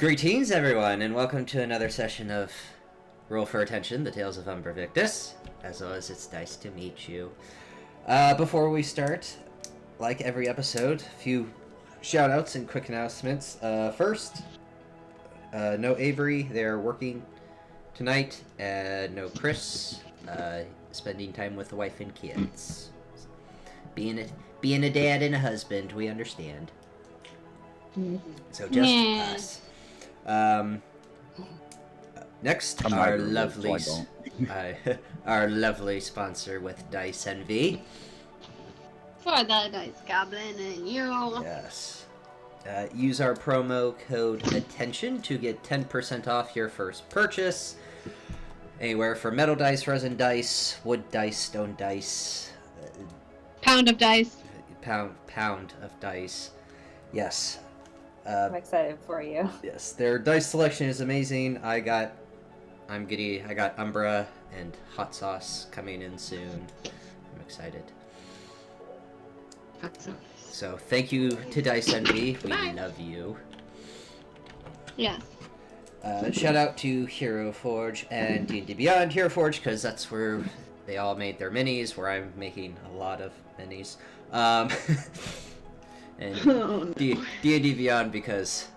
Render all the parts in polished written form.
Greetings, everyone, and welcome to another session of Roll for Attention, the Tales of Umbra Victus. As always, it's nice to meet you. Before we start, like every episode, a few shout-outs and quick announcements. First, no Avery, they're working tonight, and no Chris, spending time with the wife and kids. Being a dad and a husband, we understand. So just us. Next, our lovely sponsor with Dice Envy. For the Dice Goblin and you. Yes. Use our promo code ATTENTION to get 10% off your first purchase. Anywhere from metal dice, resin dice, wood dice, stone dice. Pound of dice. Pound of dice. Yes. I'm excited for you. Yes, their dice selection is amazing. I'm giddy. I got Umbra and Hot Sauce coming in soon. I'm excited. Awesome. So thank you to Dice Envy. We love you. Yes. Shout out to Hero Forge and D&D Beyond Hero Forge, because that's where they all made their minis, where I'm making a lot of minis. And D&D Beyond, because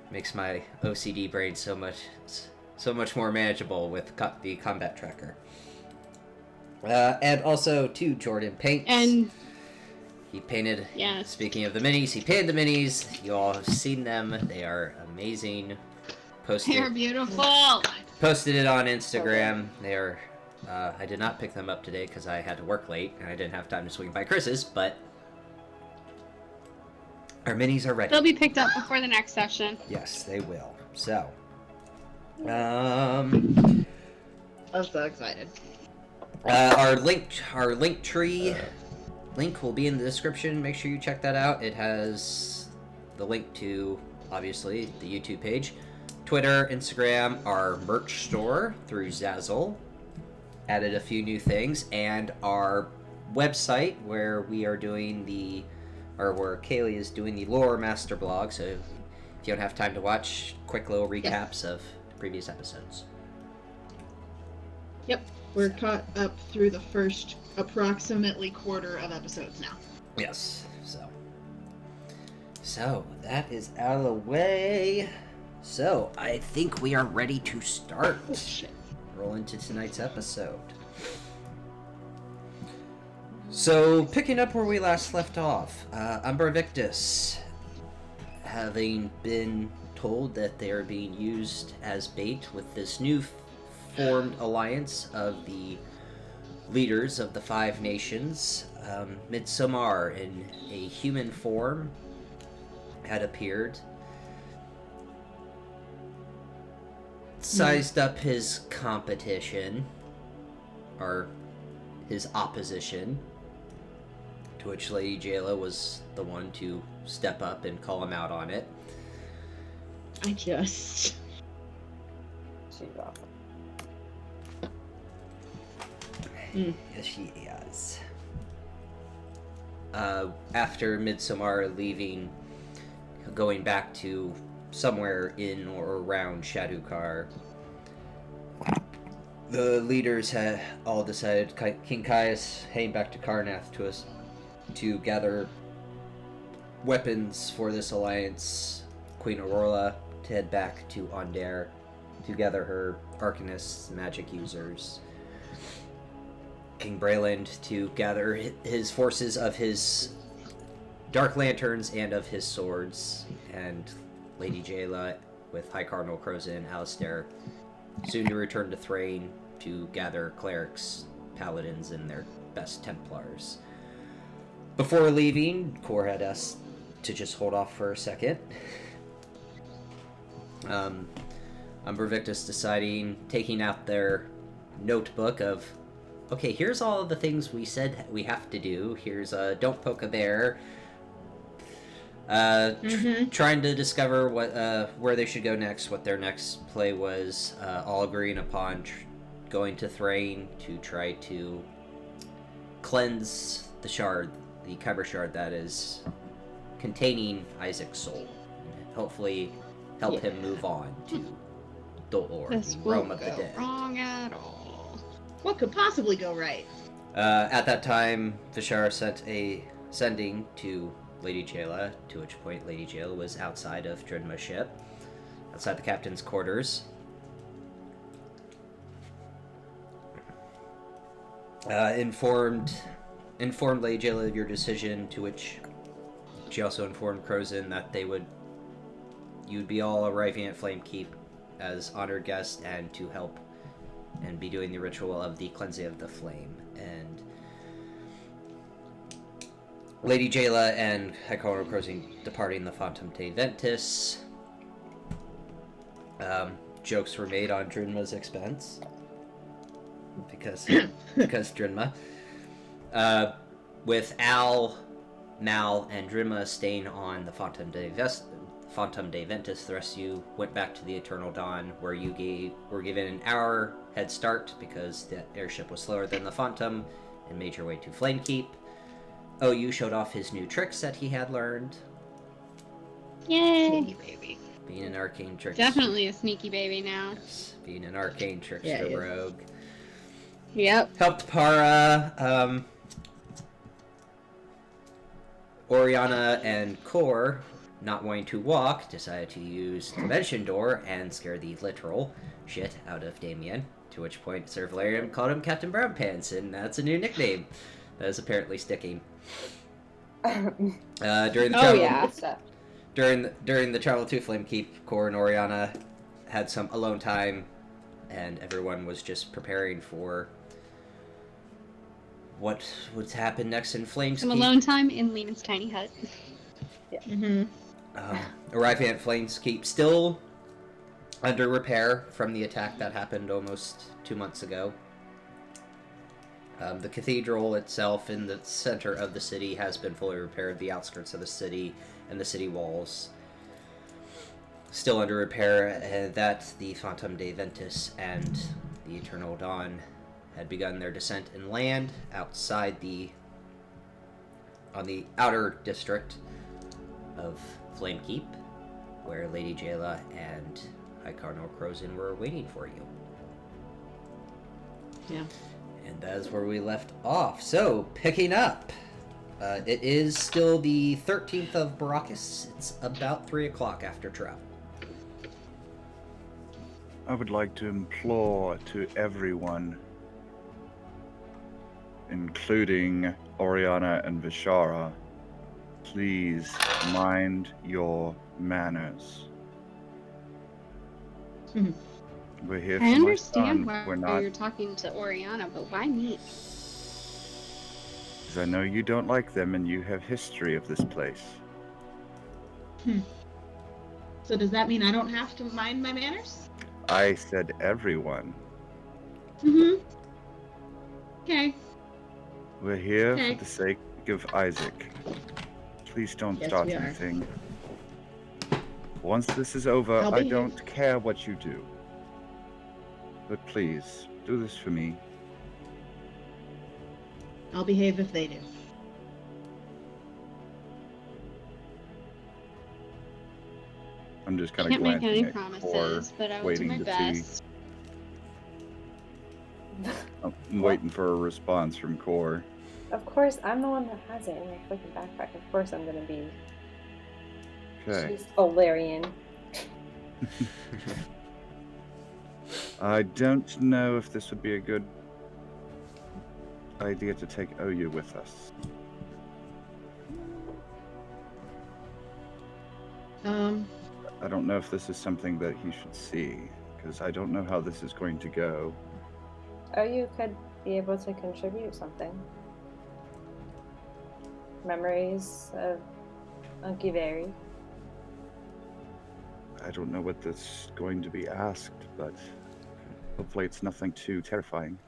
it makes my OCD brain so much more manageable with the combat tracker. And also to Jordan Paints. And he painted, yes. Speaking of the minis, he painted the minis. You all have seen them. They are amazing. They're beautiful. Posted it on Instagram. They are, I did not pick them up today because I had to work late and I didn't have time to swing by Chris's, but our minis are ready. They'll be picked up before the next session. Yes, they will. So, I'm so excited. Our link tree link will be in the description. Make sure you check that out. It has the link to, obviously, the YouTube page, Twitter, Instagram, our merch store through Zazzle. Added a few new things, and our website where we are doing where Kaylee is doing the lore master blog. So if you don't have time to watch, quick little recaps of previous episodes. Yep, we're caught up through the first approximately quarter of episodes now. Yes, so that is out of the way. So I think we are ready to start. Oh, shit. Roll into tonight's episode. So, picking up where we last left off, Umbra Victus, having been told that they are being used as bait with this new formed alliance of the leaders of the Five Nations, Midsommar in a human form had appeared, sized up his competition, or his opposition, to which Lady Jayla was the one to step up and call him out on it. She's awesome. Yes, she is. After Midsommar leaving, going back to somewhere in or around Shadukar, the leaders had all decided, King Caius heading back to Karnath to gather weapons for this alliance, Queen Aurora to head back to Onder to gather her arcanists, magic users, King Brayland to gather his forces of his Dark Lanterns and of his swords, and Lady Jayla with High Cardinal Crozin and Alistair soon to return to Thrain to gather clerics, paladins, and their best Templars. Before leaving, Kor had asked to just hold off for a second. Umbra Victus taking out their notebook of, okay, here's all of the things we said we have to do. Here's don't poke a bear. Trying to discover where they should go next, what their next play was, all agreeing upon going to Thrain to try to cleanse the shard, the kyber shard that is containing Isaac's soul. Hopefully help him move on to Dolor, This the won't realm of the go dead. wrong at all. What could possibly go right? At that time, Vishara sent a sending to Lady Jayla, to which point Lady Jayla was outside of Drinma's ship, outside the captain's quarters. Informed Lady Jayla of your decision, to which she also informed Crozin that you'd be all arriving at Flame Keep as honored guests and to help and be doing the ritual of the cleansing of the flame. And Lady Jayla and Hikaru Crozin departing the Phantom de Ventus. Jokes were made on Drinma's expense because Drinma. With Al, Mal, and Drinma staying on the Phantom de Ventus, the rest of you went back to the Eternal Dawn, where you were given an hour head start because the airship was slower than the Phantom, and made your way to Flamekeep. OU showed off his new tricks that he had learned. Yay! Sneaky baby. Being an arcane trickster. Definitely a sneaky baby now. Yes, being an arcane trickster Yeah, he is. rogue. Yep. Helped Para, Oriana and Kor, not wanting to walk, decided to use Dimension Door and scare the literal shit out of Damien, to which point Sir Valerian called him Captain Brown Pants, and that's a new nickname that is apparently sticking. During the travel, yeah. Good stuff. during the travel to Flamekeep, Kor and Oriana had some alone time, and everyone was just preparing for what would happen next in Flamekeep. Some alone time in Lena's tiny hut. Mm-hmm. Arriving at Flamekeep, still under repair from the attack that happened almost 2 months ago. The cathedral itself in the center of the city has been fully repaired. The outskirts of the city and the city walls still under repair. That the Phantom de Ventus and the Eternal Dawn had begun their descent and land outside on the outer district of Flamekeep, where Lady Jayla and High Cardinal Crozin were waiting for you. Yeah. And that is where we left off. So, picking up. It is still the 13th of Baracus. It's about 3 o'clock after travel. I would like to implore to everyone, including Oriana and Vishara, please mind your manners. Mhm. We're here for I my understand son. why We're not, you're talking to Oriana, but why me? because I know you don't like them and you have history of this place. So does that mean I don't have to mind my manners? I said everyone. Mm-hmm. Okay. We're here Okay. for the sake of Isaac. Please don't Yes, start we are. anything. Once this is over, I'll I behave. don't care what you do. But please, do this for me. I'll behave if they do. I'm just kind of Can't make glancing any at promises, but I will do waiting my to see. best. I'm waiting for a response from Core. Of course, I'm the one that has it in my fucking backpack. Of course, I'm gonna be. Okay. She's Valerian. I don't know if this would be a good idea to take OU with us. I don't know if this is something that he should see, because I don't know how this is going to go. Oh, you could be able to contribute something. Memories of Unky Very. I don't know what this is going to be asked, but hopefully it's nothing too terrifying.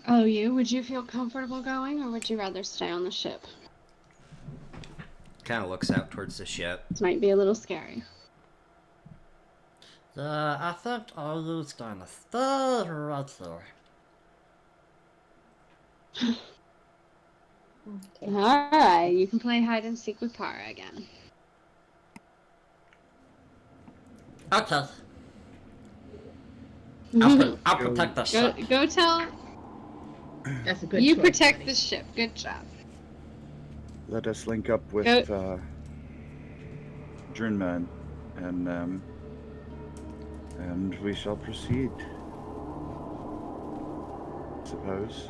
Oh, would you feel comfortable going, or would you rather stay on the ship? Kind of looks out towards the ship. This might be a little scary. I think Olu's gonna stay right there. Okay. Alright, you can play hide and seek with Para again. Okay. Go, I'll protect the ship. go tell. That's a good You choice, protect buddy. the ship. Good job. Let us link up with Drinman, and we shall proceed. Suppose.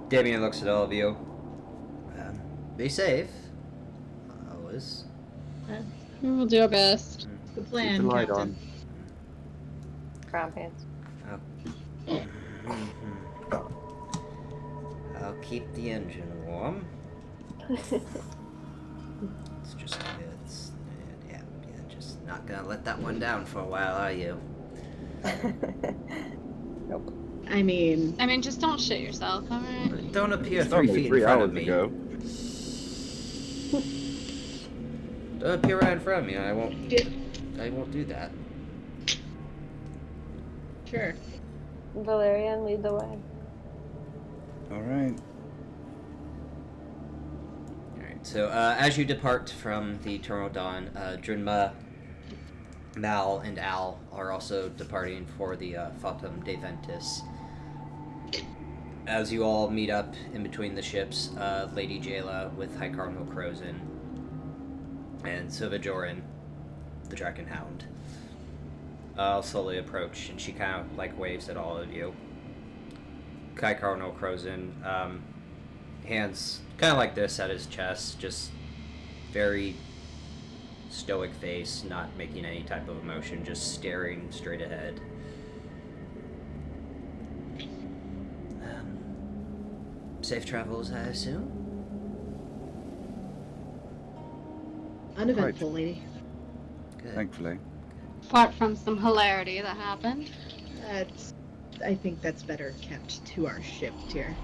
Damien looks at all of you. Be safe. Always. We'll do our best. The Keep plan, the light Captain. Brown pants. I'll keep the engine warm. It's just, yeah, just not gonna let that one down for a while, are you? Nope. I mean, just don't shit yourself, alright? Don't appear It's 3 only feet 3 in front hours of me. ago. Don't appear right in front of me. I won't do that. sure. Valerian, lead the way. All right. Alright, so as you depart from the Eternal Dawn, Drinma, Mal, and Al are also departing for the Fatum de Ventus. As you all meet up in between the ships, Lady Jayla with High Cardinal Crozin and Silva Joran, the Dragon Hound, slowly approach, and she kind of like waves at all of you. High Cardinal Crozin, hands kind of like this at his chest, just very stoic face, not making any type of emotion, just staring straight ahead. Safe travels, I assume? Uneventful, lady. Good. Thankfully. Apart from some hilarity that happened. I think that's better kept to our ship here.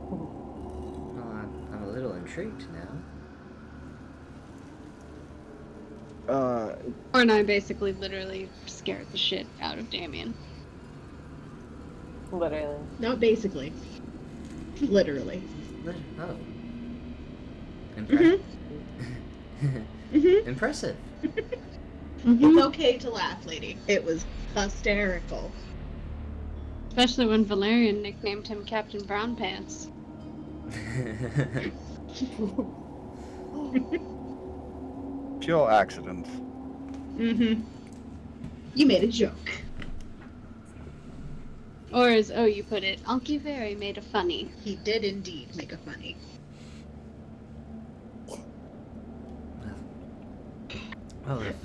Well, I'm a little intrigued now. Or and I basically literally scared the shit out of Damien. Literally. Not basically. Literally. Oh. Mhm. Impressive. It's okay to laugh, lady. It was hysterical. Especially when Valerian nicknamed him Captain Brown Pants. Pure accident. Mm-hmm. You made a joke. Or as you put it, Unky Very made a funny. He did indeed make a funny. Well, if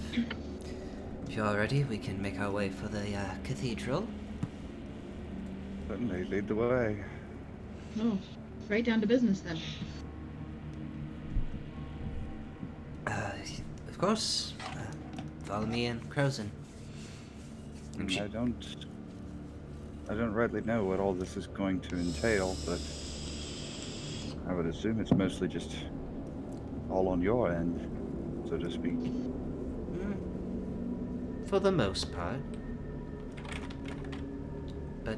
you're all ready, we can make our way for the cathedral. Certainly, lead the way. Oh, right down to business then. Of course. Follow me and Crozin. I don't rightly know what all this is going to entail, but I would assume it's mostly just all on your end, so to speak. For the most part. But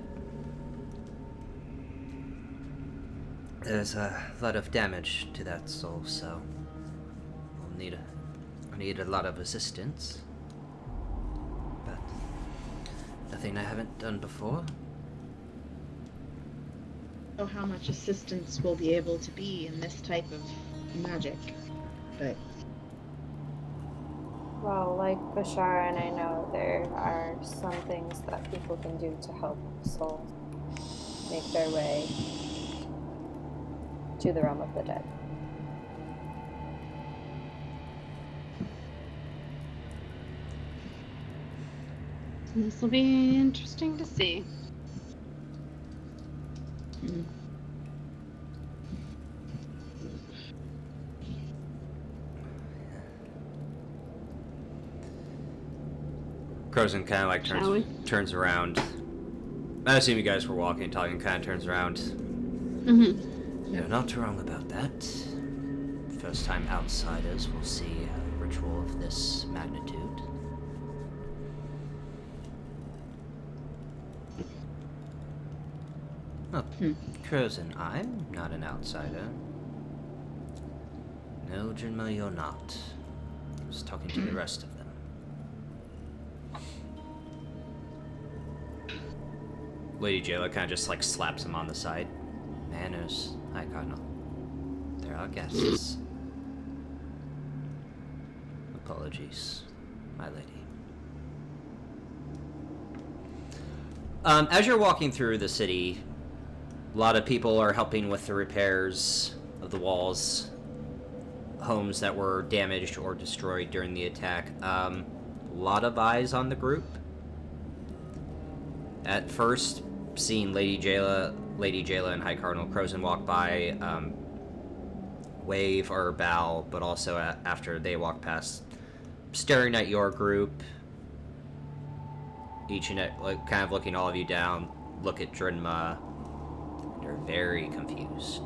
there's a lot of damage to that soul, so we'll need a lot of assistance. But nothing I haven't done before. So how much assistance we'll be able to be in this type of magic. But Well, like Bashar and I know there are some things that people can do to help souls make their way to the realm of the dead. This will be interesting to see. Crozin kind of like Shall we? turns around. I assume you guys were walking, talking, kind of turns around. Mm-hmm. You're not wrong about that. First time outsiders will see a ritual of this magnitude. Oh, Crozin, I'm not an outsider. No, Jinmo, you're not. I was talking to the rest of them. Lady Jayla kind of just like slaps him on the side. Manners, High Cardinal. They're our guests. Apologies, my lady. As you're walking through the city, a lot of people are helping with the repairs of the walls, homes that were damaged or destroyed during the attack. A lot of eyes on the group. At first, seeing Lady Jayla and High Cardinal Crozen walk by, wave or bow, but also after they walk past, staring at your group, each and like kind of looking all of you down, look at Drinma. They're very confused.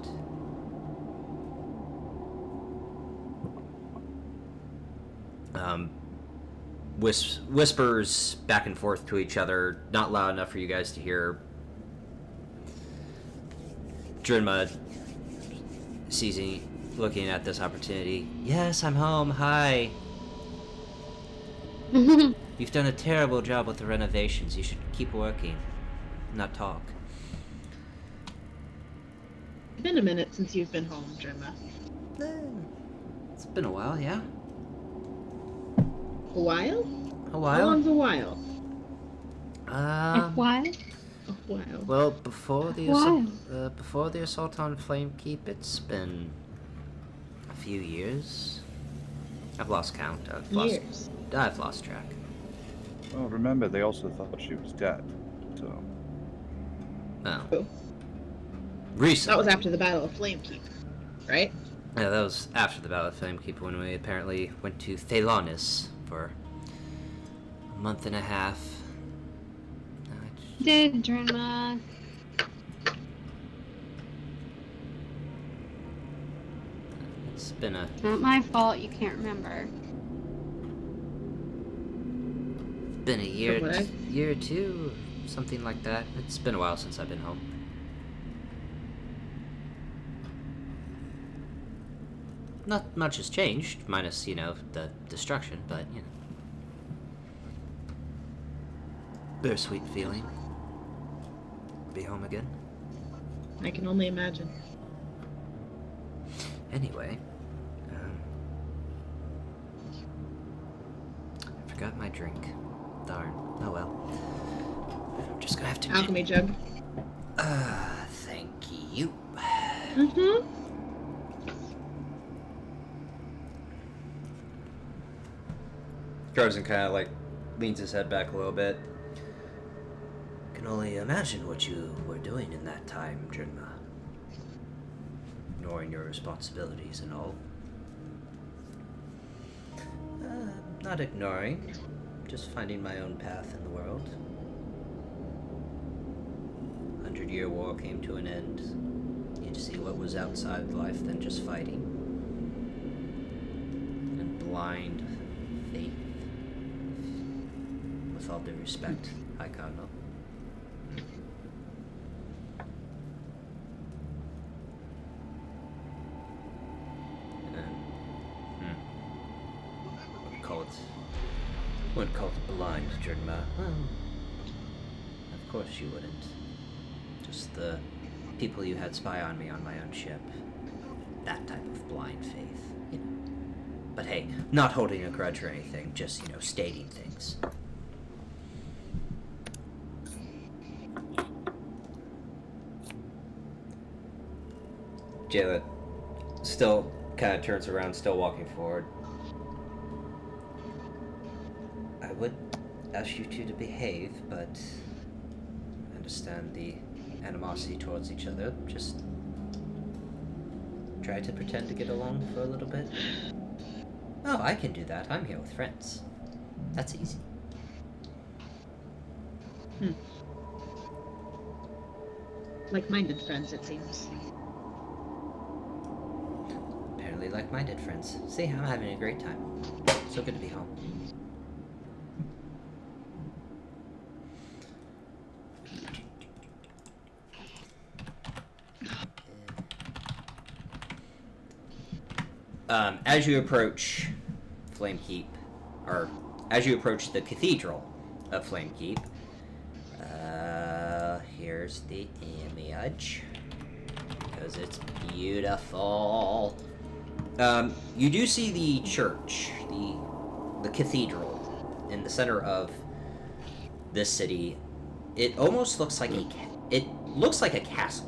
Whispers back and forth to each other, not loud enough for you guys to hear. Drinma seizing, looking at this opportunity. Yes, I'm home. Hi. You've done a terrible job with the renovations. You should keep working, not talk. It's been a minute since you've been home, Drinma. It's been a while, yeah? A while? A while? How long's a while? What? A while. Well, before the assault on Flamekeep, it's been a few years. I've lost count. I've lost track. Well, remember, they also thought she was dead, so... Oh. Oh. Recently. That was after the Battle of Flamekeep, right? Yeah, that was after the Battle of Flamekeep when we apparently went to Thalonis for a month and a half. Did Drinma? It's been a... It's not my fault you can't remember. Been a year, From what? year or two, something like that. It's been a while since I've been home. Not much has changed, minus, you know, the destruction, but, you know. Bittersweet feeling. Be home again. I can only imagine. Anyway, I forgot my drink. Darn. Oh well. I'm just gonna have to... Alchemy jug. Thank you. Mm-hmm. Crozen kind of like leans his head back a little bit. Can only imagine what you were doing in that time, Drinma. Ignoring your responsibilities and all. Not ignoring, just finding my own path in the world. 100-Year War came to an end. Need to see what was outside life than just fighting. And blind faith. With all due respect, High Cardinal. Wouldn't call it blind, Drinma. Well, of course you wouldn't. Just the people you had spy on me on my own ship. That type of blind faith, you know. But hey, not holding a grudge or anything, just, you know, stating things. Jayla still kind of turns around, still walking forward. I would ask you two to behave, but I understand the animosity towards each other. Just try to pretend to get along for a little bit. Oh, I can do that. I'm here with friends. That's easy. Like-minded friends, it seems. Apparently like-minded friends. See, I'm having a great time. So good to be home. As you approach Flamekeep, or as you approach the Cathedral of Flamekeep, here's the image, because it's beautiful. You do see the church, the cathedral, in the center of this city. It almost looks like a castle.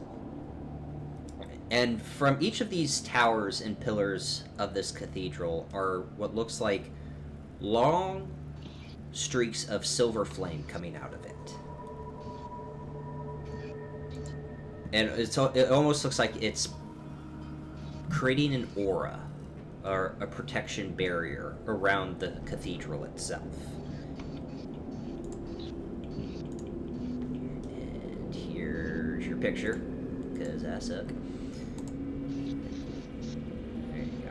And from each of these towers and pillars of this cathedral are what looks like long streaks of silver flame coming out of it. And it almost looks like it's creating an aura, or a protection barrier around the cathedral itself. And here's your picture, because I suck. There you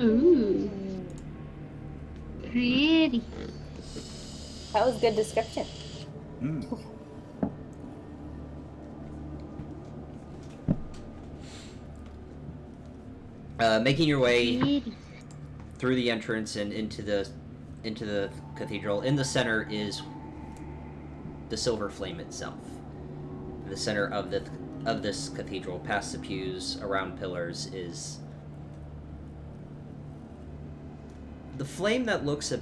go. Ooh. Pretty. That was good description. Making your way through the entrance and into the cathedral. In the center is the silver flame itself. In the center of this cathedral, past the pews, around pillars, is the flame that looks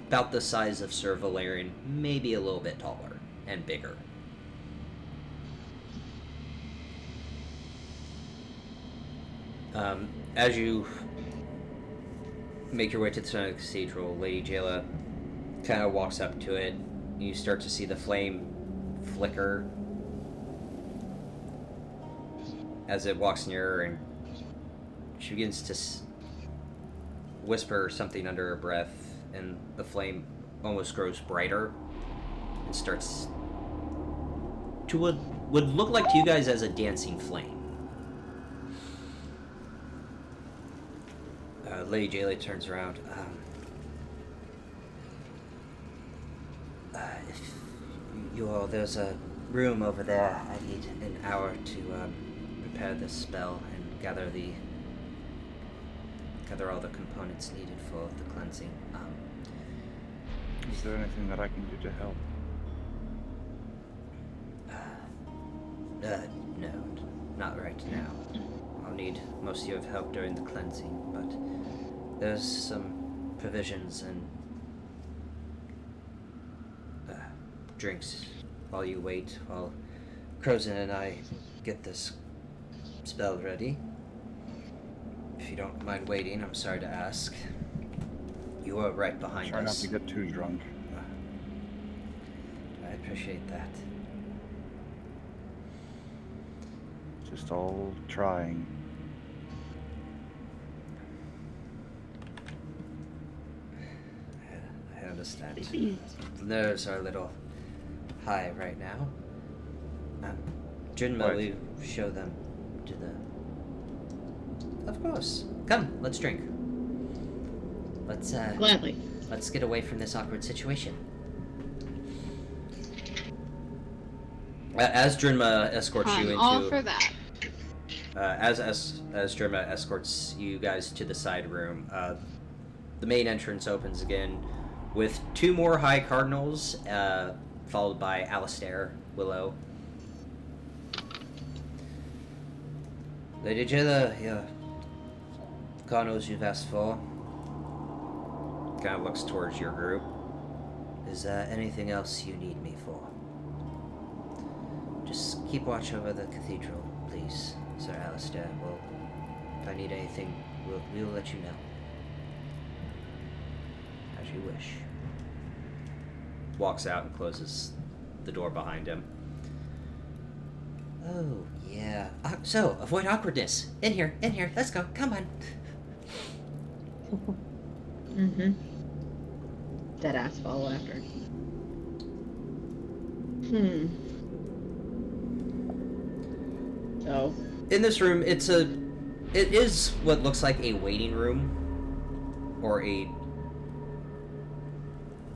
about the size of Sir Valerian, maybe a little bit taller and bigger. As you make your way to the center of the cathedral, Lady Jayla kind of walks up to it. You start to see the flame flicker as it walks near her, and she begins to whisper something under her breath, and the flame almost grows brighter and starts to what would look like to you guys as a dancing flame. Lady Jayla turns around. If you all, there's a room over there. I need an hour to prepare this spell and gather all the components needed for the cleansing. Is there anything that I can do to help? No, not right now. I'll need most of your help during the cleansing, but there's some provisions and drinks while you wait, while Crozin and I get this spell ready. If you don't mind waiting, I'm sorry to ask. You are right behind Try not us. to get too drunk. I appreciate that. Just all trying. I understand. The nerves are a little high right now. Junma, will you show them to the... Of course. Come, let's drink. Gladly. Let's get away from this awkward situation. As Junma escorts you into... all for that. As Junma escorts you guys to the side room, the main entrance opens again with two more High Cardinals, followed by Alistair, Willow. Lady Jayla, yeah. Cardinals you've asked for. Kind of looks towards your group. Is there anything else you need me for? Just keep watch over the cathedral, please, Sir Alistair. Well, if I need anything, we'll let you know. As you wish. Walks out and closes the door behind him. Oh, yeah. So, avoid awkwardness. In here, let's go, come on. Mm-hmm. Dead ass follow after. So. In this room, it is what looks like a waiting room. Or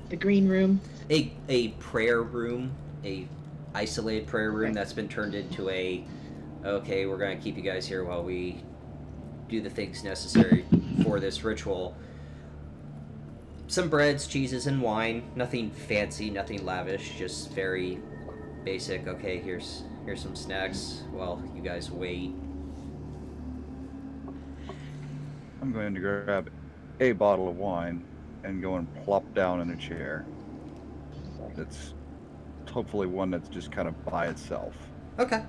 The green room. a prayer room, a isolated prayer room that's been turned into a okay, we're gonna keep you guys here while we do the things necessary for this ritual. Some breads, cheeses, and wine. Nothing fancy, nothing lavish, just very basic. Okay, here's some snacks while you guys wait. I'm going to grab a bottle of wine and go and plop down in a chair. That's hopefully one that's just kind of by itself. Okay.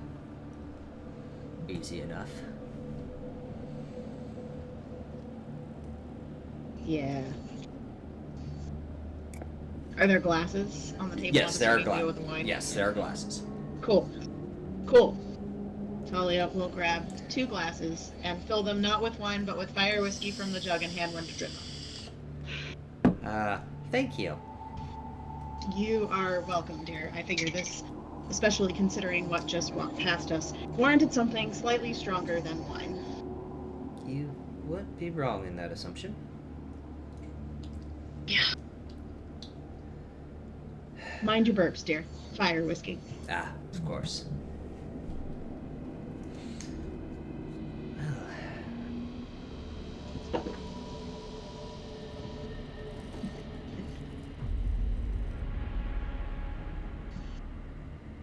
Easy enough. Yeah. Are there glasses on the table? Yes, there are glasses. glasses. Yes, there are glasses. Cool. Talia will grab 2 glasses and fill them not with wine but with fire whiskey from the jug and hand one to Drimma. Thank you. You are welcome, dear. I figure this, especially considering what just walked past us, warranted something slightly stronger than wine. You would be wrong in that assumption. Yeah. Mind your burps, dear. Fire whiskey. Of course.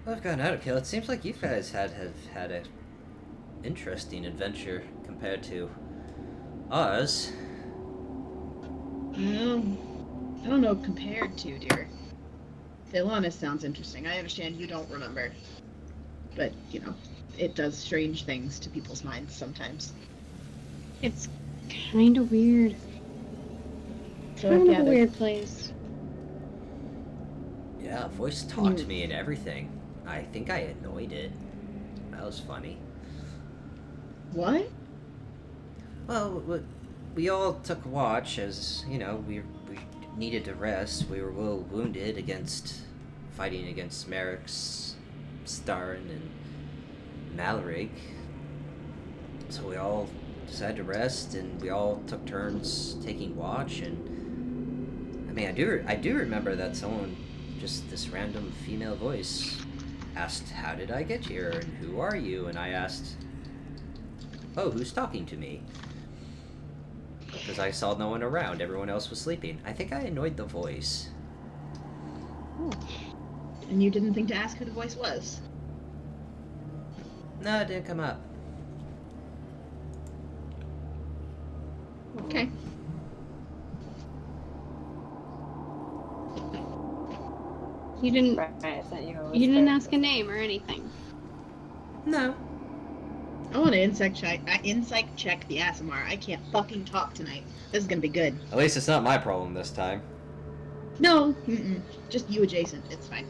Well, I've gone out of kill. It seems like you guys have had a interesting adventure compared to ours. I don't know compared to, dear. Thelanis sounds interesting. I understand you don't remember. But, you know, it does strange things to people's minds sometimes. It's kind of weird. So Kind of a weird place. Yeah, voice talked to me and everything. I think I annoyed it. That was funny. What? Well, we all took watch as, you know, we needed to rest. We were well wounded fighting against Merrick's, Starn, and Malric. So we all decided to rest, and we all took turns taking watch. And I mean, I do remember that someone, just this random female voice, asked, "How did I get here? And who are you?" And I asked, "Oh, who's talking to me?" Because I saw no one around. Everyone else was sleeping. I think I annoyed the voice. And you didn't think to ask who the voice was? No, it didn't come up. Okay. You didn't. Right, I sent you a You didn't whisper. ask a name or anything. No. I want to insight check the ASMR. I can't fucking talk tonight. This is gonna be good. At least it's not my problem this time. No, just you adjacent. It's fine.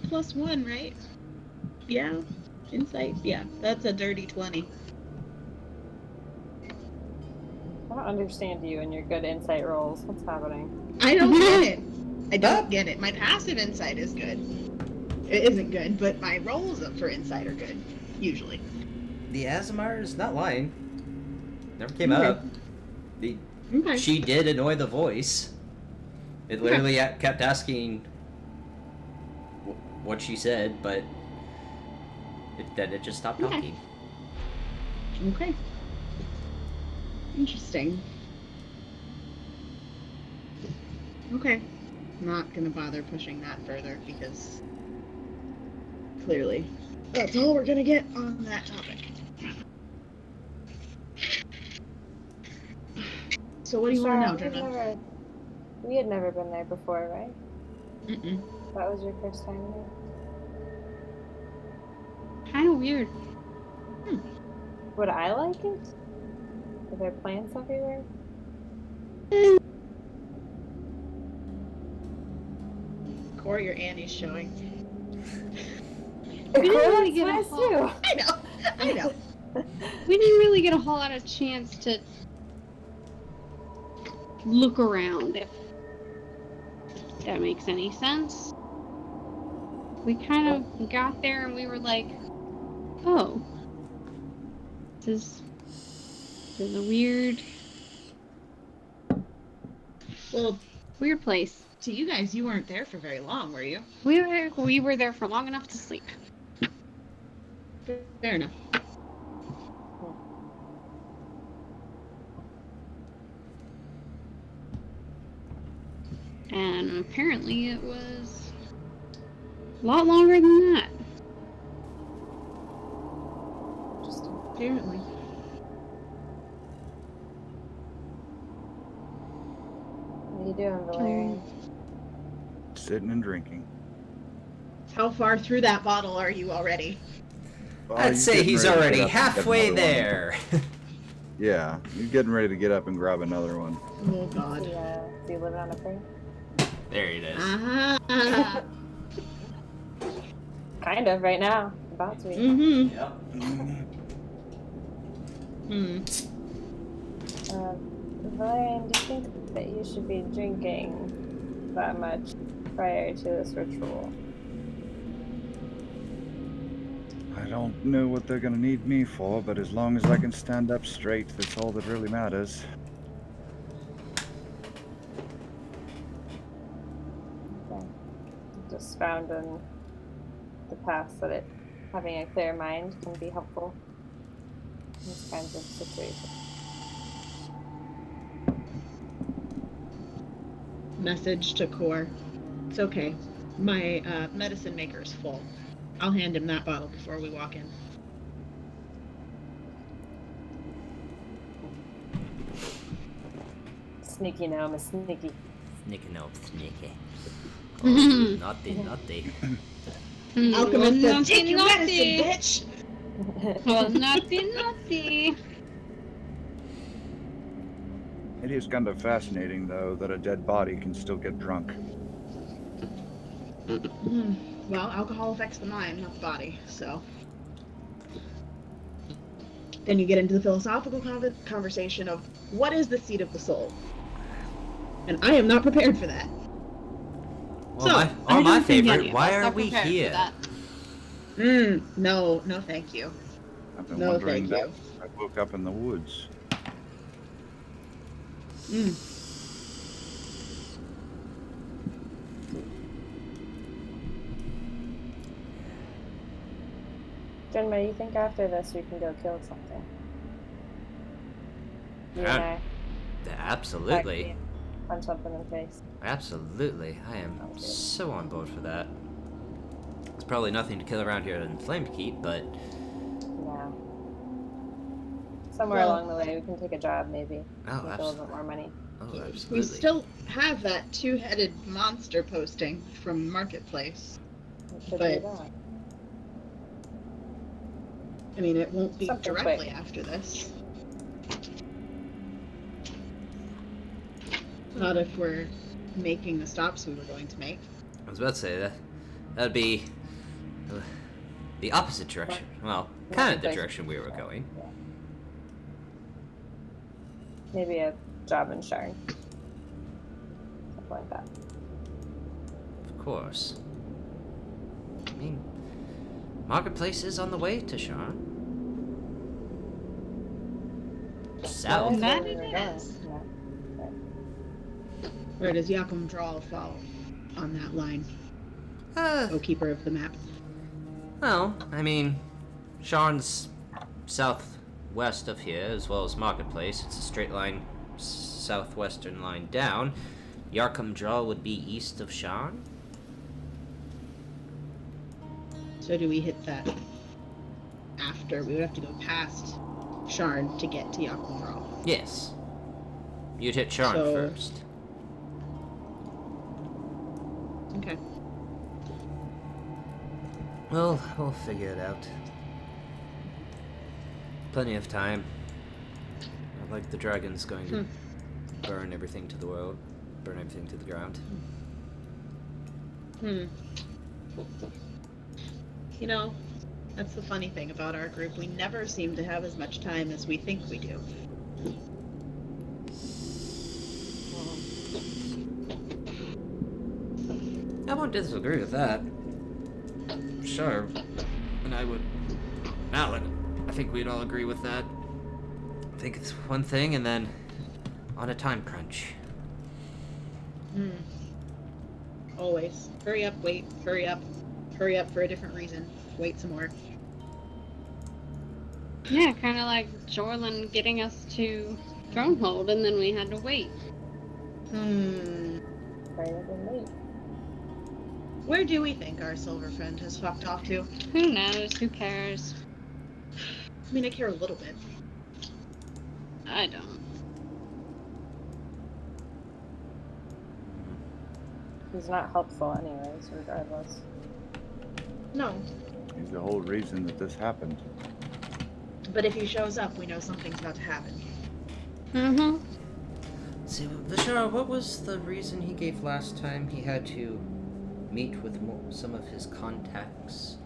+1, right? Yeah. Insight. Yeah, that's a dirty 20. I don't understand you and your good insight rolls. What's happening? I don't get it. I don't get it. My passive insight is good. It isn't good, but my rolls up for insight are good. Usually. The Azamar is not lying. Never came Okay. up. Okay. She did annoy the voice. It literally kept asking what she said, but then it just stopped Okay. talking. Okay. Interesting. Okay. Not gonna bother pushing that further because clearly that's all we're gonna get on that topic. So what do you want to know, Drimma? We had never been there before, right? Mm-mm. That was your first time there? Kind of weird. Would I like it? Are there plants everywhere? Core, your Annie's showing. We didn't really That's get a nice whole- too. I know. We didn't really get a whole lot of chance to look around, if that makes any sense. We kind of got there and we were like, oh, this is a weird... Well, Weird place. To you guys, you weren't there for very long, were you? We were there for long enough to sleep. Fair enough. And apparently it was a lot longer than that. Just Apparently. what are you doing, Valerian? Sitting and drinking. How far through that bottle are you already? Well, I'd he's say getting he's ready to already get up and get halfway another one. there. Yeah, he's getting ready to get up and grab another one. Oh God. Is he living on a prayer? There it is. Ah. Kind of, right now. About to be. Mm-hmm. Yep. Hmm. Valerian, do you think that you should be drinking that much prior to this ritual? I don't know what they're gonna need me for, but as long as I can stand up straight, that's all that really matters. Okay. Just found in the past that having a clear mind can be helpful in these kinds of situations. Message to Core. It's okay. My medicine maker's full. I'll hand him that bottle before we walk in. Sneaky now, Miss Sneaky. Sneaky, no, sneaky. Oh, naughty, naughty. Alchemist says, "Take your naughty. medicine, bitch!" Well, naughty. It is kind of fascinating, though, that a dead body can still get drunk. Well, alcohol affects the mind, not the body, so. Then you get into the philosophical conversation of what is the seat of the soul? And I am not prepared for that. Well, So, my don't think favorite, any of why us are we prepared for here? that. No, thank you. I've been No, wondering thank that. you. I woke up in the woods. Jenma, you think after this we can go kill something? You and I. Absolutely. Punch something in the face. Absolutely. I am Okay. so on board for that. There's probably nothing to kill around here in Flamekeep, but Yeah. Somewhere Well- along the way we can take a job maybe. oh, Make a little bit more money. absolutely. We still have that two-headed monster posting from Marketplace. We could But- do that. I mean, it won't be Something directly quick. after this. Not if we're making the stops we were going to make. I was about to say that'd be the opposite direction. Well, kind of the direction we were going. Yeah. Maybe a job in Sharn. Something like that. Of course. I mean, Marketplace is on the way to Sharn. South. Well, That that's it where we were is. going. Where does Yakum Draw fall on that line? O keeper of the map. Well, I mean, Sharn's southwest of here, as well as Marketplace. It's a straight line, southwestern line down. Yarkham Draw would be east of Sharn. So do we hit that after? We would have to go past Sharn to get to Yakum Draw. Yes. You'd hit Sharn So- first. Okay. Well, we'll figure it out. Plenty of time. Not like the dragon's going to burn everything to the world, burn everything to the ground. You know, that's the funny thing about our group. We never seem to have as much time as we think we do. I won't disagree with that. Sure. And I would. Alan, I think we'd all agree with that. I think it's one thing and then on a time crunch. Always. Hurry up, wait, hurry up. Hurry up for a different reason. Wait some more. Yeah, kind of like Jorlin getting us to Thronehold, and then we had to wait. Kind of been late. Where do we think our silver friend has fucked off to? Who knows? Who cares? I mean, I care a little bit. I don't. He's not helpful anyways, regardless. No. He's the whole reason that this happened. But if he shows up, we know something's about to happen. Mm-hmm. See, Vishar, what was the reason he gave last time? He had to meet with some of his contacts.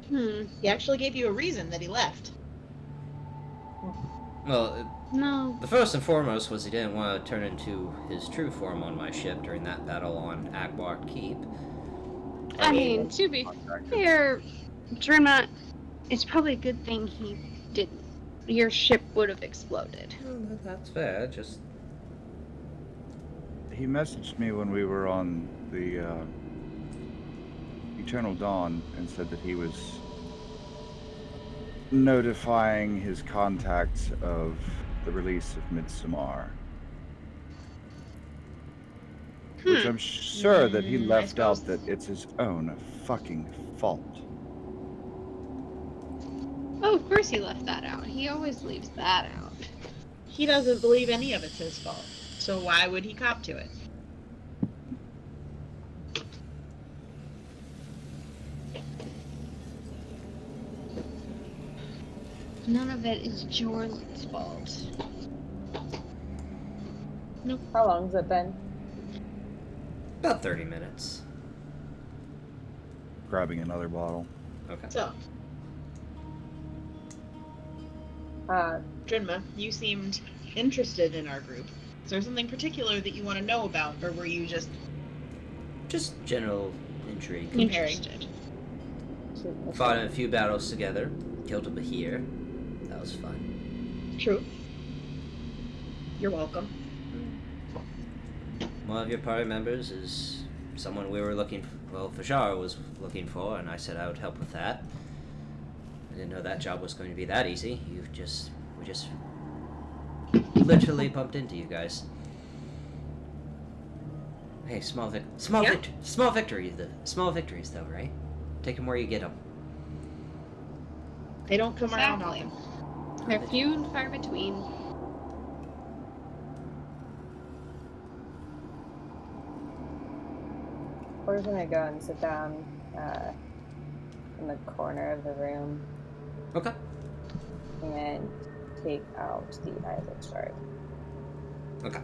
He actually gave you a reason that he left. Well, No. the first and foremost was he didn't want to turn into his true form on my ship during that battle on Agwart Keep. I mean, to be fair, Drima, it's probably a good thing he didn't. Your ship would have exploded. Well, that's fair, just... He messaged me when we were on the Eternal Dawn and said that he was notifying his contacts of the release of Midsommar. Which I'm sure that he left out that it's his own fucking fault. Oh, of course he left that out. He always leaves that out. He doesn't believe any of it's his fault. So why would he cop to it? None of it is Jorlin's fault. How long's it been? About 30 minutes. Grabbing another bottle. Okay. So, Uh, Drinma, you seemed interested in our group. Is there something particular that you want to know about, or were you just Just general intrigue. comparing? Interested. Fought in a few battles together. Killed a Bahir. That was fun. True. You're welcome. One of your party members is someone we were looking for. Well, Vishar was looking for, and I said I would help with that. I didn't know that job was going to be that easy. We just literally bumped into you guys. Hey, small victories though, right? Take them where you get them. They don't come around Exactly. often. They're few and far between. we're gonna go and sit down in the corner of the room Okay. and take out the Isaac shard. Okay.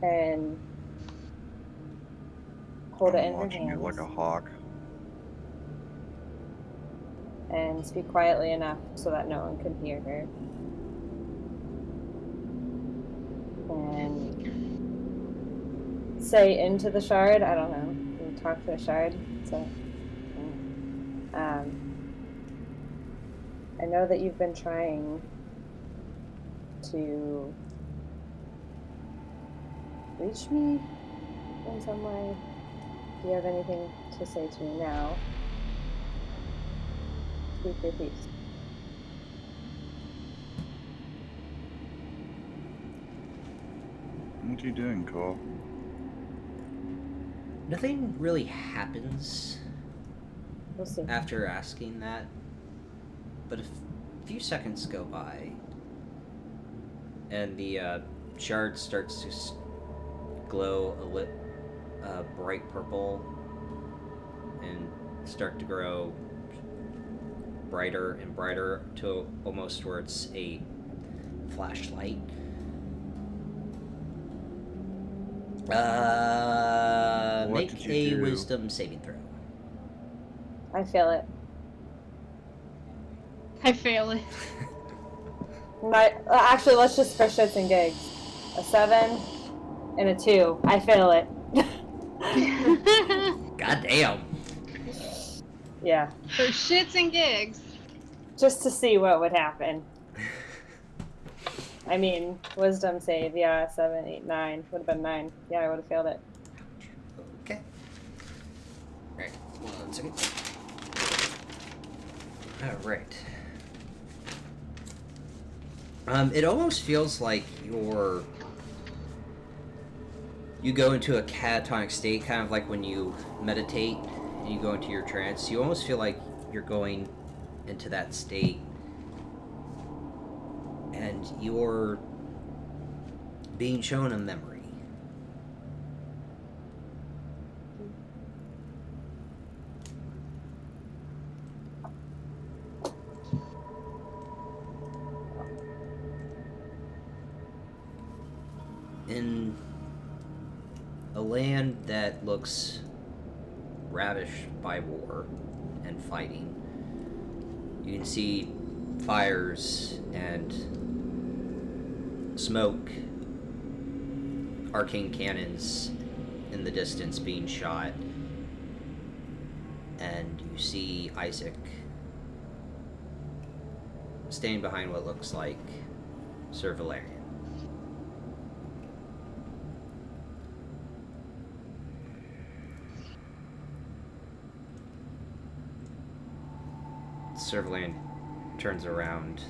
And hold it in her Watching hands it like a hawk. and speak quietly enough so that no one can hear her. And say into the shard, I don't know, you talk to a shard, so I know that you've been trying to reach me in some way. Do you have anything to say to me now? Speak your piece. What are you doing, Cole? Nothing really happens We'll see. after asking that, but a few seconds go by, and the shard starts to glow a bright purple and start to grow brighter and brighter to almost where it's a flashlight. What Make did you a do? wisdom saving throw. I feel it. I fail it. Actually, let's just for shits and gigs. A 7 and a 2. I fail it. God damn. Yeah. For shits and gigs. Just to see what would happen. I mean, wisdom save, yeah, 7, 8, 9. Would have been 9. Yeah, I would have failed it. Okay. Alright, 1 second. Alright. It almost feels like you go into a catatonic state, kind of like when you meditate and you go into your trance. You almost feel like you're going into that state, and you're being shown a memory. In a land that looks ravished by war and fighting, you can see fires and smoke, arcane cannons in the distance being shot, and you see Isaac standing behind what looks like Sir Valerian. Sir Valerian turns around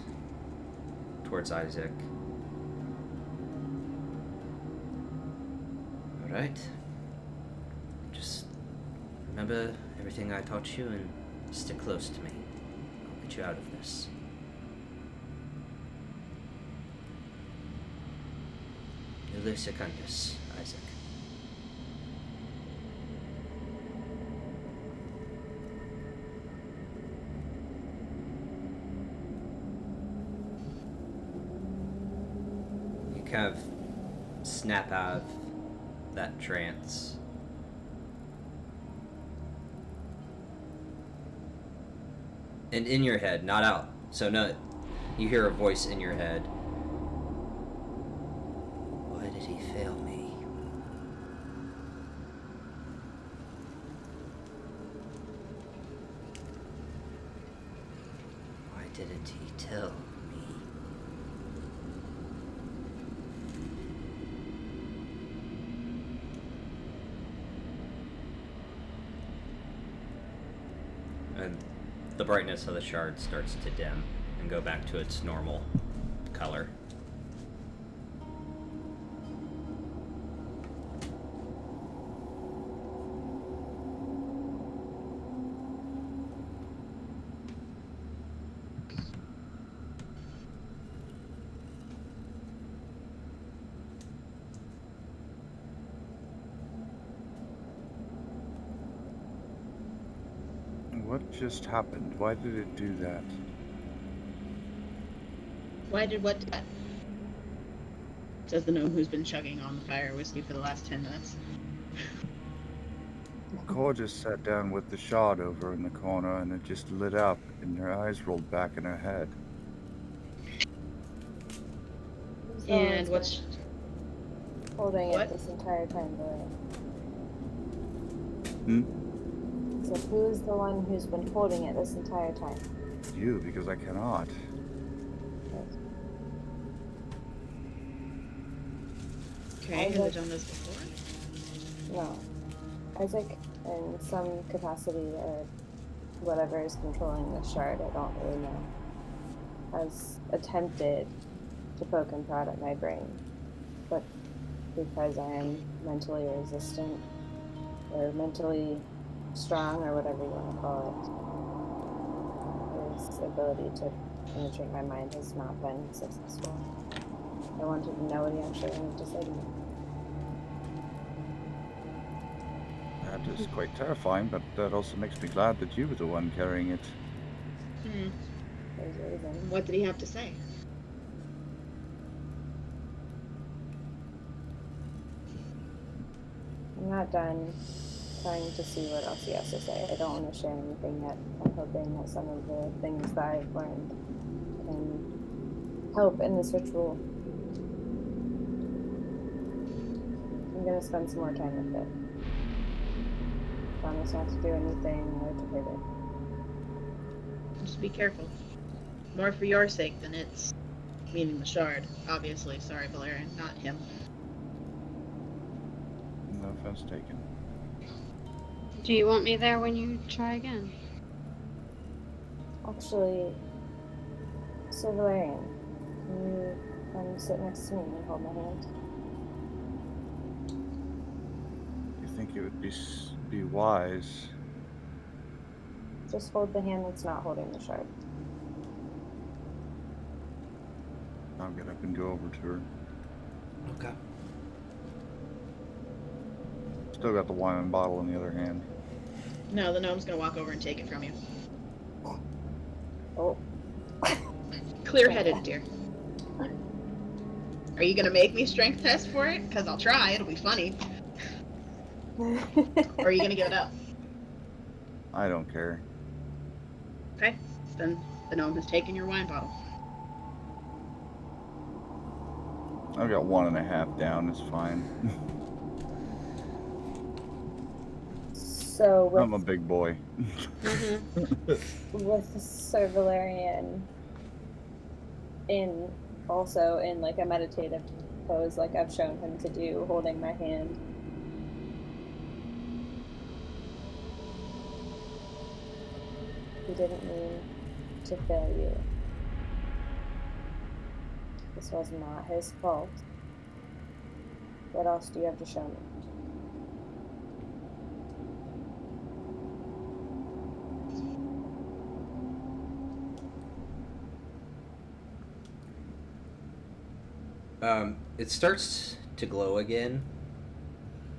towards Isaac. Alright. Just remember everything I taught you and stick close to me. I'll get you out of this. Ilu Secundus, Isaac. You kind of snap out of that trance. And in your head, not out. So no, you hear a voice in your head. Why did he fail me? Why didn't he tell me? And the brightness of the shard starts to dim and go back to its normal color. What just happened? Why did it do that? Why did what do that? Says the gnome who's been chugging on the fire whiskey for the last 10 minutes. Cor just sat down with the shard over in the corner and it just lit up and her eyes rolled back in her head. And what's holding what? it this entire time, Hmm? So who's the one who's been holding it this entire time? You, because I cannot. okay? Have Isaac. I done this before? No. Isaac, in some capacity or whatever is controlling the shard, I don't really know, has attempted to poke and prod at my brain. But because I am mentally resistant, or mentally strong, or whatever you want to call it, his ability to penetrate my mind has not been successful. I wanted to know what he actually wanted to say to me. That is quite terrifying, but that also makes me glad that you were the one carrying it. There's a reason. What did he have to say? I'm not done trying to see what else he has to say. I don't want to share anything yet. I'm hoping that some of the things that I've learned can help in this ritual. I'm going to spend some more time with it. Promise not to do anything or to hurt it. Just be careful. More for your sake than its. Meaning the shard, obviously. Sorry, Valerian, not him. No offense taken. Do you want me there when you try again? Actually, Sir Valerian, can you come sit next to me and hold my hand? You think it would be wise? Just hold the hand that's not holding the shard. I'll get up and go over to her. Okay. Still got the wine bottle in the other hand. No, the gnome's gonna walk over and take it from you. Oh. Clear-headed, dear. Are you gonna make me strength test for it? Because I'll try, it'll be funny. Or are you gonna give it up? I don't care. Okay, then the gnome has taken your wine bottle. I've got 1.5 down, it's fine. So with, I'm a big boy. with Sir Valerian also in like a meditative pose like I've shown him to do, holding my hand. He didn't mean to fail you. This was not his fault. What else do you have to show me? It starts to glow again,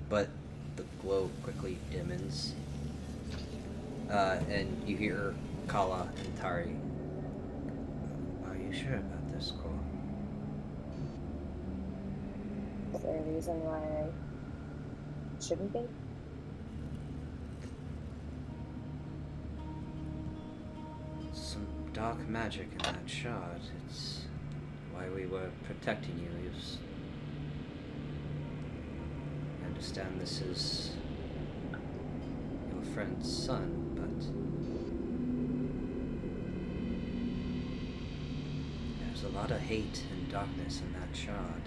but the glow quickly dimmens. And you hear Kala and Tari. Are you sure about this, Cole? Is there a reason why I shouldn't be? Some dark magic in that shard. It's why we were protecting you. I understand this is your friend's son, but there's a lot of hate and darkness in that shard.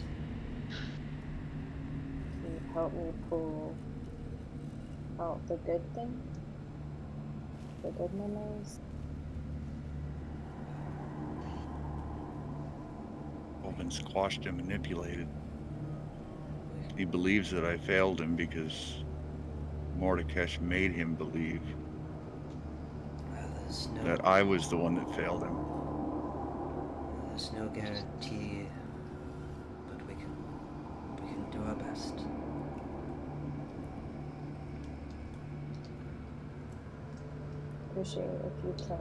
Can you help me pull out the good thing? The good memories? Been squashed and manipulated. He believes that I failed him because Mordekash made him believe that I was the one that failed him. There's no guarantee, but we can do our best. Appreciate it if you try.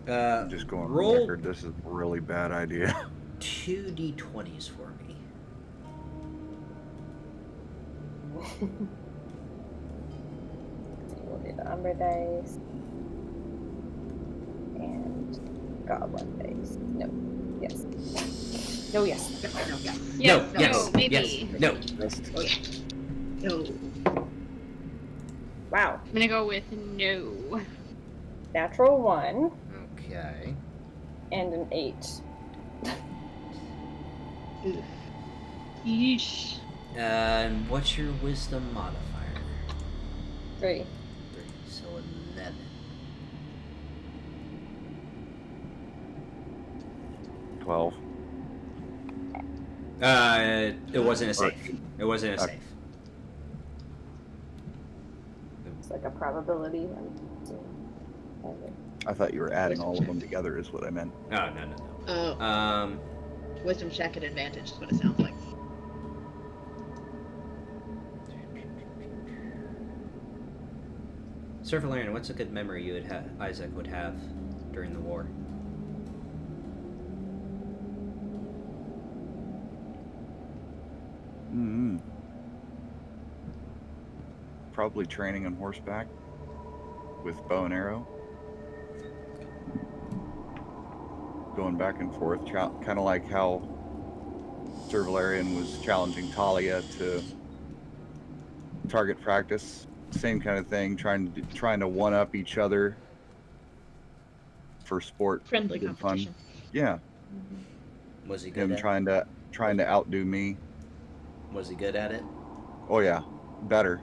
I'm just going on roll record. This is a really bad idea. 2 d20s for me. We'll do the Umbra dice and Goblin dice. No. Yes. No. Yes. No, yeah. Yes, No, yes, maybe. yes, no. Oh, yeah. No. Wow. I'm gonna go with no. Natural 1 Okay. and an 8. Yeesh. And what's your wisdom modifier? 3. 3, so 11. $12. It wasn't a safe. It wasn't a Okay. safe. It's like a probability. I thought you were adding all of them together is what I meant. Oh, no. Oh, wisdom check at advantage is what it sounds like. Sir Valerian, what's a good memory you would Isaac would have during the war? Probably training on horseback with bow and arrow. Going back and forth, kind of like how Sir Valerian was challenging Talia to target practice same kind of thing, trying to one up each other for sport. Friendly good competition. Fun. Yeah, Was he good him at trying to outdo me. Was he good at it? Oh yeah, better.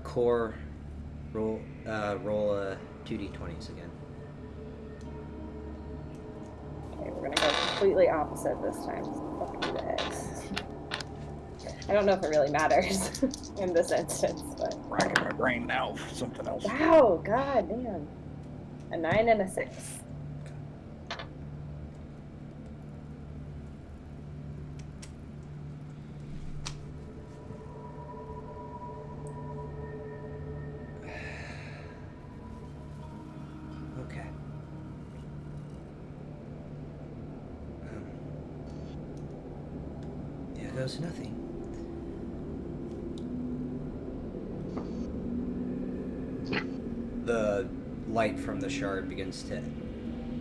Core, roll 2d20s again. Okay, we're gonna go completely opposite this time. So fuck you guys. I don't know if it really matters in this instance, but. Racking my brain now for something else. Wow, god damn. A 9 and a 6. Okay. Here goes nothing. The light from the shard begins to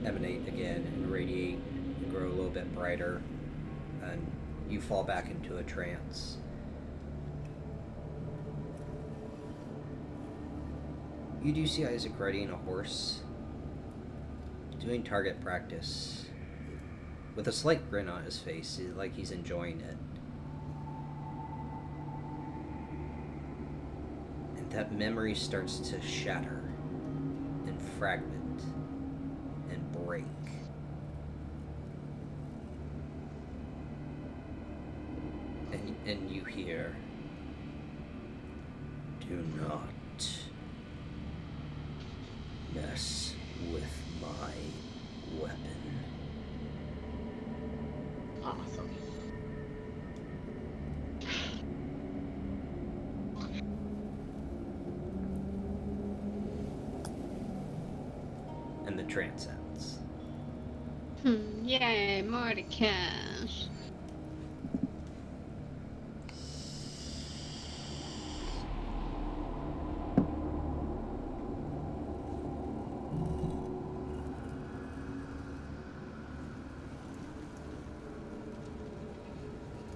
emanate again and radiate and grow a little bit brighter, and you fall back into a trance. You do see Isaac riding a horse, doing target practice, with a slight grin on his face, like he's enjoying it. And that memory starts to shatter and fragment and break. And you hear, "Do not mess with my weapon." Awesome. And the trance ends. Yay, more to cash.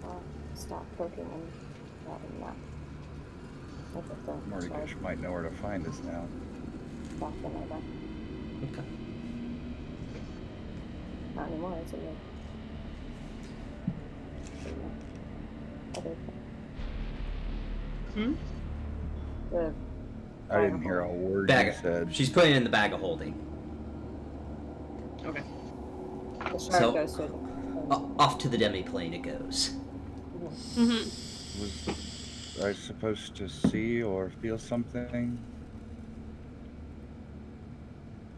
I'll stop poking him. Not. Mortigus might know where to find us now. Back in my back. Okay. Not anymore, is it? Other Hmm? the I didn't hear a word Bag you of, said. she's putting it in the bag of holding. Okay. the shark So- goes to Off to the demi-plane it goes. Mm-hmm. Was I supposed to see or feel something?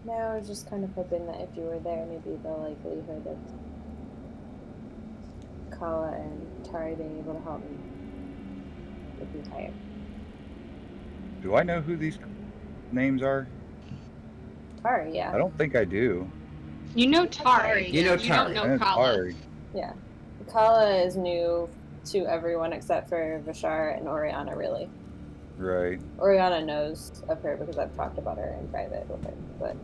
No, I was just kind of hoping that if you were there, maybe the likelihood of Kala and Tari being able to help me would be higher. Do I know who these names are? Tari, yeah. I don't think I do. You know Tari. You know You Tari. don't I know know Kala. Tari. Yeah. Kala is new to everyone except for Vishar and Oriana, really. Right. Oriana knows of her because I've talked about her in private with her, but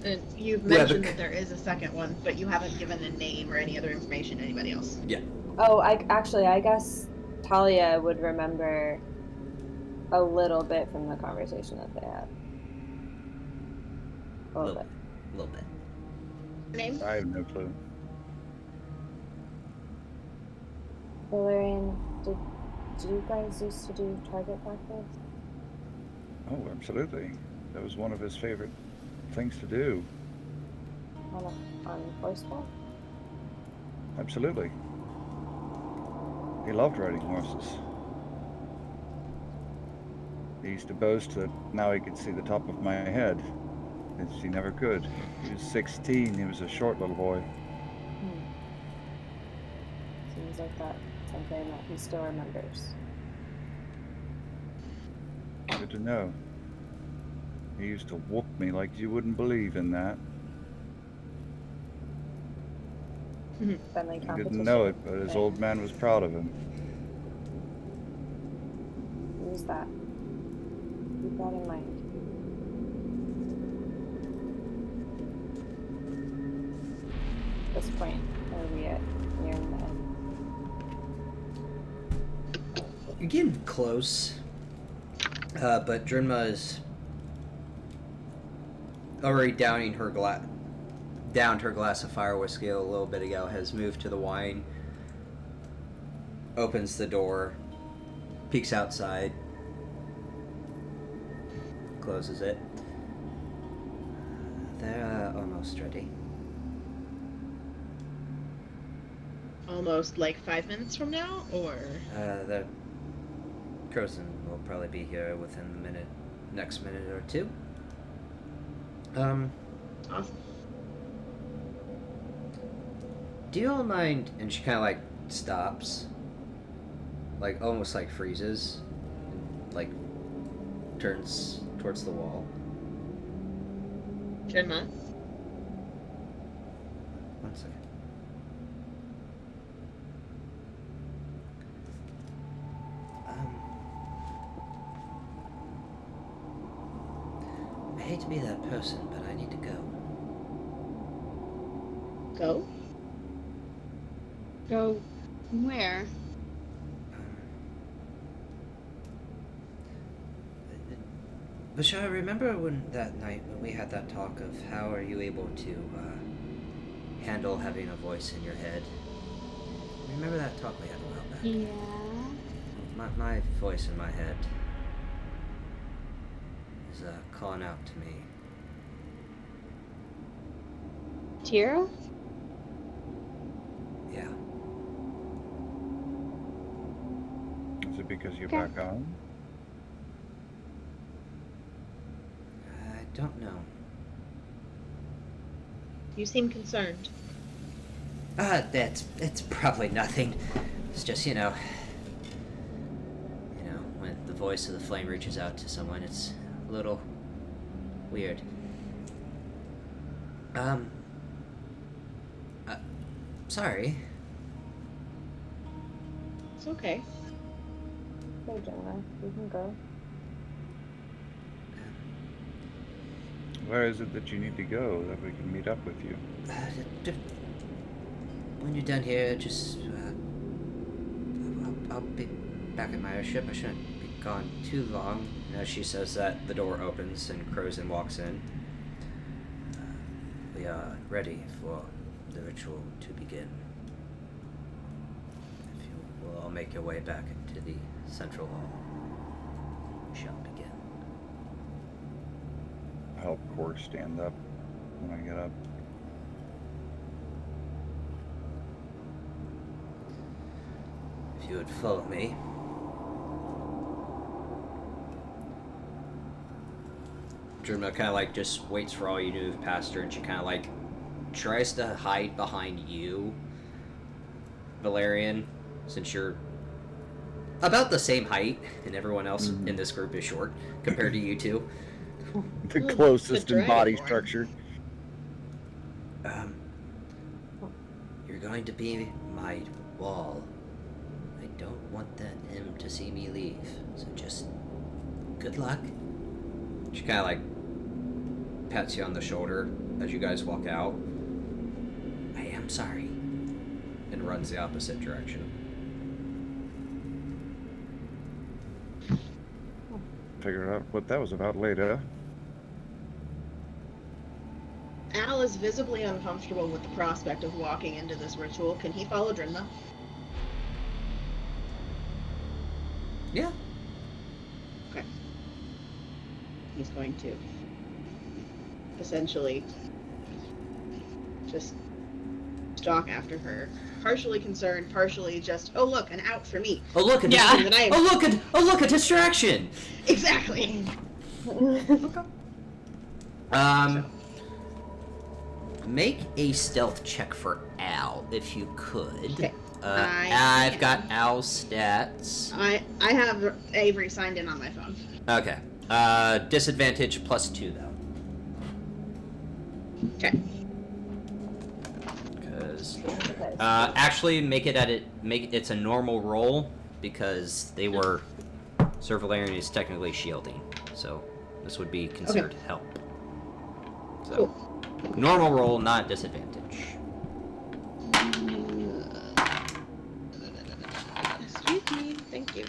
And you've Yeah, mentioned the- that there is a second one, but you haven't given a name or any other information to anybody else. oh, I guess Talia would remember a little bit from the conversation that they had. A little bit. A little bit. Name? I have no clue. Valerian, did you guys used to do target practice? Oh, absolutely. That was one of his favorite things to do. On horseback? Absolutely. He loved riding horses. He used to boast that now he could see the top of my head. As he never could. He was 16, he was a short little boy. Seems like that's something that he still remembers. Good to know. He used to whoop me like you wouldn't believe in that. Friendly He competition. didn't know it, but his Right. old man was proud of him. Who's that? Keep that in mind. At this point, are we at near the end? You're getting close. But Drinma is already downed her glass of fire whiskey a little bit ago, has moved to the wine, opens the door, peeks outside, closes it. They're almost ready. Almost like 5 minutes from now, or? The Croson will probably be here within the next minute or two. Awesome. Do you all mind? And she kind of like stops, like almost like freezes, and, like turns towards the wall. Drinma? One second. I hate to be that person, but I need to go. Go? Go where? Bashar, remember when that night when we had that talk of how are you able to handle having a voice in your head? Remember that talk we had a while back? Yeah. My voice in my head is calling out to me. Tiro? Yeah. Is it because you're Okay. back home? I don't know. You seem concerned. It's probably nothing. It's just, you know, when the voice of the flame reaches out to someone, it's a little weird. Sorry. It's okay. Hey, Jenna, you can go. Where is it that you need to go that we can meet up with you? When you're done here, just I'll be back at my airship. I shouldn't be gone too long. And as she says that, the door opens and Croson walks in. We are ready for the ritual to begin. If you will all make your way back into the central hall, we shall begin. I'll help Core stand up when I get up. If you would follow me. Germa kind of like just waits for all you to move past her, and she kind of like tries to hide behind you, Valerian, since you're about the same height, and everyone else in this group is short compared to you two. The Ooh, closest the in body dragonborn. structure. You're going to be my wall. I don't want him to see me leave, so just good luck. She kind of like pats you on the shoulder as you guys walk out. I am sorry. And runs the opposite direction. Figured out what that was about later. Al is visibly uncomfortable with the prospect of walking into this ritual. Can he follow Drinma? Yeah. Okay. He's going to essentially just stalk after her. Partially concerned, partially just, oh look, an out for me. Oh look, a Yeah. That I am- oh look, a distraction. Exactly. Make a stealth check for Al if you could. Okay. I've got Al's stats. I have Avery signed in on my phone. Okay. Disadvantage +2 though. Okay. Because Okay. actually make it's a normal roll because they were Sir Valerian is technically shielding, so this would be considered help. So Cool. normal roll, not disadvantage. Excuse me. Thank you.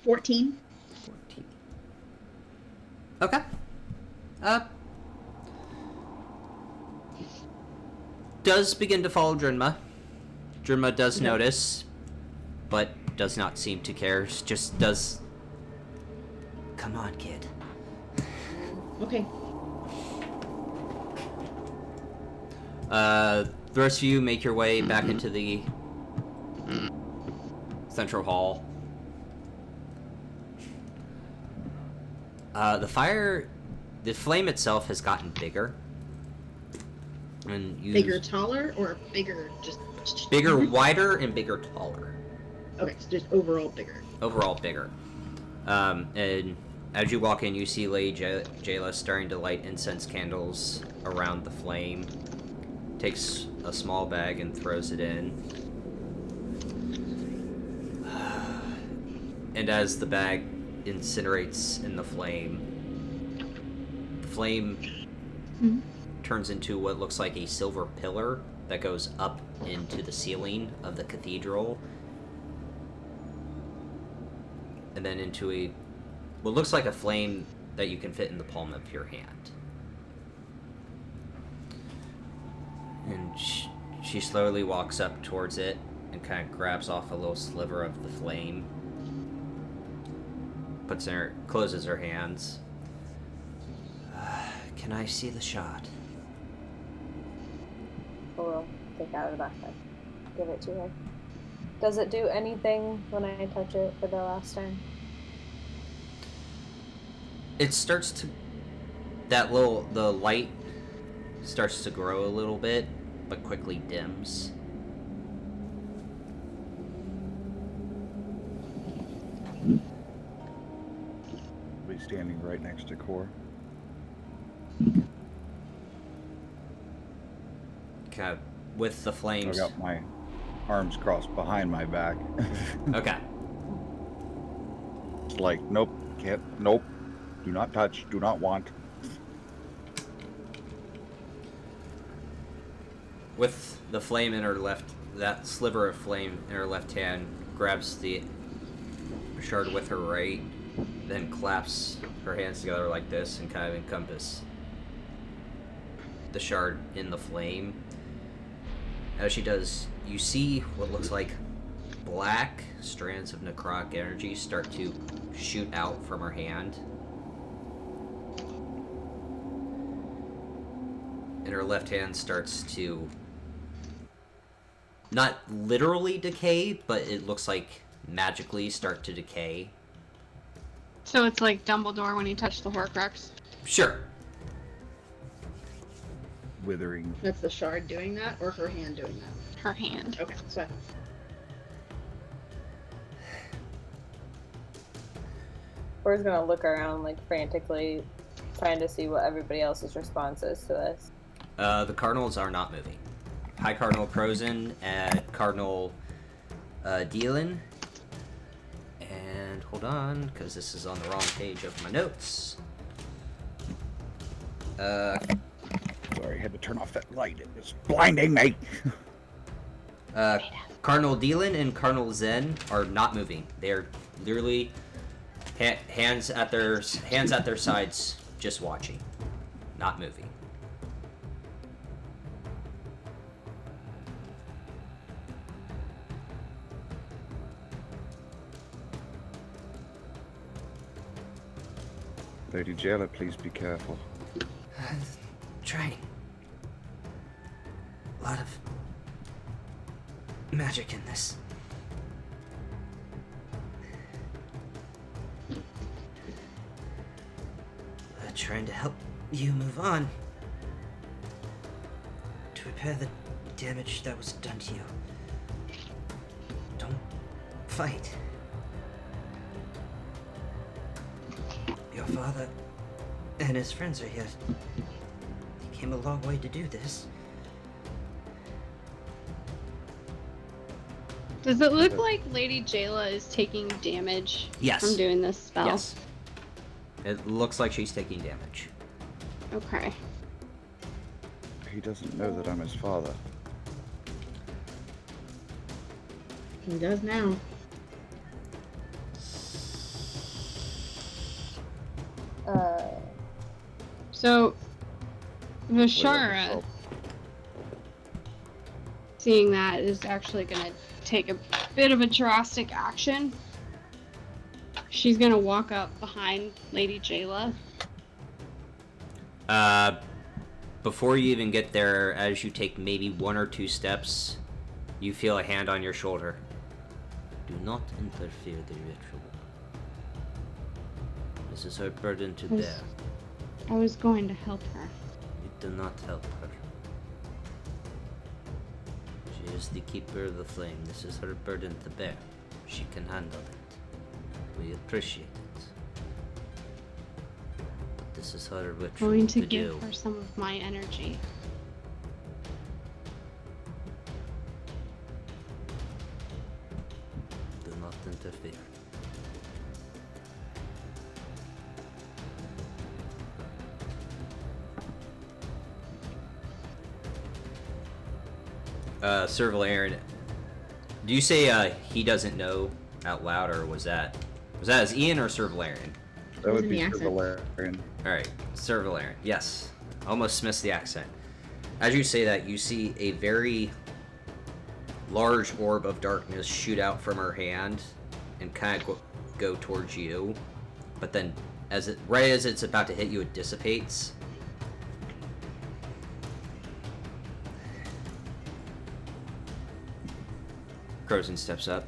14. 14. Okay. Does begin to follow Drinma. Drinma does notice, but does not seem to care. Just does. Come on, kid. Okay. The rest of you make your way back into the central hall. The flame itself has gotten bigger. And Bigger, taller, or bigger, just... bigger, wider, and bigger, taller. Okay, so just overall bigger. Overall bigger. And as you walk in, you see Lady Jayla starting to light incense candles around the flame. Takes a small bag and throws it in. And as the bag incinerates in the flame turns into what looks like a silver pillar that goes up into the ceiling of the cathedral. And then into what looks like a flame that you can fit in the palm of your hand. And she slowly walks up towards it and kind of grabs off a little sliver of the flame. Closes her hands. Can I see the shot? We'll take out of the backpack. Give it to her. Does it do anything when I touch it for the last time? It starts to... the light starts to grow a little bit, but quickly dims. Be standing right next to Core. Kind of with the flames. I got my arms crossed behind my back. Okay. It's like, nope, can't, nope, do not touch, do not want. With the flame in her left, that sliver of flame in her left hand, grabs the shard with her right, then claps her hands together like this and kind of encompass the shard in the flame. As she does, you see what looks like black strands of necrotic energy start to shoot out from her hand. And her left hand starts to not literally decay, but it looks like magically start to decay. So it's like Dumbledore when he touched the Horcrux. Sure. Withering. That's the shard doing that, or her hand doing that? Her hand. Okay, so... We're gonna look around like frantically, trying to see what everybody else's response is to this. The Cardinals are not moving. High Cardinal Prozen and Cardinal Dealin. And hold on, because this is on the wrong page of my notes. Sorry, I had to turn off that light. It was blinding me. Cardinal Dealin and Cardinal Zen are not moving. They're literally hands at their sides, just watching, not moving. Lady Jayla, please be careful. Trying. A lot of magic in this. Trying to help you move on. To repair the damage that was done to you. Don't fight. Your father and his friends are here. They came a long way to do this. Does it look like Lady Jayla is taking damage Yes. from doing this spell? Yes. It looks like she's taking damage. Okay. He doesn't know that I'm his father. He does now. So, Vishara, seeing that, is actually going to take a bit of a drastic action. She's going to walk up behind Lady Jayla. Before you even get there, as you take maybe 1 or 2 steps, you feel a hand on your shoulder. Do not interfere the ritual. This is her burden to bear. I was going to help her. You do not help her. She is the keeper of the flame. This is her burden to bear. She can handle it. We appreciate it. But this is her ritual I'm going to do. give her some of my energy. Do not interfere. Sir Valerian, do you say he doesn't know out loud, or was that as Ian or Sir Valerian? That would be Using Sir the Valerian. Alright, Sir Valerian. Yes. Almost missed the accent. As you say that, you see a very large orb of darkness shoot out from her hand and kind of go towards you. But then, right as it's about to hit you, it dissipates. Crozin steps up.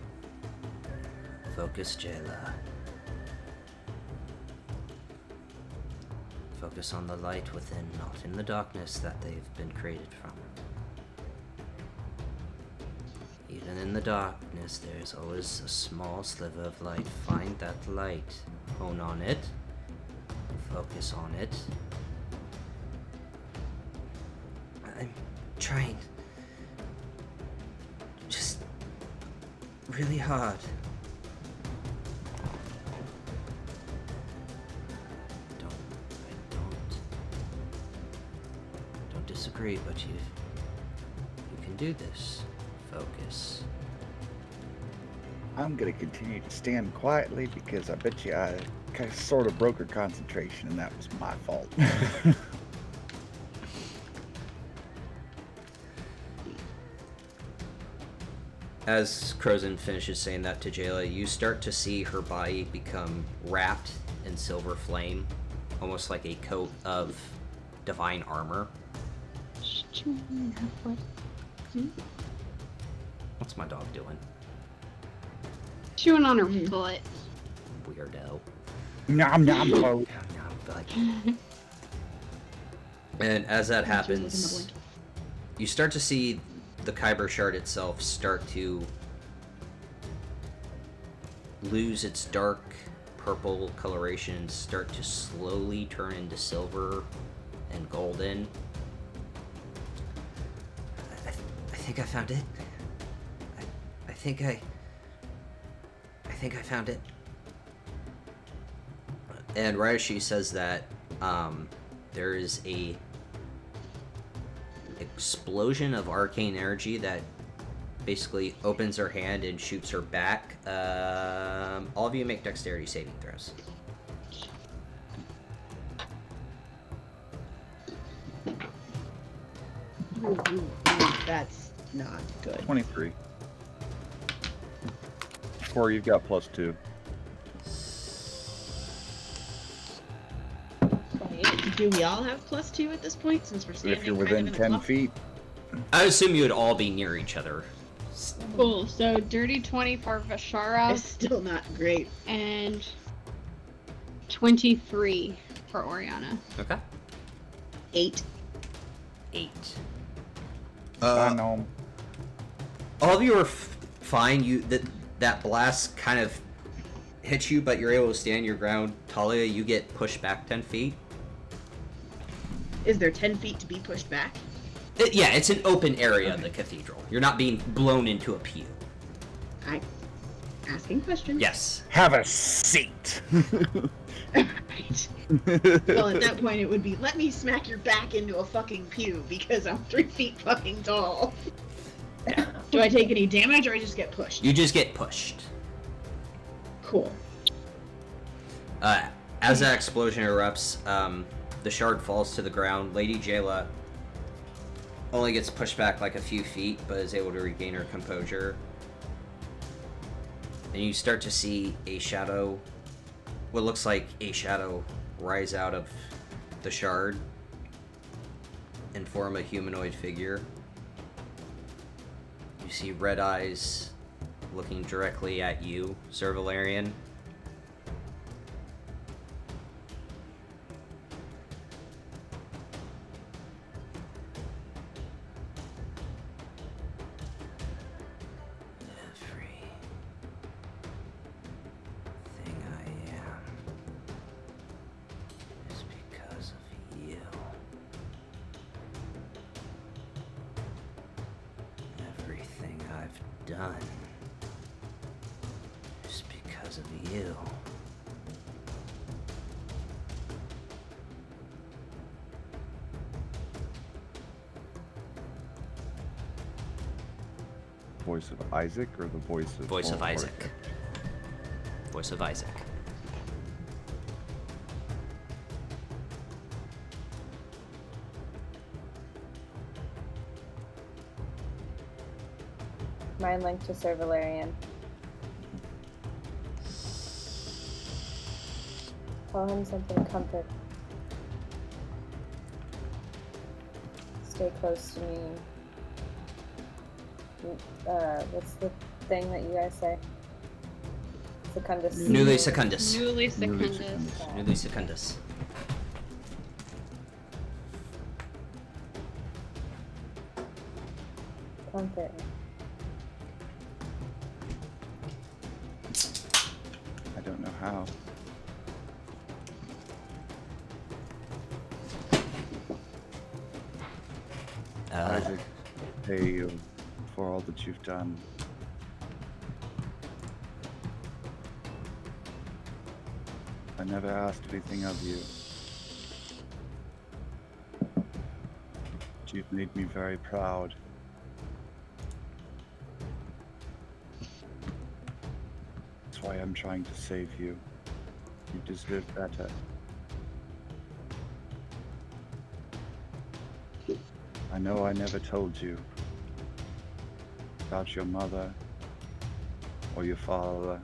Focus, Jayla. Focus on the light within, not in the darkness that they've been created from. Even in the darkness, there is always a small sliver of light. Find that light. Hone on it. Focus on it. I'm trying. Just really hard. I don't disagree, but you can do this. Focus. I'm gonna continue to stand quietly because I bet you I kind of sort of broke her concentration, and that was my fault. As Crozin finishes saying that to Jayla, you start to see her body become wrapped in silver flame, almost like a coat of divine armor. What's my dog doing? Chewing on her foot. Weirdo. Nom nom po. And as that happens, you start to see the Kyber shard itself start to lose its dark purple coloration, start to slowly turn into silver and golden. I think I found it. I think I found it. And right as she says that, there is a explosion of arcane energy that basically opens her hand and shoots her back. All of you make dexterity saving throws. That's not good. 23. Corey, you've got +2. Do we all have +2 at this point, since we're standing If you're kind within of in a 10 clump? feet, I assume you would all be near each other. Cool. So dirty 20 for Vishara It's still not great. and 23 for Oriana. Okay. 8. 8. I know. All of you are fine. That blast kind of hits you, but you're able to stand your ground. Talia, you get pushed back 10 feet. Is there 10 feet to be pushed back? Yeah, it's an open area of the cathedral. You're not being blown into a pew. Asking questions. Yes. Have a seat. Right. Well, at that point, it would be, let me smack your back into a fucking pew because I'm 3 feet fucking tall. Do I take any damage or I just get pushed? You just get pushed. Cool. As that explosion erupts, the shard falls to the ground. Lady Jayla only gets pushed back like a few feet, but is able to regain her composure. And you start to see a shadow, what looks like a shadow, rise out of the shard and form a humanoid figure. You see red eyes looking directly at you, Sir Valerian. Everything I am is because of you. Everything I've done is because of you. Voice of Isaac or the voice of Voice of Isaac. Orca? Voice of Isaac. Mind link to Sir Valerian. Tell him something comfort. Stay close to me. What's the thing that you guys say? Secundus. Newly Secundus. Newly Newly secundus. secundus. Newly Secundus. Comfort. I don't know how. Isaac, pay you for all that you've done. I never asked anything of you. But you've made me very proud. That's why I'm trying to save you. You deserve better. I know I never told you about your mother or your father.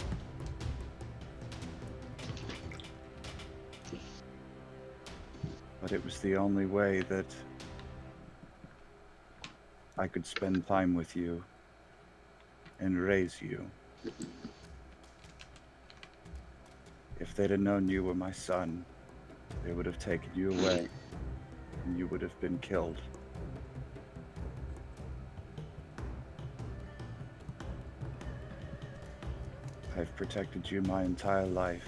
But it was the only way that I could spend time with you and raise you. If they'd have known you were my son, they would have taken you away and you would have been killed. I've protected you my entire life.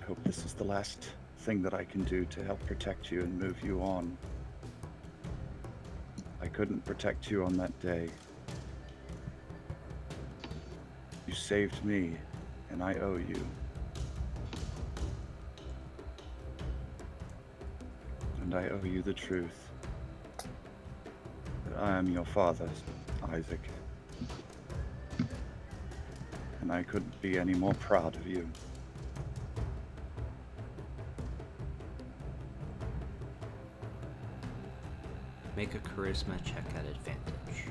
I hope this is the last thing that I can do to help protect you and move you on. I couldn't protect you on that day. You saved me, and I owe you. And I owe you the truth. That I am your father, Isaac. And I couldn't be any more proud of you. Make a charisma check at advantage.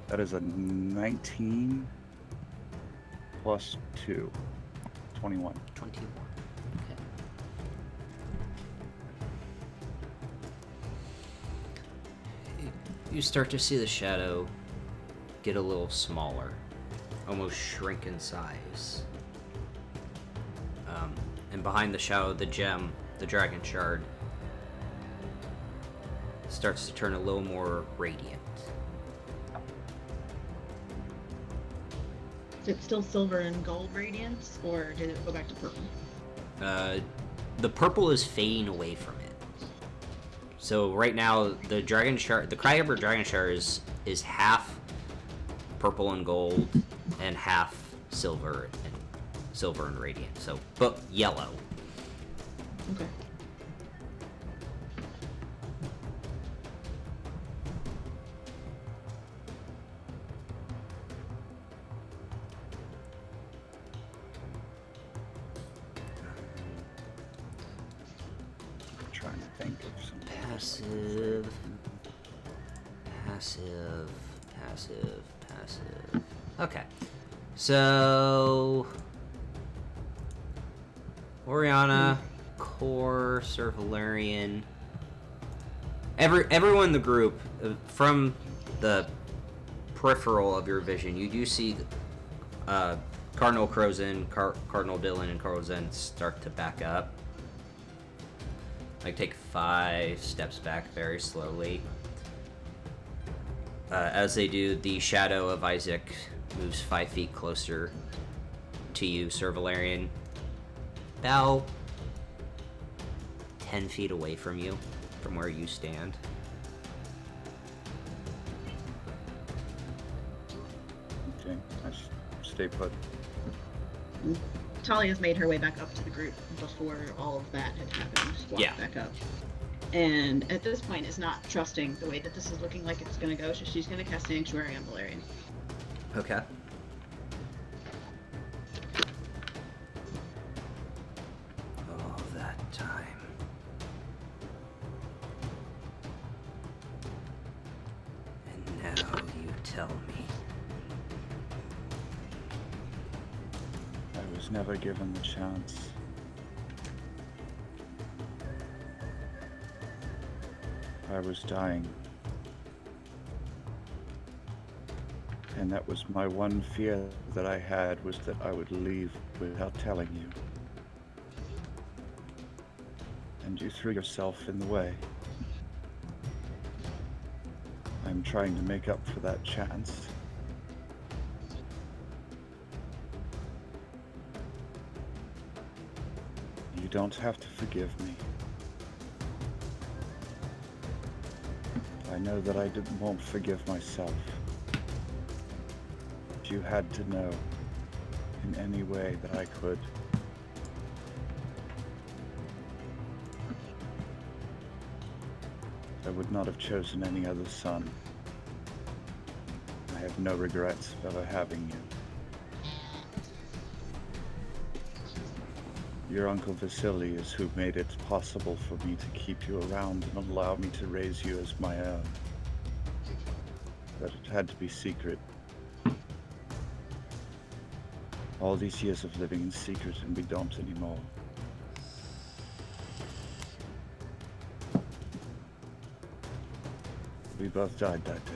That is a 19 plus 2. 21. 21. Okay. You start to see the shadow get a little smaller, almost shrink in size. And behind the shadow, the gem, the dragon shard, starts to turn a little more radiant. Is it still silver and gold radiance, or did it go back to purple? The purple is fading away from it. So right now, the dragon shard, the Cryhammer dragon shard is half purple and gold, and half silver and radiant. So, but yellow. Okay. trying to think of something. Passive. Passive. Passive. Passive. Okay. So... Oriana, Core, Sir Valerian... Everyone in the group, from the peripheral of your vision, you do see Cardinal Crozin, Cardinal Dylan, and Carl Zen start to back up. Like, take 5 steps back very slowly. As they do, the shadow of Isaac moves 5 feet closer to you, Sir Valerian. About 10 feet away from you, from where you stand. Okay, stay put. Talia's made her way back up to the group before all of that had happened. Walked Yeah. back up. And at this point is not trusting the way that this is looking like it's going to go, so she's going to cast Sanctuary on Valerian. Okay. All that time. And now you tell me. I was never given the chance. I was dying. And that was my one fear that I had, was that I would leave without telling you. And you threw yourself in the way. I'm trying to make up for that chance. You don't have to forgive me. I know that I won't forgive myself. But you had to know in any way that I could. I would not have chosen any other son. I have no regrets of ever having you. Your Uncle Vasily is who made it possible for me to keep you around and allow me to raise you as my own. But it had to be secret. All these years of living in secret, and we don't anymore. We both died that day.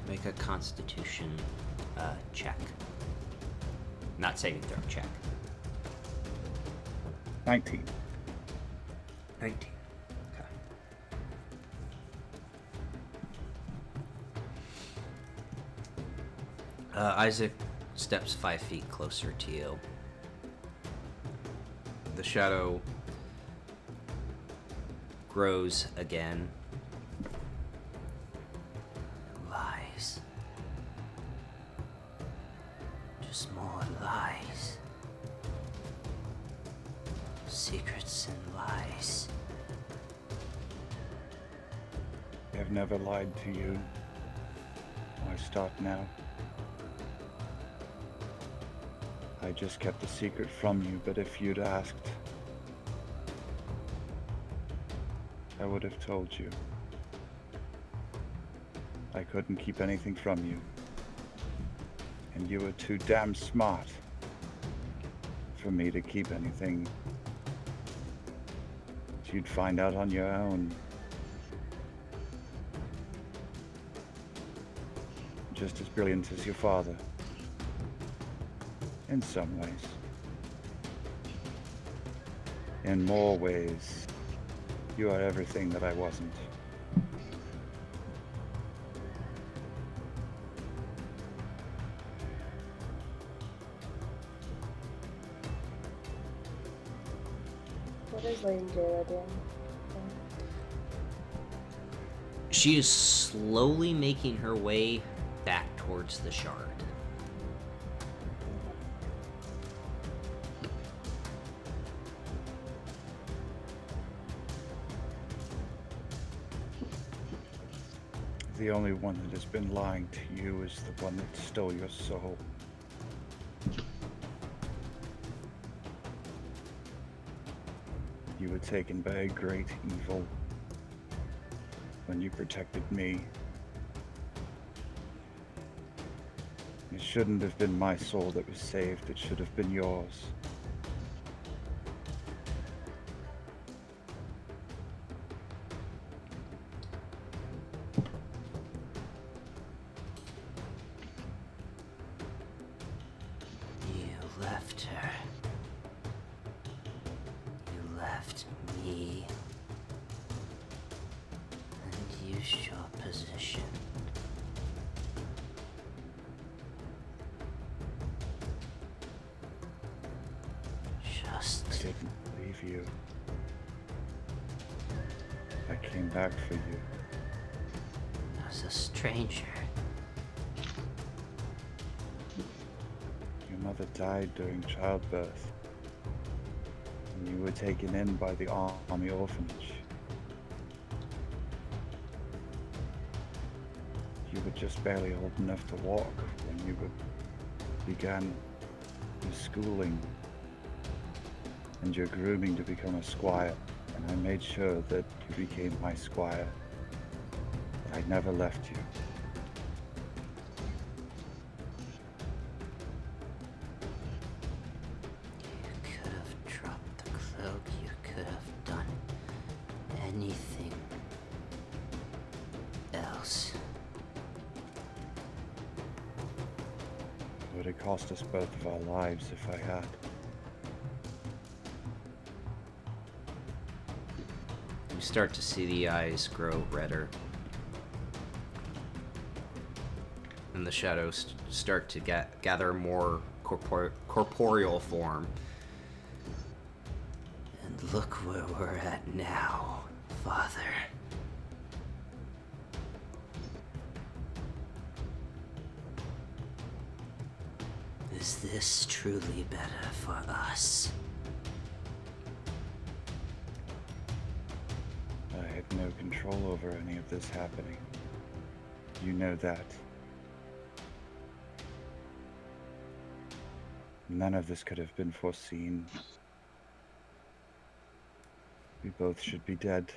Make a Constitution check. Not saving throw, check. 19. 19. Okay. Isaac steps 5 feet closer to you. The shadow grows again. Lies. Just more lies. Secrets and lies. I've never lied to you. I start now. I just kept the secret from you, but if you'd asked, I would have told you. I couldn't keep anything from you. And you were too damn smart for me to keep anything that you'd find out on your own. Just as brilliant as your father. In some ways. In more ways, you are everything that I wasn't. What is Lady Jayla doing? She is slowly making her way back towards the shard. the only one that has been lying to you is the one that stole your soul. You were taken by a great evil when you protected me. It shouldn't have been my soul that was saved, it should have been yours. You left her. You left me. And used your position. Just I didn't leave you. I came back for you. as a stranger. Your mother died during childbirth. And you were taken in by the army orphanage. You were just barely old enough to walk when you began your schooling and your grooming to become a squire. And I made sure that you became my squire. But I never left you. You could have dropped the cloak. You could have done anything else. It would have cost us both of our lives if I had. You start to see the eyes grow redder. And the shadows start to gather more corporeal form. And look where we're at now, Father. Is this truly better for us? I had no control over any of this happening. You know that. None of this could have been foreseen. We both should be dead.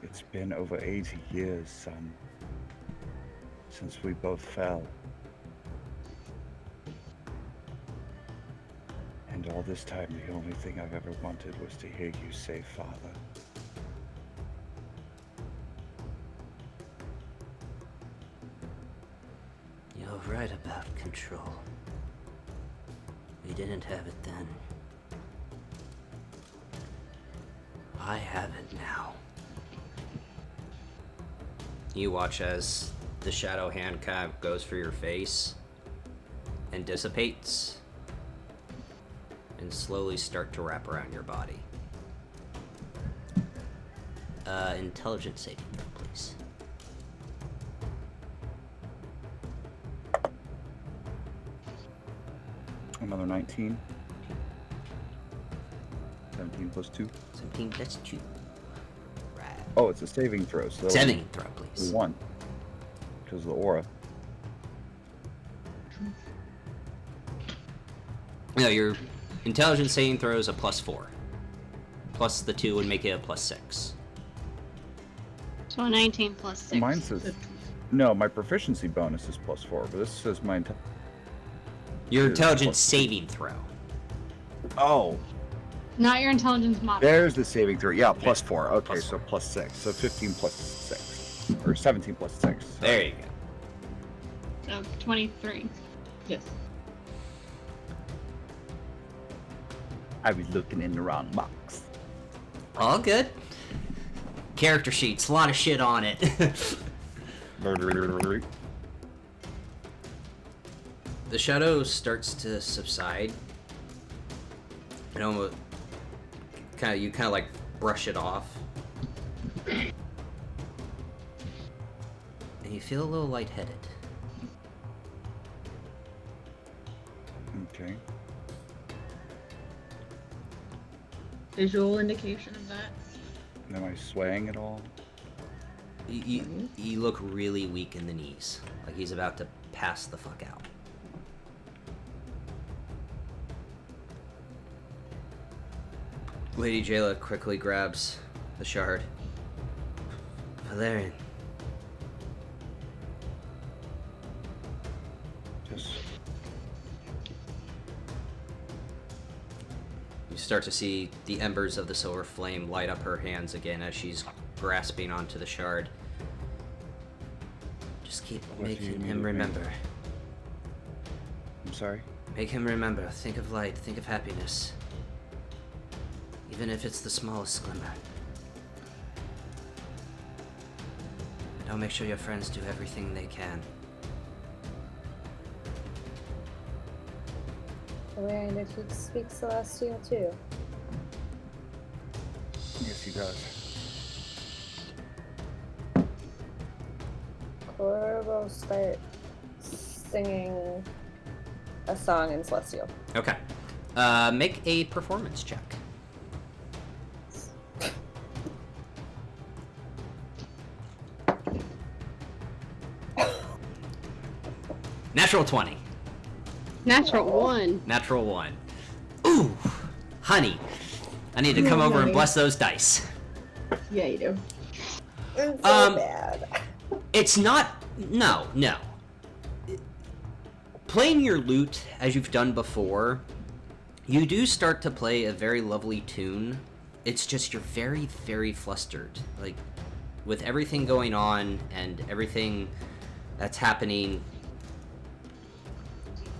It's been over 80 years, son, since we both fell. And all this time, the only thing I've ever wanted was to hear you say, Father. You're right about control. We didn't have it then. I have it now. You watch as the shadow hand kind of goes for your face and dissipates and slowly start to wrap around your body. Intelligence saving throw, please. Another 19. 17 plus 2. 17 plus 2. Right. Oh, it's a saving throw, so that Saving throw, please. 1. Because of the aura. No, your intelligence saving throw is a +4. Plus the 2 would make it a +6. So a 19 plus 6. Mine says... No, my proficiency bonus is +4, but this says my... Your Is intelligence plus- saving throw. Oh, Not your intelligence modifier. there's the saving throw. Yeah, +4. Okay, Plus so +6. So 15 plus 6. Or 17 plus 6. There you go. So 23. Yes. I was looking in the wrong box. All good. Character sheets, a lot of shit on it. The shadow starts to subside. And almost you kind of like brush it off. And you feel a little lightheaded. Okay. Visual indication of that. Am I swaying at all? You look really weak in the knees, like he's about to pass the fuck out. Lady Jayla quickly grabs the shard. Valerian. Just You start to see the embers of the silver flame light up her hands again as she's grasping onto the shard. Just keep What do you making need him of me? remember. I'm sorry. Make him remember. Think of light. Think of happiness. Even if it's the smallest glimmer. And I'll make sure your friends do everything they can. And if he speaks Celestial too. Yes, he does. Cora will start singing a song in Celestial. Okay. Make a performance check. Natural 20. Natural 1. Natural 1. Ooh! Honey. I need to come over and bless those dice. Yeah, you do. It's so bad. It's not... No. Playing your lute, as you've done before, you do start to play a very lovely tune. It's just you're very, very flustered. Like, with everything going on and everything that's happening,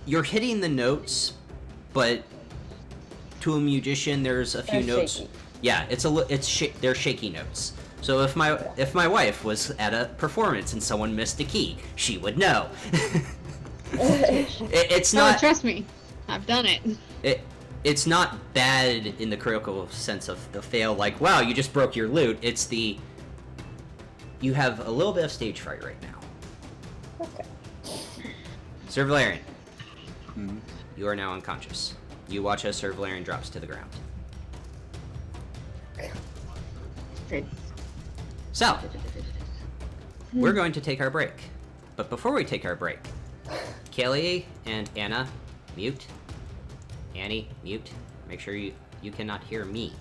you're hitting the notes, but to a musician, there's a few They're notes. shaky. Yeah, they're shaky notes. So if my wife was at a performance and someone missed a key, she would know. It's Oh, not. trust me. I've done it. It's not bad in the critical sense of the fail. Like, wow, you just broke your lute. It's the. You have a little bit of stage fright right now. Okay. Sir Valerian, Mhm. you are now unconscious. You watch as Sir Valerian drops to the ground. Great. So, we're going to take our break. But before we take our break, Kelly and Anna, mute. Annie, mute. Make sure you cannot hear me.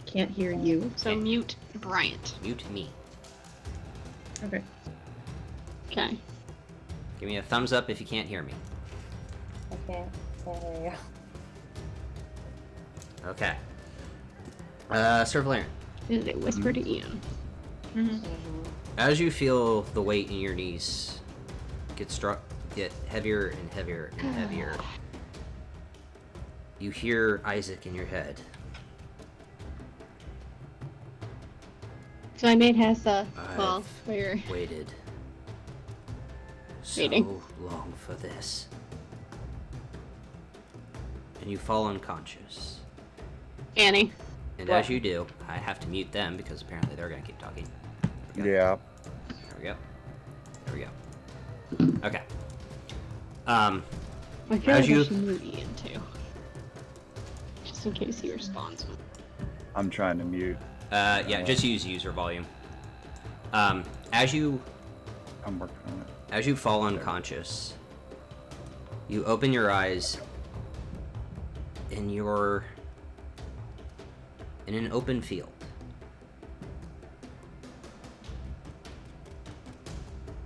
Can't hear you. So mute Bryant. Mute me. Okay. Okay. Give me a thumbs up if you can't hear me. I can't hear you. Okay. Sir Valerian, And it whispered to Ian. Mm-hmm. as you feel the weight in your knees get heavier and heavier and heavier, you hear Isaac in your head. So I made Hessa fall. I've Where? waited so Waiting. long for this. And you fall unconscious. Annie. And What? as you do, I have to mute them because apparently they're going to keep talking. Yeah. There we go. There we go. Okay. I feel As like you- I should mute Ian too. Just in case he responds. I'm trying to mute. Yeah, just use user volume. As you I'm working on it. As you fall unconscious, you open your eyes and you're in an open field.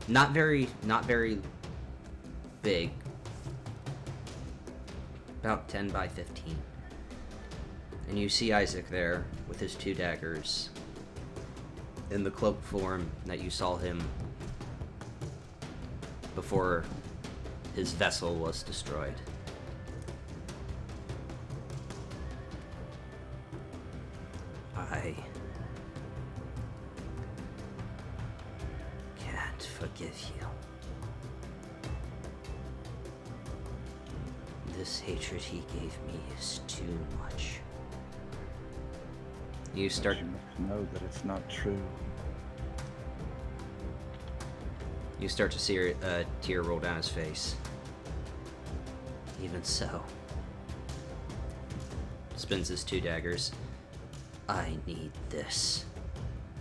Not very big. About 10 by 15. And you see Isaac there with his 2 daggers in the cloak form that you saw him before his vessel was destroyed. I can't forgive you. This hatred he gave me is too much. You start. You must know that it's not true. You start to see a tear roll down his face. Even so. Spins his 2 daggers. I need this.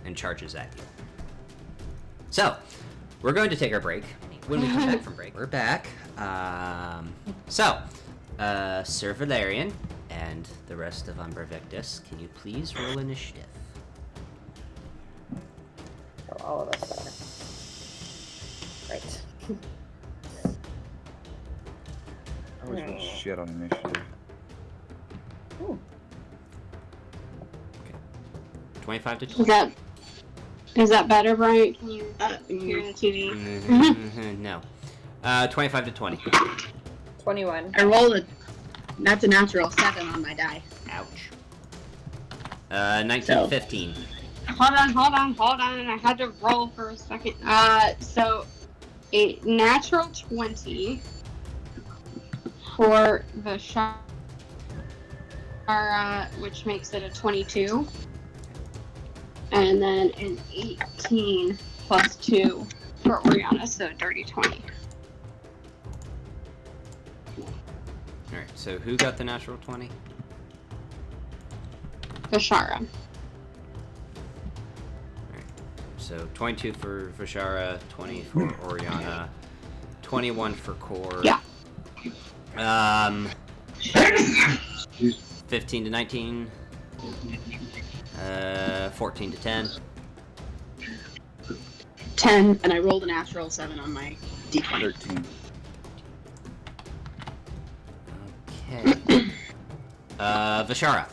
And charges at you. So, we're going to take our break. When we come back from break, we're back. Sir Valerian and the rest of Umbra Victus, can you please roll initiative? So all of us are. Right. I always roll shit on initiative. Ooh. 25 to Is 20. that better, Brian? Can you hear the TV? No. 25 to 20. 21. I rolled that's a natural 7 on my die. Ouch. 19, 15. Hold on. I had to roll for a second. So a natural 20 for the Shara, which makes it a 22. And then an 18 plus 2 for Oriana, so dirty 20. Alright, so who got the natural 20? The Shara. So 22 for Vishara, 20 for Oriana, 21 for Core. Yeah. 15 to 19. 14 to 10. 10, and I rolled a natural 7 on my d20. 13. Okay. Vishara,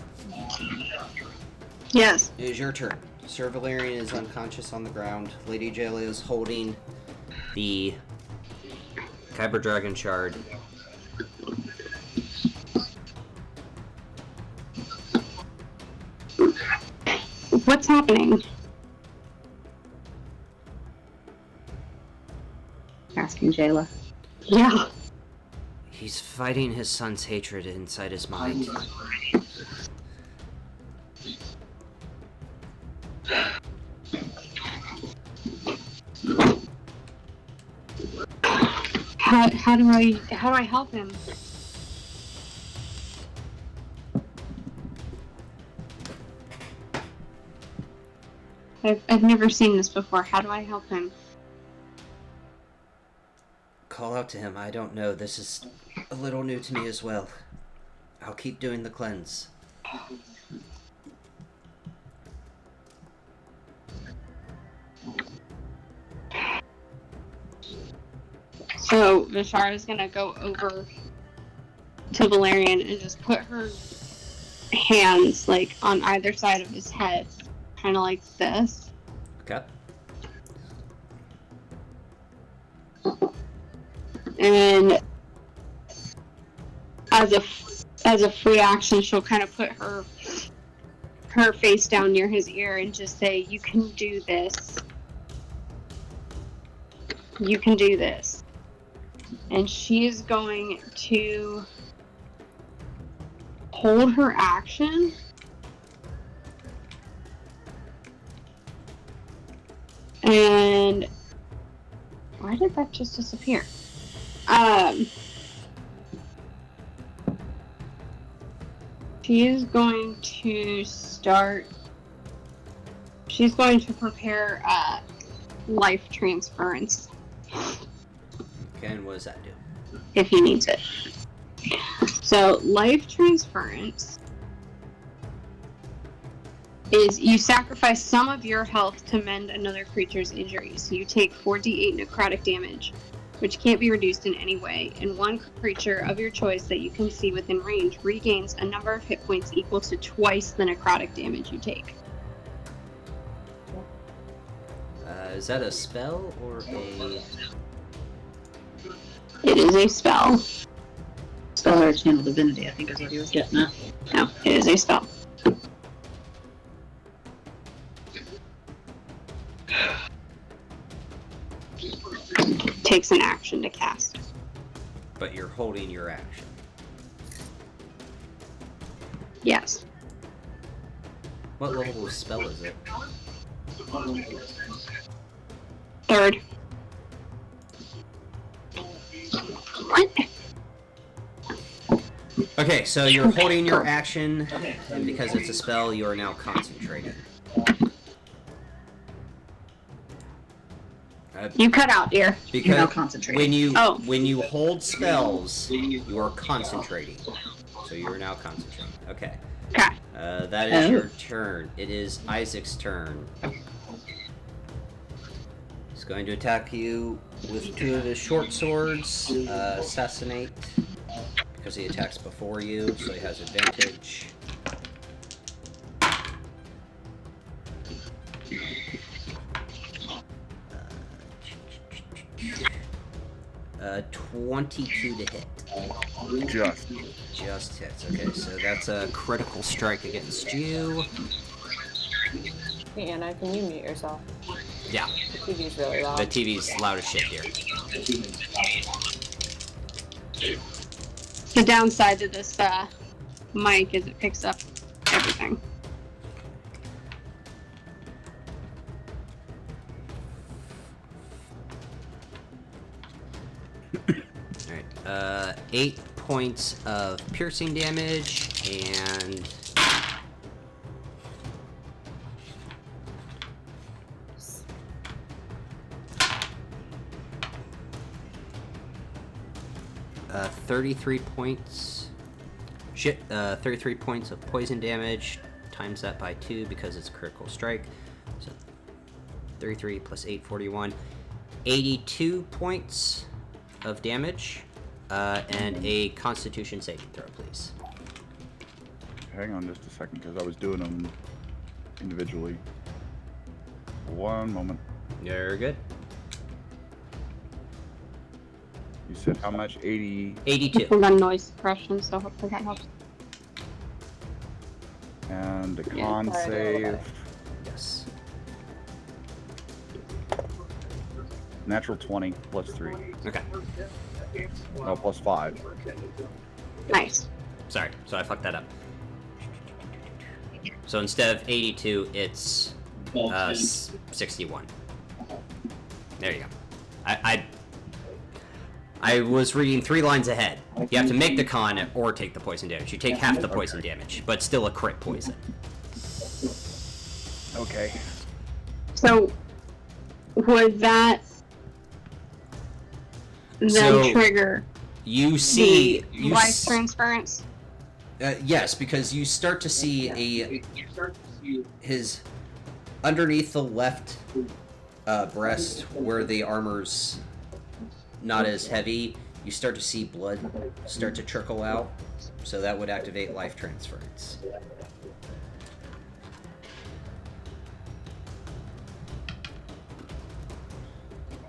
Yes. It is your turn. Sir Valerian is unconscious on the ground. Lady Jayla is holding the Kyber Dragon Shard. What's happening? Asking Jayla. Yeah. He's fighting his son's hatred inside his mind. How do I help him? I've never seen this before. How do I help him? call out to him. I don't know. This is a little new to me as well. I'll keep doing the cleanse. So Vishara is gonna go over to Valerian and just put her hands like on either side of his head, kind of like this. Okay. And as a free action, she'll kind of put her face down near his ear and just say, "You can do this. You can do this." And she is going to hold her action. And why did that just disappear? She is going to start. She's going to prepare life transference Okay, and what does that do? if he needs it. So, life transference is you sacrifice some of your health to mend another creature's injuries. So you take 4d8 necrotic damage, which can't be reduced in any way, and one creature of your choice that you can see within range regains a number of hit points equal to twice the necrotic damage you take. Is that a spell or a... It is a spell. Spell or channel divinity, I think is what he was getting at. No, it is a spell. Takes an action to cast. But you're holding your action. Yes. What level of spell is it? Third. What? Okay, so you're holding your action, and because it's a spell, you are now concentrating. You cut out, dear. Because You're now concentrating. when you hold spells, you are concentrating. So you are now concentrating. Okay. Okay. That is your turn. It is Isaac's turn. He's going to attack you with 2 of his short swords. Assassinate. Because he attacks before you, so he has advantage. 22 to hit. Just hits. Okay, so that's a critical strike against you. Hey, Anna, can you mute yourself? Yeah. The TV's really loud. The TV's loud as shit here. The downside to this mic is it picks up everything. Alright, 8 points of piercing damage, and... Uh, 33 points... 33 points of poison damage, times that by 2 because it's a critical strike. So, 33 plus 8, 41. 82 points of damage, and a Constitution saving throw, please. Hang on just a second, because I was doing them individually. One moment. You're good. You said how much? 80. 82. We've done noise suppression, so hopefully that helps. And a Yeah, con sorry, a little save. bit. Yes. Natural 20 plus 3. Okay. No, plus 5. Nice. Sorry, so I fucked that up. So instead of 82, it's 61. There you go. I was reading 3 lines ahead. You have to make the con or take the poison damage. You take half the poison damage, but still a crit poison. Okay. So, would that then So, trigger You see... the life transference? Yes, because you start to see his underneath the left breast where the armor's not as heavy. You start to see blood start to trickle out, so that would activate life transference.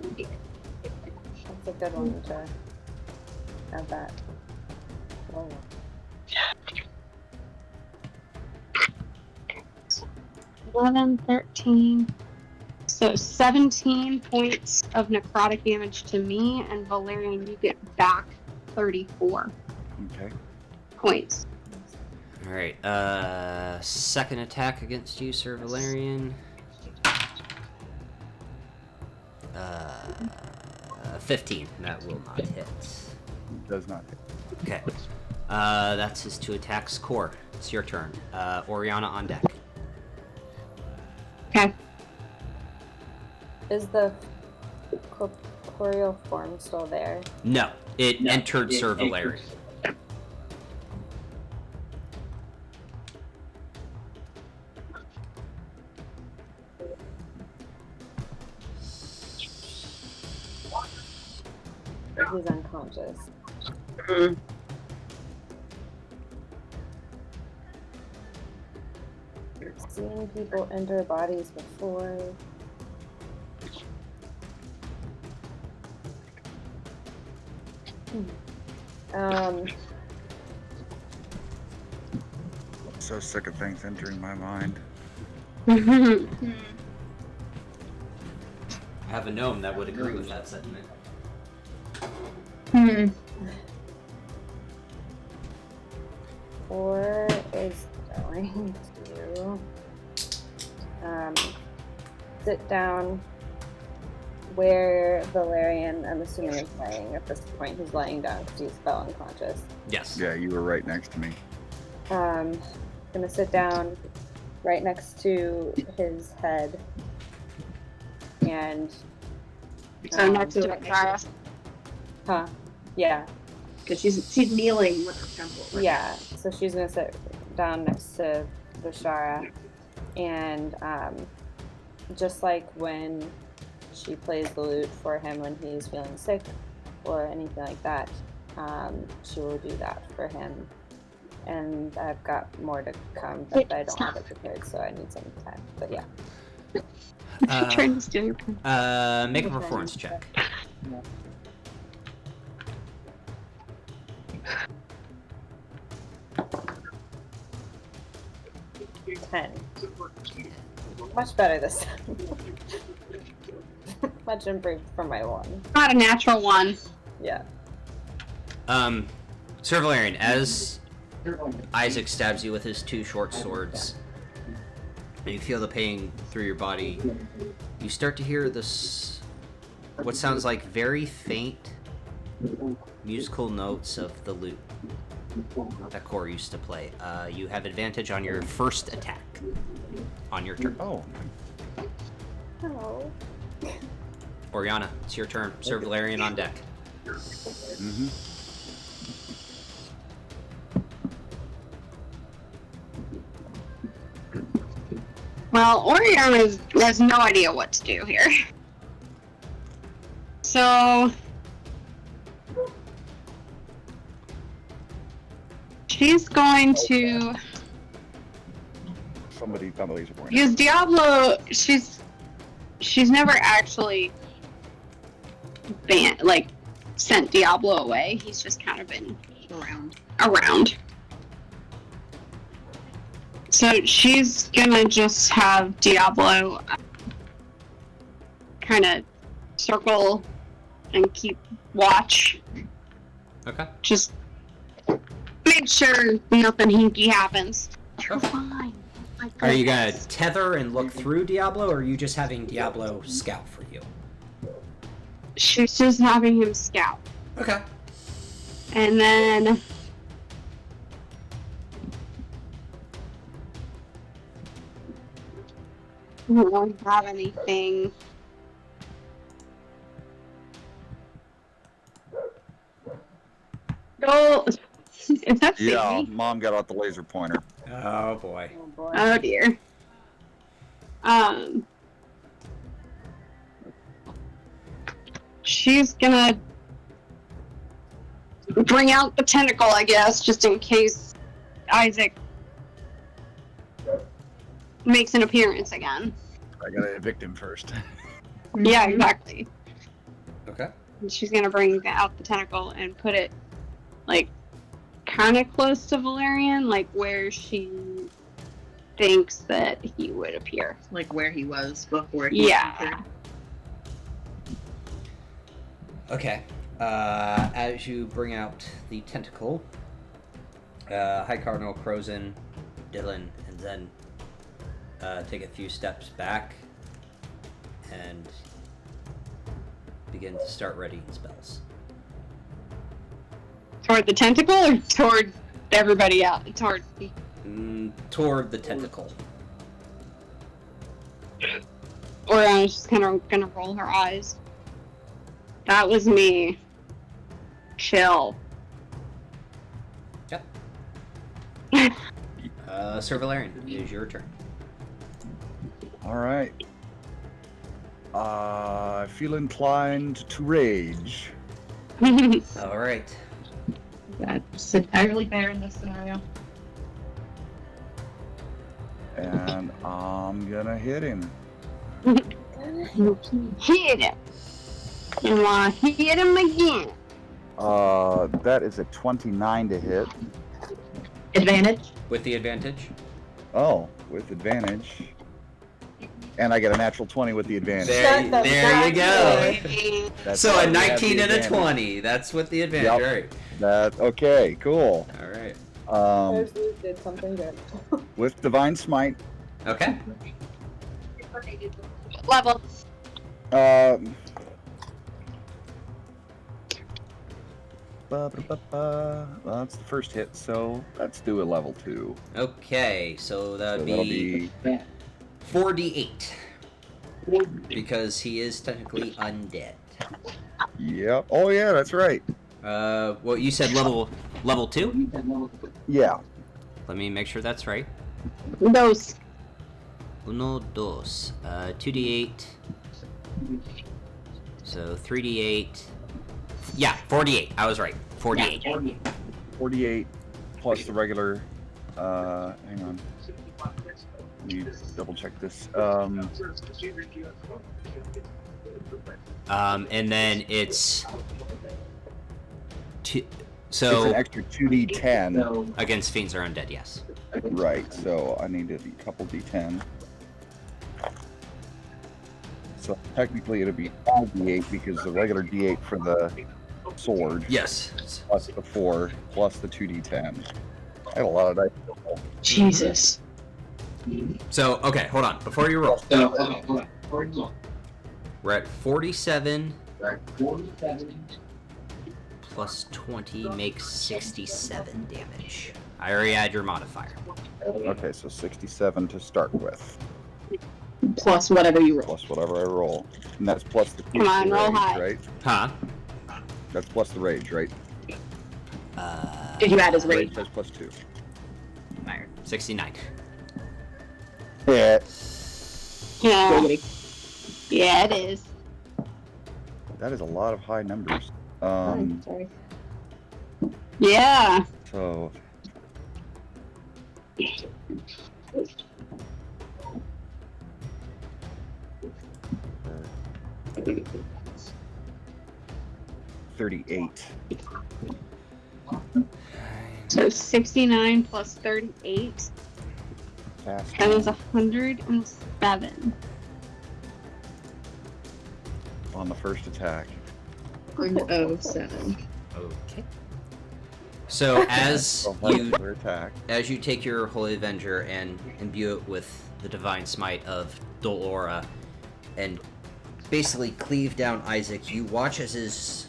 That's a good one to add that. Oh. 11, 13. So 17 points of necrotic damage to me, and Valerian, you get back 34 Okay. points. Alright, second attack against you, Sir Valerian. 15. That will not hit. Does not hit. Okay. That's his 2 attacks. Core, it's your turn. Oriana on deck. Okay. Is the corporeal form still there? No, it entered Sir Valerian. But he's unconscious. I've seen people enter bodies before. So sick of things entering my mind. I have a gnome that would agree with that sentiment. Or is going to sit down where Valerian, I'm assuming, is laying at this point. He's laying down because he's fell unconscious. Yes. Yeah, you were right next to me. Gonna sit down right next to his head and So next to it, Clara. huh? Yeah, Because she's kneeling with her temple. Right? yeah. So she's gonna sit down next to Vishara, and just like when she plays the lute for him when he's feeling sick or anything like that, she will do that for him. And I've got more to come, but I don't have it prepared, so I need some time. But yeah. Trying to steal your pen. Make a performance check. Ten. Much better this time. Much improved from my one. Not a natural one. Yeah. Sir Valerian, as Isaac stabs you with his two short swords, and you feel the pain through your body, you start to hear this, what sounds like very faint musical notes of the lute that Cor used to play. You have advantage on your first attack on your turn. Oh, Oh. Oriana, it's your turn. Sir Valerian on deck. mm-hmm. Well, Oriana has no idea what to do here. So she's going to Somebody found the laser pointer. use Diablo. She's never actually sent Diablo away. He's just kind of been around. So she's gonna just have Diablo kind of circle and keep watch. Okay. Just make sure nothing hinky happens. You're Okay. fine. My Are you gonna goodness. tether and look through Diablo, or are you just having Diablo scout for you? She's just having him scout. Okay. And then I don't really have anything. Go. Is that Yeah, Sadie? Mom got out the laser pointer. Oh boy. Oh boy. Oh dear. She's gonna bring out the tentacle, I guess, just in case Isaac makes an appearance again. I gotta evict him first. Yeah, exactly. Okay. And she's gonna bring out the tentacle and put it, like, kind of close to Valerian, like where she thinks that he would appear. Like where he was before he Yeah. entered. Okay. As you bring out the tentacle, High Cardinal Crozin, Dylan, and Zen take a few steps back and begin to start readying spells. Toward the tentacle or toward everybody else? Toward. Toward the tentacle. Or I was just kind of gonna roll her eyes. That was me. Chill. Yep. Sir Valerian, it is your turn. Alright. I feel inclined to rage. All right. That's entirely fair in this scenario. And I'm gonna hit him. Hit him. You wanna hit him again? That is a 29 to hit. Advantage? With the advantage. Oh, with advantage. And I get a natural 20 with the advantage. Shut the There you go. Hey. That's So how a you have 19 the and a advantage. 20. That's with the advantage. Yep. All right. That okay, cool. All right. There's Luke did something good. With divine smite, Okay. Level. Well, that's the first hit, so let's do a level 2. Okay, so that'd So that'll be be 4d8. Because he is technically undead. Yep. Oh yeah, that's right. Well, you said level 2? Yeah. Let me make sure that's right. Those. Uno, dos. 2d8. So 3d8. Yeah, 4d8. I was right. 4d8. 48 plus the regular. Hang on. Let me double check this. And then it's two, It's an extra 2d10. against fiends are undead. Yes. Right. So I need a couple d10. So technically it'll be 5d8 because the regular d8 for the sword. Yes. Plus the 4 plus the 2d10. I had a lot of dice. Jesus. So, okay, hold on. Before you roll. We're at 47. Plus 20 makes 67 damage. I already add your modifier. Okay, so 67 to start with. Plus whatever you roll. Plus whatever I roll. And that's plus the Come on, roll rage, high. right? Huh? That's plus the rage, right? Did you add his rage? Rage has plus 2. 69. Yeah. Yeah. Yeah, it is. That is a lot of high numbers. Sorry. Yeah. So $38. So 69 plus 38. Fast. That is 107. On the first attack. 107. Okay. So as So you another attack. as you take your Holy Avenger and imbue it with the Divine Smite of Dolora and basically cleave down Isaac, you watch as his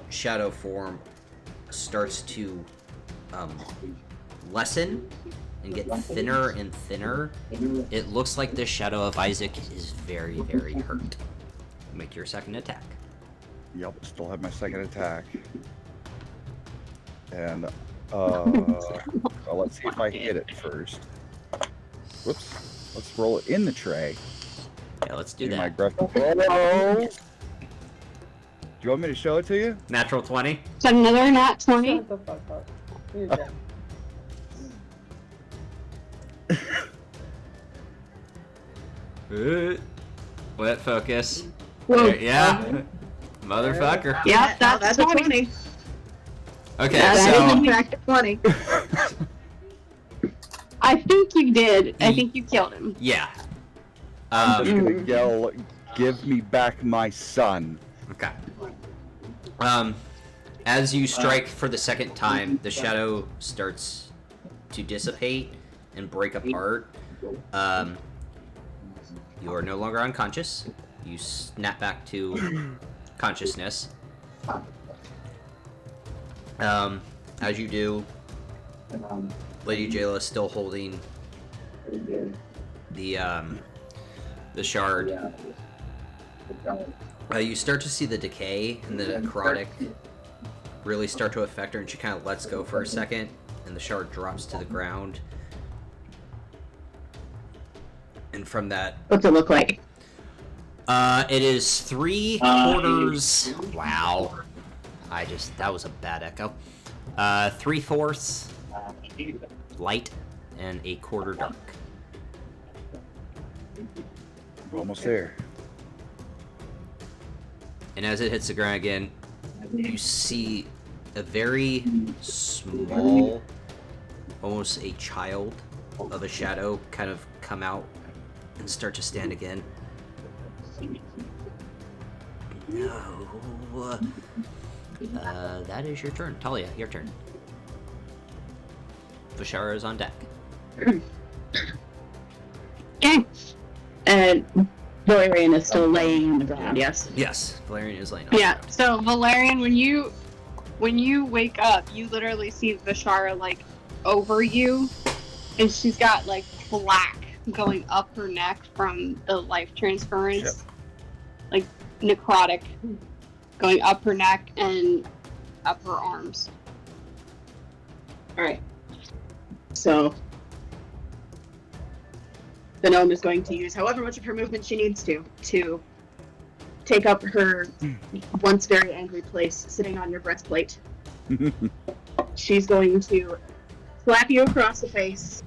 shadow form starts to lessen and get thinner and thinner. It looks like the shadow of Isaac is very, very hurt. Make your second attack. Yep, still have my second attack. And well, let's see if I hit it first. Whoops. Let's roll it in the tray. Yeah, let's do My that. aggressive roll. Do you want me to show it to you? Natural 20. It's another nat 20. Shut the fuck up. You're dead. Let focus. Whoa. Yeah. Motherfucker. Yep, Now that's a 20. 20. Okay, Yeah, That is so in fact a 20. I think you did. I think you killed him. yeah. I'm just gonna yell, "Give me back my son!" Okay. As you strike for the second time, the shadow starts to dissipate and break apart. You are no longer unconscious. You snap back to consciousness. As you do, Lady Jayla is still holding the shard. You start to see the decay and the necrotic really start to affect her, and she kind of lets go for a second, and the shard drops to the ground. And from that, What's it look like? it is 3/4. Wow. That was a bad echo. 3/4 light and 1/4 dark. We're almost there. And as it hits the ground again, you see a very small, almost a child of a shadow kind of come out and start to stand again. No. That is your turn. Talia, your turn. Vashara is on deck. Okay. And Valerian is still laying on the ground, yes? Yes, Valerian is laying on Yeah. the ground. So Valerian, when you when you wake up, you literally see Vishara like over you, and she's got like black going up her neck from the life transference, like necrotic going up her neck and up her arms. All right. So the gnome is going to use however much of her movement she needs to take up her once very angry place sitting on your breastplate. She's going to slap you across the face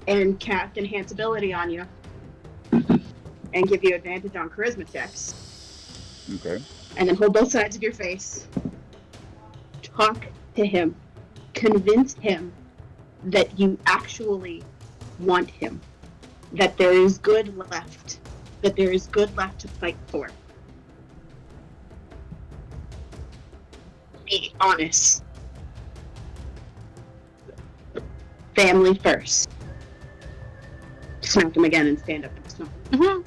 and cast Enhance Ability on you and give you advantage on charisma checks. Okay. And then hold both sides of your face. Talk to him. Convince him that you actually want him. That there is good left. That there is good left to fight for. Be honest. Family first. Smack him again and stand up next to him.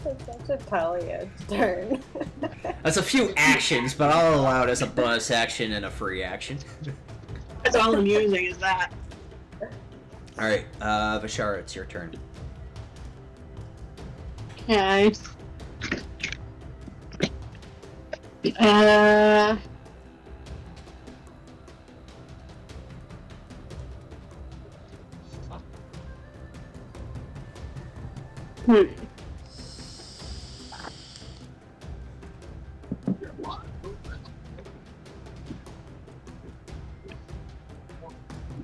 It's such a Talia turn. That's a few actions, but I'll allow it as a bonus action and a free action. That's all I'm using is that. Alright, Vishara, it's your turn. Okay.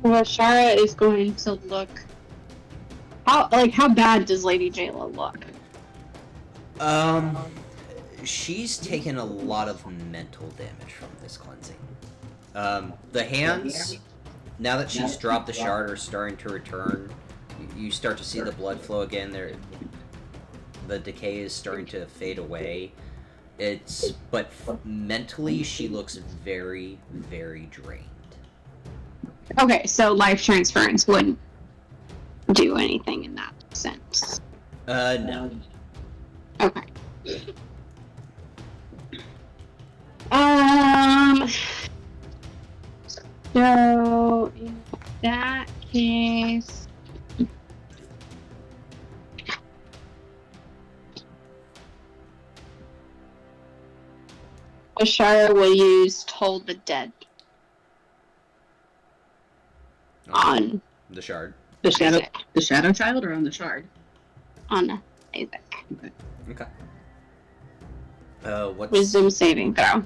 Well, Shara is going to look. How bad does Lady Jayla look? She's taken a lot of mental damage from this cleansing. The hands, now that she's dropped the shard, are starting to return. You start to see the blood flow again. The decay is starting to fade away. But mentally, she looks very, very drained. Okay, so life transference wouldn't do anything in that sense. No. Okay. So in that case, Ashara will use Toll the Dead on the shard. The shadow, Isaac. the shadow child, or on the shard? On Isaac. Okay. What's Wisdom saving throw.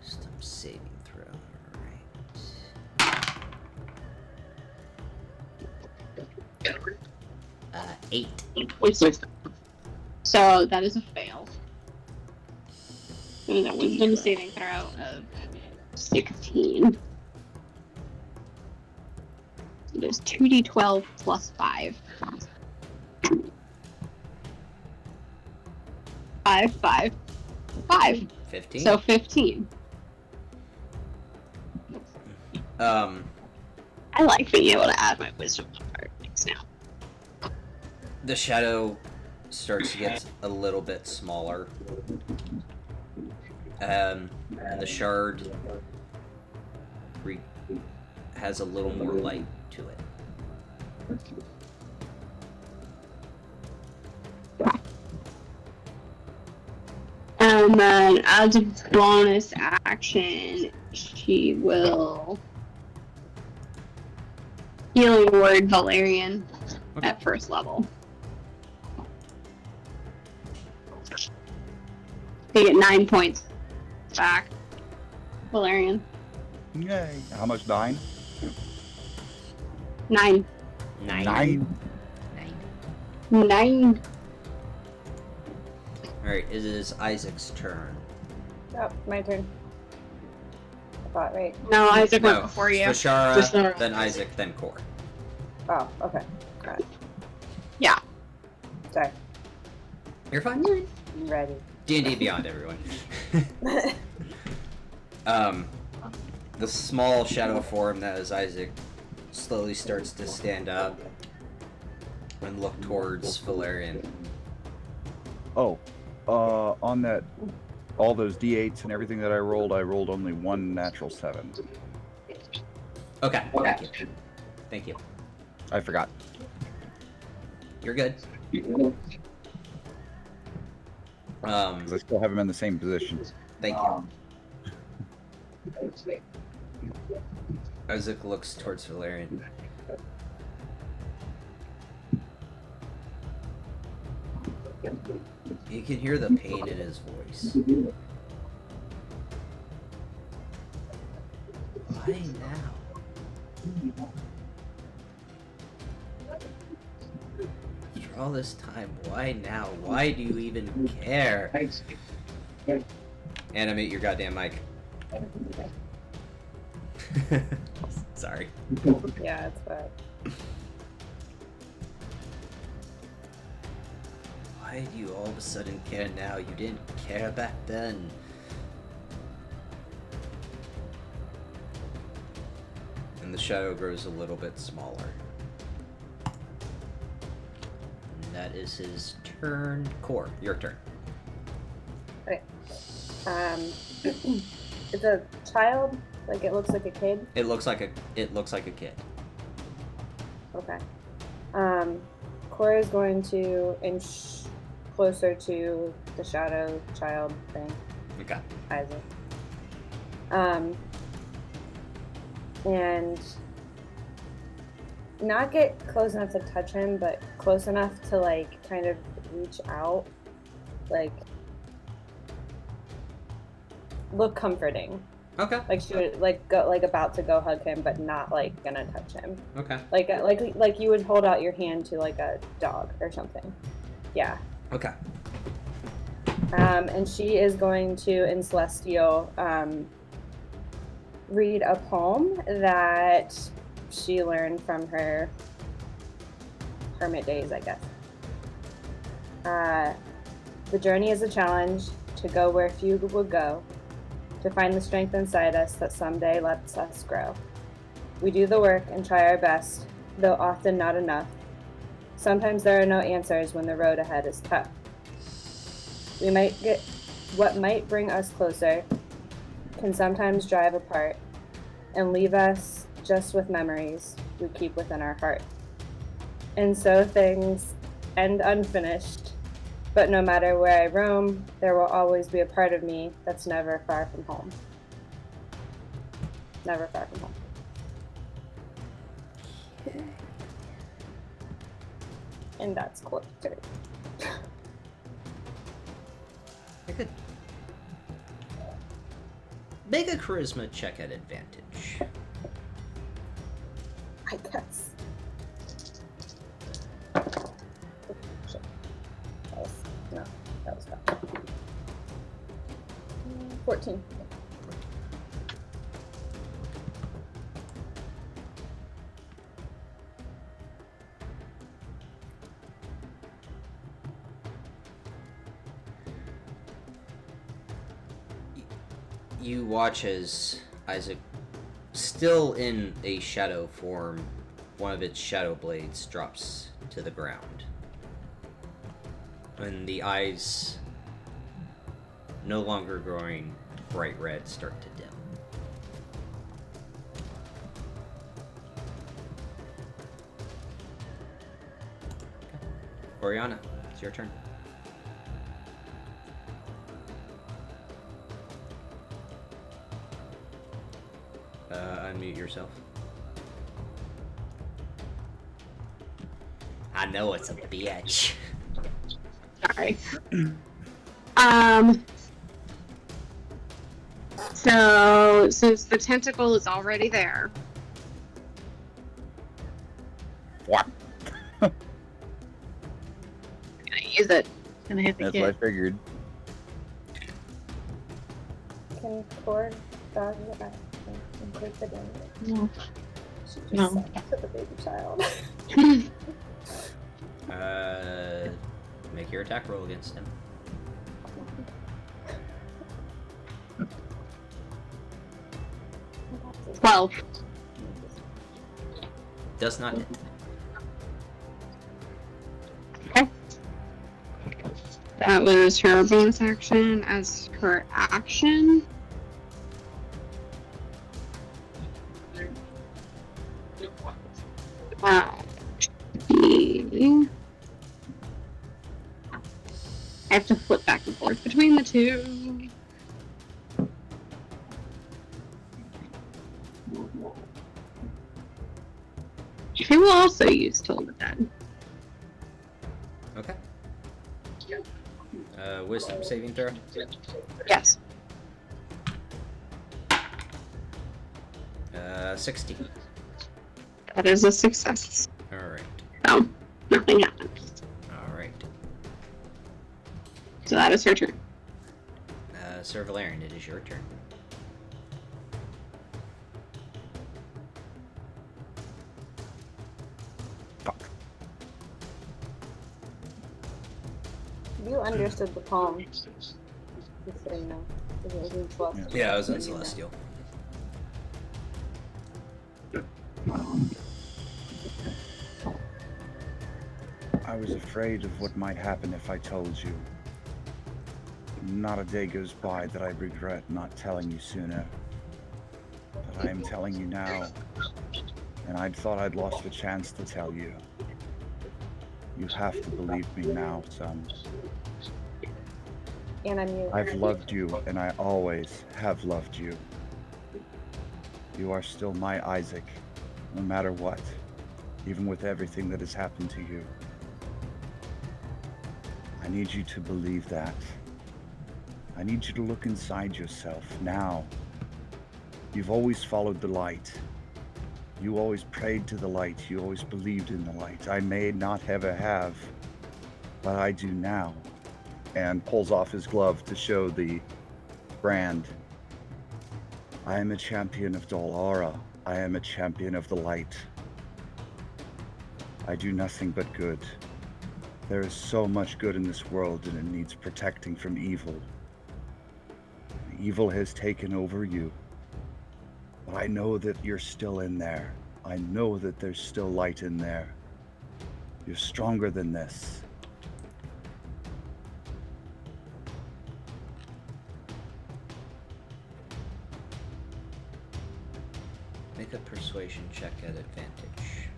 Wisdom saving throw? Alright. 8. Wisdom. So that is a fail. It was a wisdom saving throw of 16. It is 2d12 plus 5. 5. 15. So 15. I like being able to add my wisdom part things now. The shadow starts to get a little bit smaller. And the shard has a little more light to it. And then as a bonus action, she will Healing Word Valerian at first level. You get 9 points back. Valerian. Yay. How much dying? 9. 9. 9. Alright, it is Isaac's turn. Oh, my turn. I thought, right. No, Isaac went No, before you. Vishara, then Isaac, then Core. Oh, okay. Got it. Yeah. Sorry. You're fine. I'm ready. D&D Beyond, everyone. The small shadow form that is Isaac slowly starts to stand up and look towards Valerian. Oh, on that all those d8s and everything that I rolled only one natural 7. Okay, thank you. Thank you. I forgot. You're good. 'Cause I still have him in the same position. Thank you. Isaac looks towards Valerian. You can hear the pain in his voice. Why now? After all this time, why now? Why do you even care? Animate your goddamn mic. Sorry. Yeah, it's bad. Why do you all of a sudden care now? You didn't care back then. And the shadow grows a little bit smaller. And that is his turn. Core, your turn. Okay. It's a child. Like it looks like a kid. It looks like a kid. Okay. Cora is going to inch closer to the shadow child thing. Okay. Isaac. And not get close enough to touch him, but close enough to like kind of reach out, like look comforting. Okay. Like she would like go like about to go hug him, but not like gonna touch him. Okay. Like you would hold out your hand to like a dog or something. Yeah. Okay. And she is going to, in Celestial, read a poem that she learned from her hermit days, I guess. The journey is a challenge to go where few would go, to find the strength inside us that someday lets us grow. We do the work and try our best, though often not enough. Sometimes there are no answers when the road ahead is tough. We might get what might bring us closer, can sometimes drive apart, and leave us just with memories we keep within our heart. And so things end unfinished, but no matter where I roam, there will always be a part of me that's never far from home. Never far from home. And that's quarter. I could make a charisma check at advantage. I guess. That was bad. 14. You watch as Isaac, still in a shadow form, one of its shadow blades drops to the ground. And the eyes, no longer growing bright red, start to dim. Oriana, it's your turn. Unmute yourself. I know it's a bitch. Sorry. So since the tentacle is already there, What? I'm gonna use it. Gonna hit the That's what I kid. figured. Can Cord dodge it and take the damage? No. She just No. sent to the baby child. Make your attack roll against him. Well, Does not hit. okay. That was her bonus action. As her action, I have to flip back and forth between the two. She will also use Toll the Dead. Okay. Wisdom saving throw. Yes. 60. That is a success. Alright. So, nothing happens. Alright. So that is her turn. Sir Valerian, it is your turn. You understood the poem. Just so you know. It was in Celestial. Yeah, I was in Celestial. I was afraid of what might happen if I told you. Not a day goes by that I regret not telling you sooner. But I am telling you now, and I'd thought I'd lost the chance to tell you. You have to believe me now, son. And I'm you. I've loved you, and I always have loved you. You are still my Isaac, no matter what, even with everything that has happened to you. I need you to believe that. I need you to look inside yourself now. You've always followed the light. You always prayed to the light. You always believed in the light. I may not ever have, but I do now. And pulls off his glove to show the brand. I am a champion of Dollara. I am a champion of the light. I do nothing but good. There is so much good in this world, and it needs protecting from evil. Evil has taken over you. But I know that you're still in there. I know that there's still light in there. You're stronger than this. Make a persuasion check at advantage.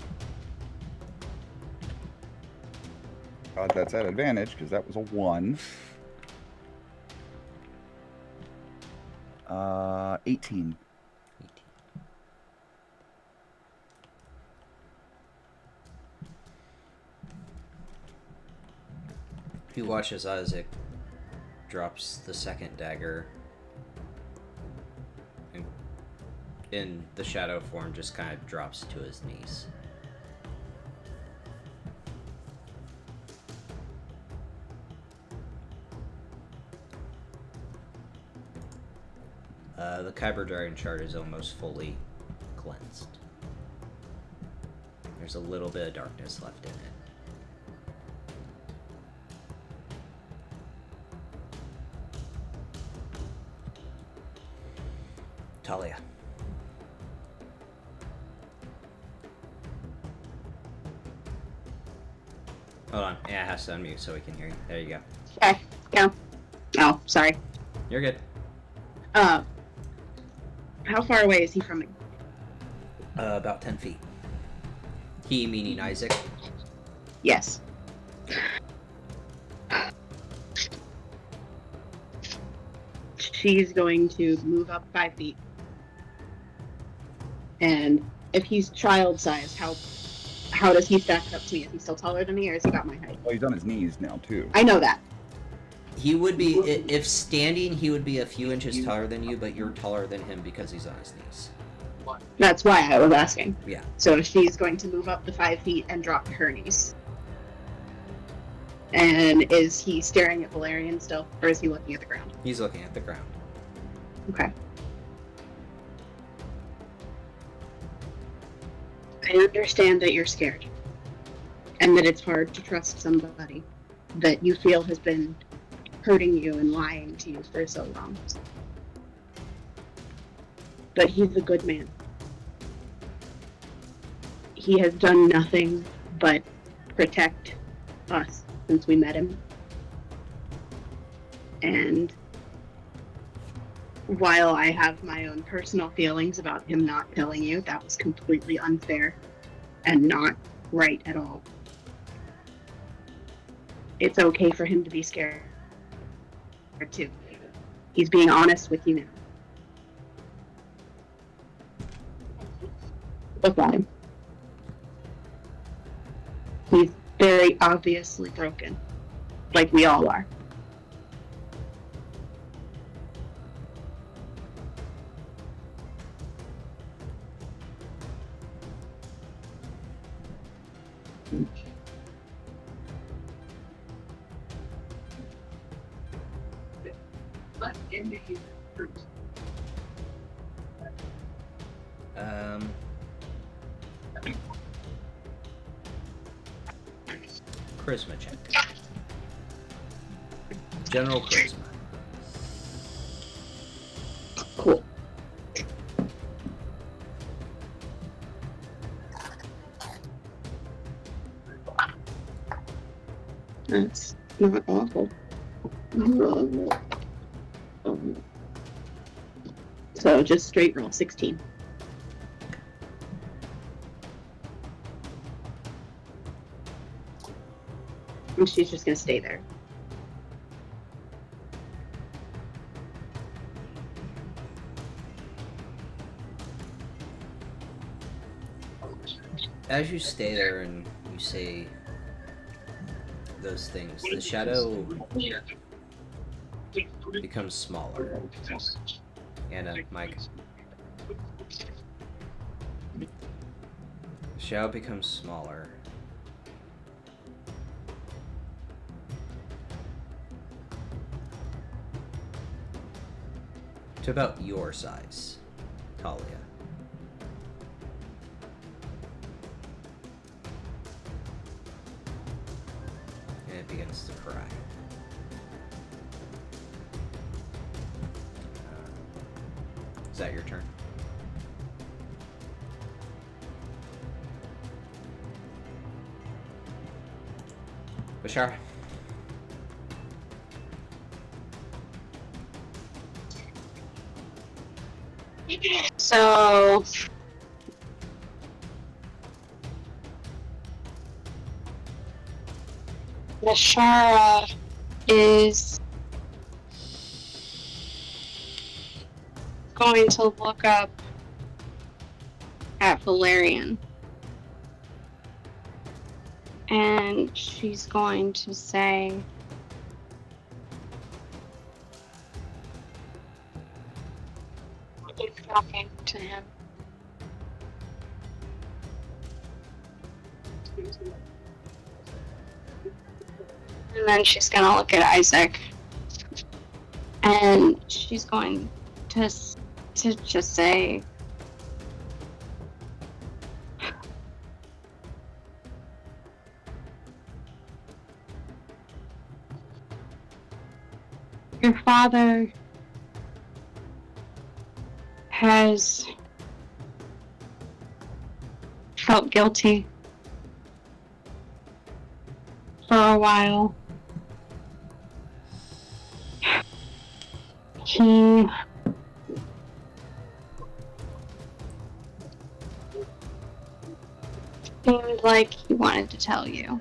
God, that's at advantage, because that was a 1. 18. 18. You watch as Isaac drops the second dagger, and in the shadow form just kind of drops to his knees. The Kyber Dragon chart is almost fully cleansed. There's a little bit of darkness left in it. Talia. Hold on. Yeah, it has to unmute so we can hear you. There you go. Okay, go. Oh, sorry. You're good. How far away is he from me? About 10 feet. He meaning Isaac. Yes. She's going to move up 5 feet. And if he's child size, how does he stack up to me? Is he still taller than me, or has he got my height? Well, he's on his knees now, too. I know that. He would be, if standing, he would be a few inches taller than you, but you're taller than him because he's on his knees. That's why I was asking. Yeah. So she's going to move up the 5 feet and drop to her knees. And is he staring at Valerian still, or is he looking at the ground? He's looking at the ground. Okay. I understand that you're scared. And that it's hard to trust somebody that you feel has been hurting you and lying to you for so long. But he's a good man. He has done nothing but protect us since we met him. And while I have my own personal feelings about him not telling you, that was completely unfair and not right at all. It's okay for him to be scared too. He's being honest with you now. Look at him. He's very obviously broken, like we all are. Charisma check. General charisma. Cool. That's not awful. So just straight roll 16. And she's just gonna stay there. As you stay there and you say those things, the shadow becomes smaller. Anna, Mike. The shadow becomes smaller. To about your size, Talia. And it begins to cry. Is that your turn? Bashar? So Nashara is going to look up at Valerian. And she's going to say, keep talking to him. And then she's gonna look at Isaac. And she's going to just say, your father has felt guilty for a while. He seemed like he wanted to tell you,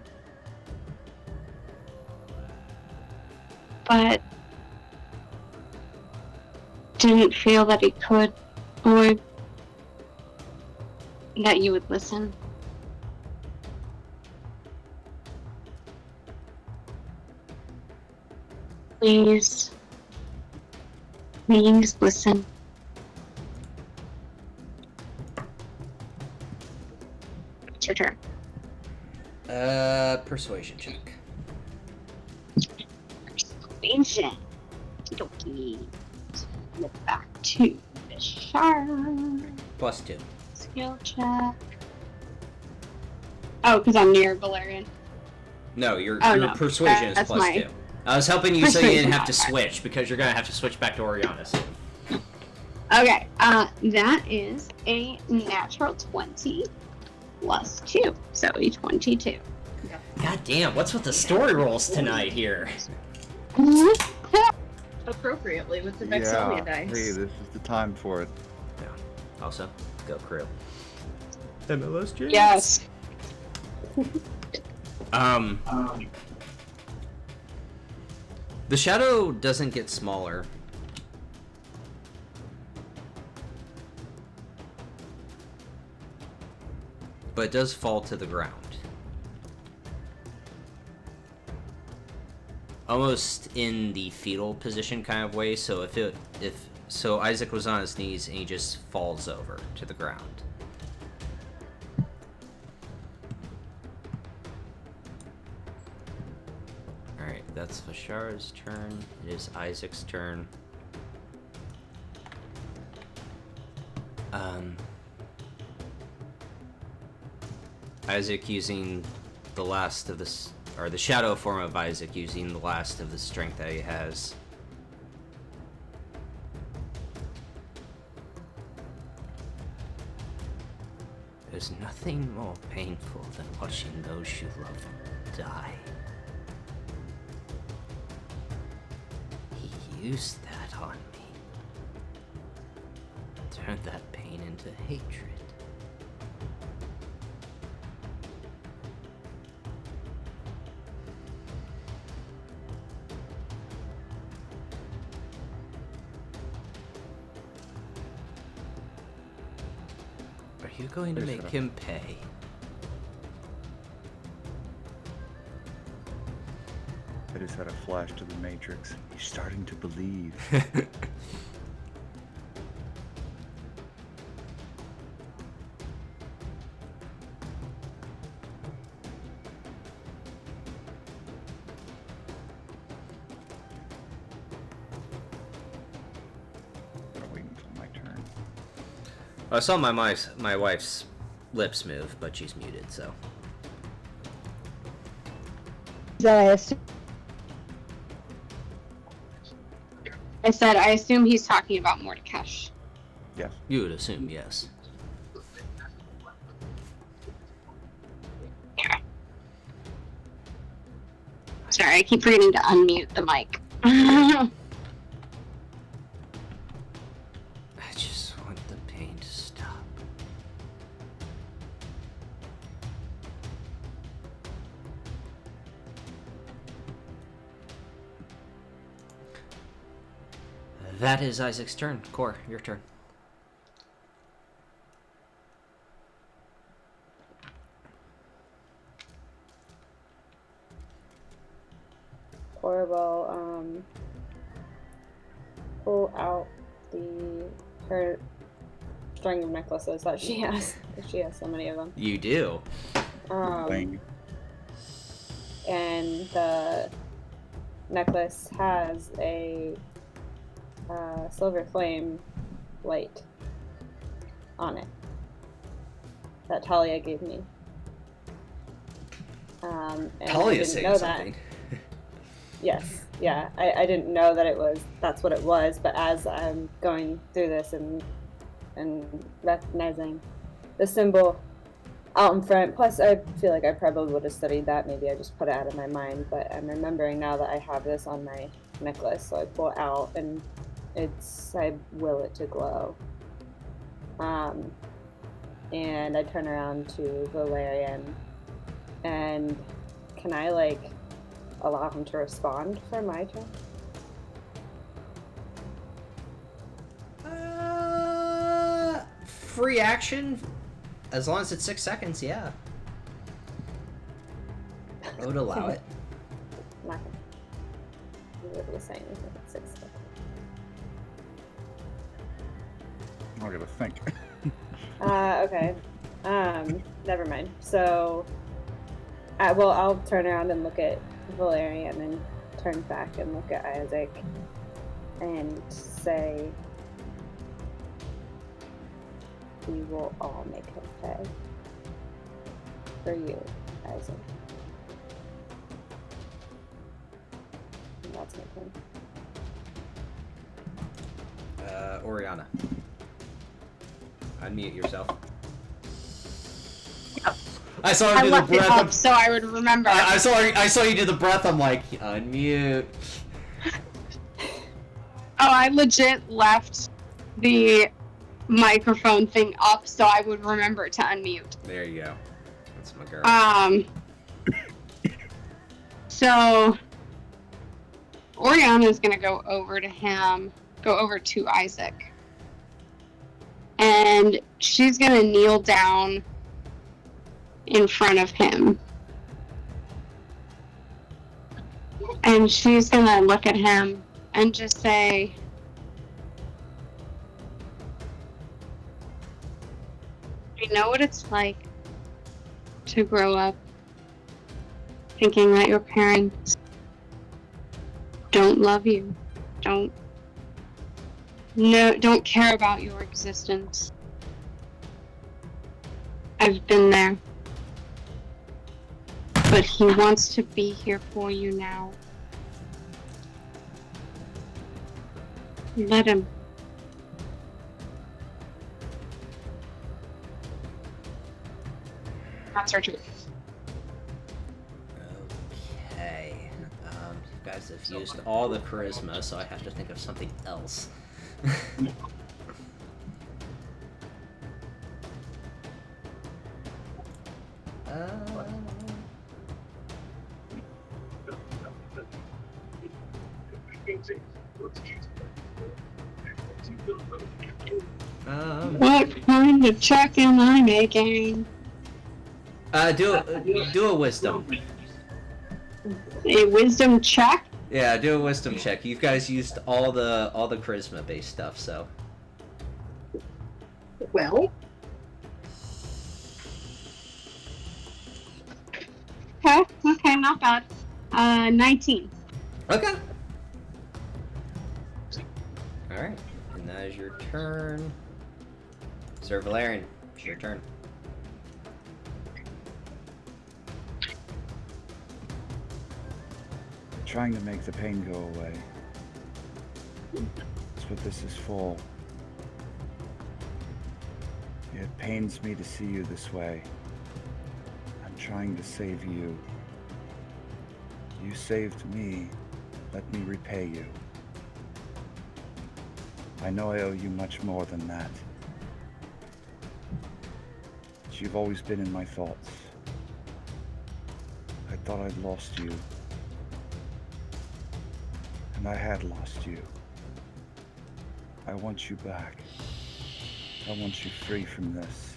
but didn't feel that he could, or that you would listen. Please listen. It's your turn. Persuasion check. Persuasion. Okie. Look back to the shark. +2. Skill check. Oh, because I'm near Valerian. No, your no. persuasion is That's +2. I was helping you so you didn't have to Persuasion. switch, because you're gonna have to switch back to Oriana soon. Okay, that is a natural 20 plus 2, so a 22. God damn, what's with the story rolls tonight here? appropriately with the Vexillia dice. Hey, this is the time for it. Yeah. Also, go crew. MLS James? Yes. The shadow doesn't get smaller. But it does fall to the ground. Almost in the fetal position kind of way, so so Isaac was on his knees and he just falls over to the ground. Alright, that's Vashar's turn. It is Isaac's turn. Isaac using the last of this, or the shadow form of Isaac using the last of the strength that he has. There's nothing more painful than watching those you love die. He used that on me. Turned that pain into hatred. Are you going to make him pay? I just had a flash to the Matrix. He's starting to believe. I'm waiting until my turn. I saw my wife's lips move, but she's muted, so. I said, I assume he's talking about Mordekash. Yes. You would assume, yes. Sorry, I keep forgetting to unmute the mic. I I just want the pain to stop. That is Isaac's turn. Core, your turn. Or will pull out her string of necklaces that she has. She has so many of them. You do. Bang. And the necklace has a silver flame light on it that Talia gave me. And I Talia's didn't saying know something. that. Yes, yeah. I didn't know that that's what it was, but as I'm going through this and recognizing the symbol out in front, plus I feel like I probably would have studied that, maybe I just put it out of my mind, but I'm remembering now that I have this on my necklace, so I pull it out and I will it to glow. And I turn around to Valerian, and can I allow him to respond for my turn? Free action, as long as it's 6 seconds, yeah. I would allow it. I'm not gonna be able to say anything at 6 seconds. I gotta think. Okay. Never mind. So, I'll turn around and look at Valerian and turn back and look at Isaac and say, we will all make him pay. For you, Isaac. And that's my turn. Oriana. Unmute yourself. I saw her do the left it breath. up so I would remember. I saw you do the breath. I'm like, unmute. I legit left the microphone thing up so I would remember to unmute. There you go. That's my girl. So Oriana's gonna go over to Isaac. And she's gonna kneel down in front of him. And she's gonna look at him and just say, "You know what it's like to grow up thinking that your parents don't love you, don't care about your existence. I've been there. But he wants to be here for you now. Let him." That's her truth. Okay. You guys have used all the charisma, so I have to think of something else. What kind of check am I making? Do a wisdom. A wisdom check? Yeah, do a wisdom check. You guys used all the charisma based stuff, so. Well, Okay, not bad. 19. Okay. All right, and that is your turn. Sir Valerian, it's your turn. Trying to make the pain go away. That's what this is for. It pains me to see you this way. I'm trying to save you. You saved me. Let me repay you. I know I owe you much more than that. But you've always been in my thoughts. I thought I'd lost you. And I had lost you. I want you back. I want you free from this.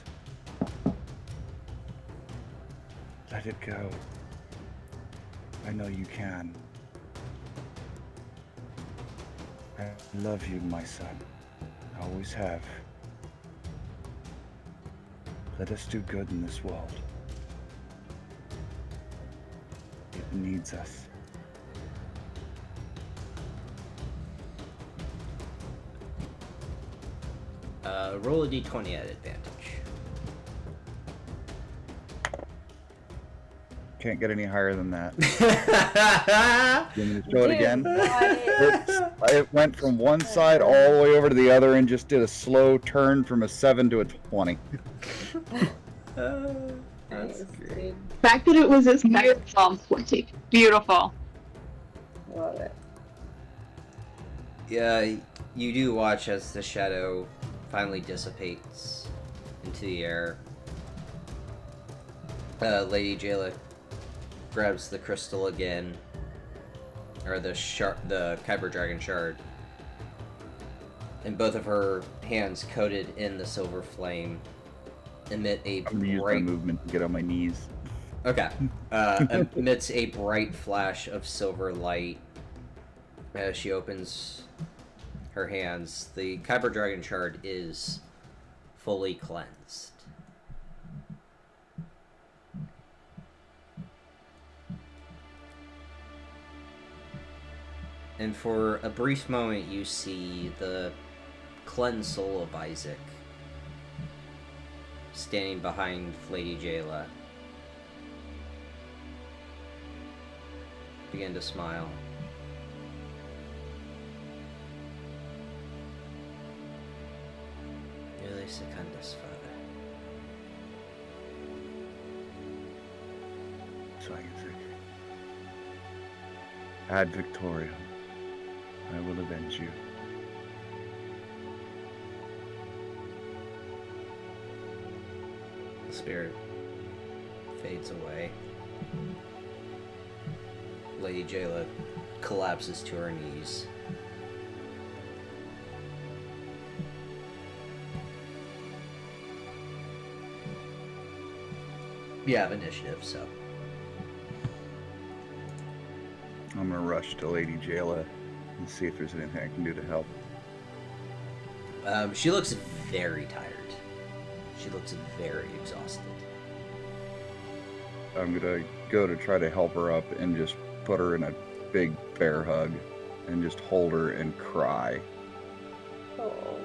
Let it go. I know you can. I love you, my son. I always have. Let us do good in this world. It needs us. Roll a d20 at advantage. Can't get any higher than that. You want me to show it again? I went from one side all the way over to the other and just did a slow turn from a 7 to a 20. That's great. the fact that it was as Beautiful. 20. Beautiful. Love it. Yeah, you do watch as the shadow finally dissipates into the air. Lady Jayla grabs the crystal again, or the Kyber Dragon shard, and both of her hands coated in the silver flame emit a I'm gonna use my bright movement to get on my knees. Okay. Emits a bright flash of silver light as she opens her hands. The Kyber Dragon shard is fully cleansed. And for a brief moment, you see the cleansed soul of Isaac standing behind Lady Jayla. Begin to smile. Really secundus, Father. So Isaac. Ad Victoriam. I will avenge you. The spirit fades away. Lady Jayla collapses to her knees. You have initiative, so. I'm gonna rush to Lady Jayla and see if there's anything I can do to help. She looks very tired. She looks very exhausted. I'm gonna go to try to help her up and just put her in a big bear hug and just hold her and cry. Oh.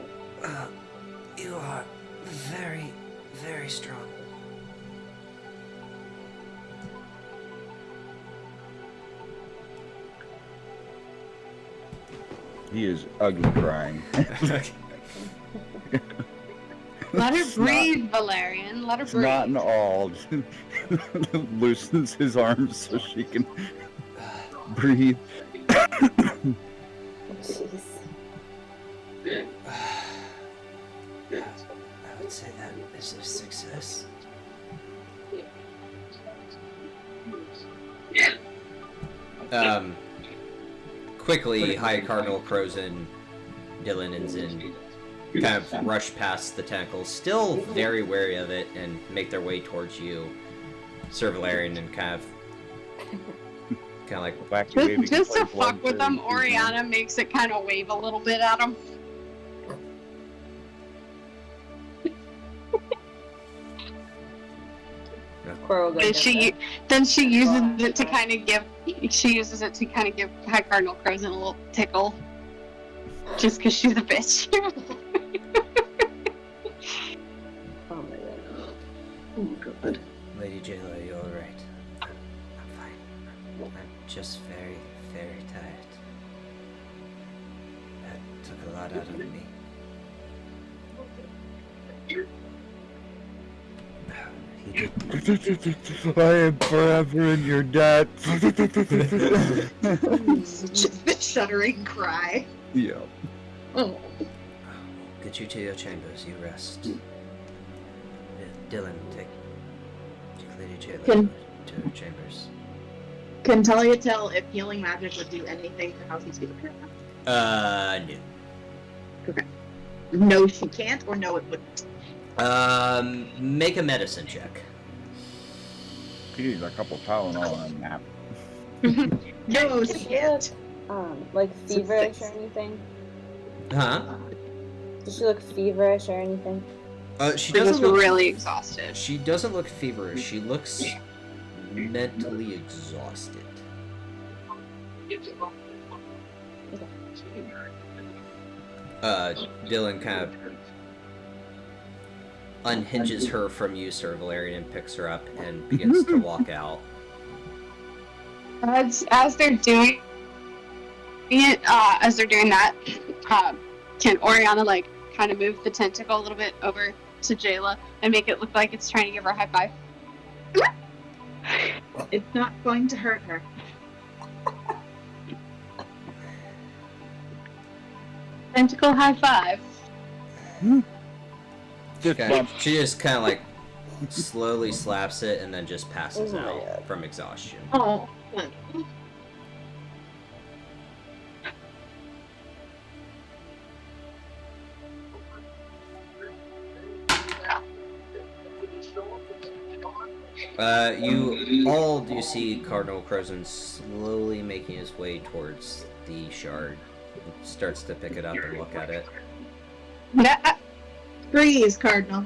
You are very, very strong. He is ugly crying. Let her It's breathe, Valerian. Let her It's breathe. not an all. Loosens his arms so she can breathe. Jeez. I would say that is a success. Quickly, High Cardinal Crozin, Dylan, and Zin kind of rush past the tentacles, still very wary of it, and make their way towards you, Sir Valerian, and kind of like, Wacky waving Just to like blood fuck with them, fairy. Oriana makes it kind of wave a little bit at him. Cora will go And get she uses it to kind of give High Cardinal Crozin a little tickle, just because she's a bitch. Oh my god. Oh my god. Lady Jayla, you're alright. I'm fine. I'm just very, very tired. That took a lot out of me. He did. I am forever in your debt. Just the shuddering cry. Yeah. Oh. Get you to your chambers. You rest. Dylan, take Lady Jayla Can- to her chambers. Can Talia tell if healing magic would do anything for how he's feeling? no. No, she can't, or no, it wouldn't. Make a medicine check. He needs a couple Tylenol and a nap. No, Does she she can't. look, like So feverish six. or anything? Huh? Does she look feverish or anything? She She doesn't was look. really exhausted. She doesn't look feverish. She looks mentally exhausted. Dylan kind of unhinges her from you, Sir Valerian, and picks her up and begins to walk out. As they're doing it, as they're doing that, can Oriana like kind of move the tentacle a little bit over to Jayla and make it look like it's trying to give her a high five? It's not going to hurt her. Tentacle high five. She just kind of like slowly slaps it and then just passes Oh my out God. from exhaustion. Oh. You all do see Cardinal Crozin slowly making his way towards the shard. He starts to pick it up and look at it. Freeze, Cardinal.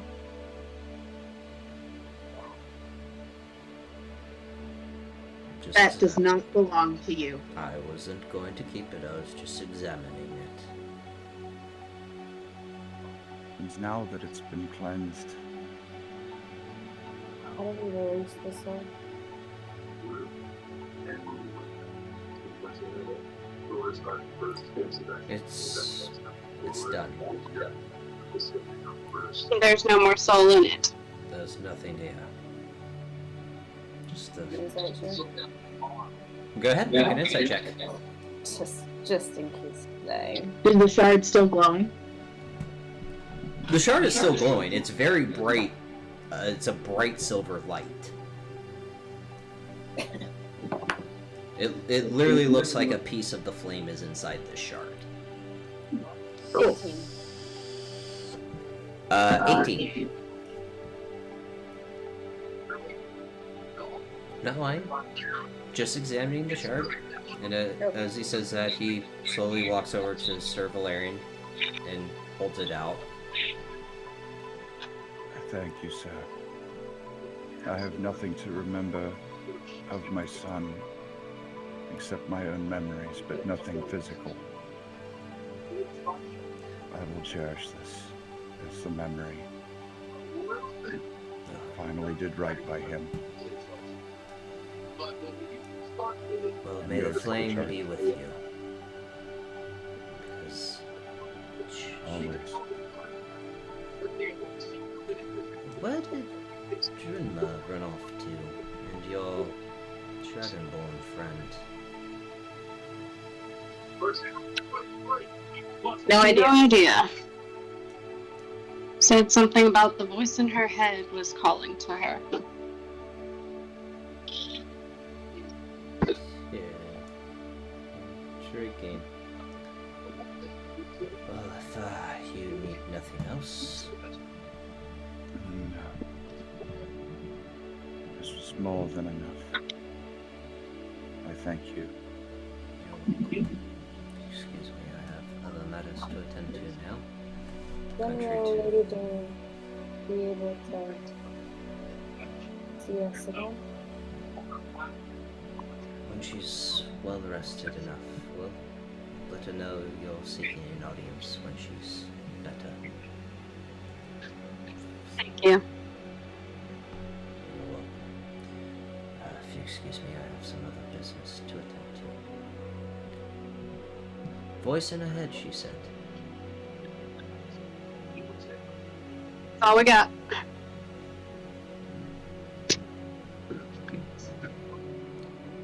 Just, That does not belong to you. I wasn't going to keep it. I was just examining it. And now that it's been cleansed, How do we release this one? It's done. There's no more soul in it. There's nothing here. Just the Insight check? Go ahead, make an insight check. Just in case they. Is the shard still glowing? The shard is still glowing. It's very bright It's a bright silver light. It literally looks like a piece of the flame is inside the shard. 18. 18. Not lying. Just examining the shard. And as he says that, he slowly walks over to Sir Valerian and holds it out. Thank you, sir. I have nothing to remember of my son except my own memories, but nothing physical. I will cherish this as a memory. I finally did right by him. Well, may the flame be with you. Because... Always. Where did Drinma run off to? And your dragonborn friend? No idea. Said something about the voice in her head was calling to her. Yeah. Intriguing. Well, if you need nothing else... No. This was more than enough. I thank you. Excuse me, I have other matters to attend to now. When will Lady Jane be able to see us again? When she's well rested enough, we'll let her know you're seeking an audience when she's better. Thank you. You're welcome. If you excuse me, I have some other business to attend to. Voice in her head, she said. All we got.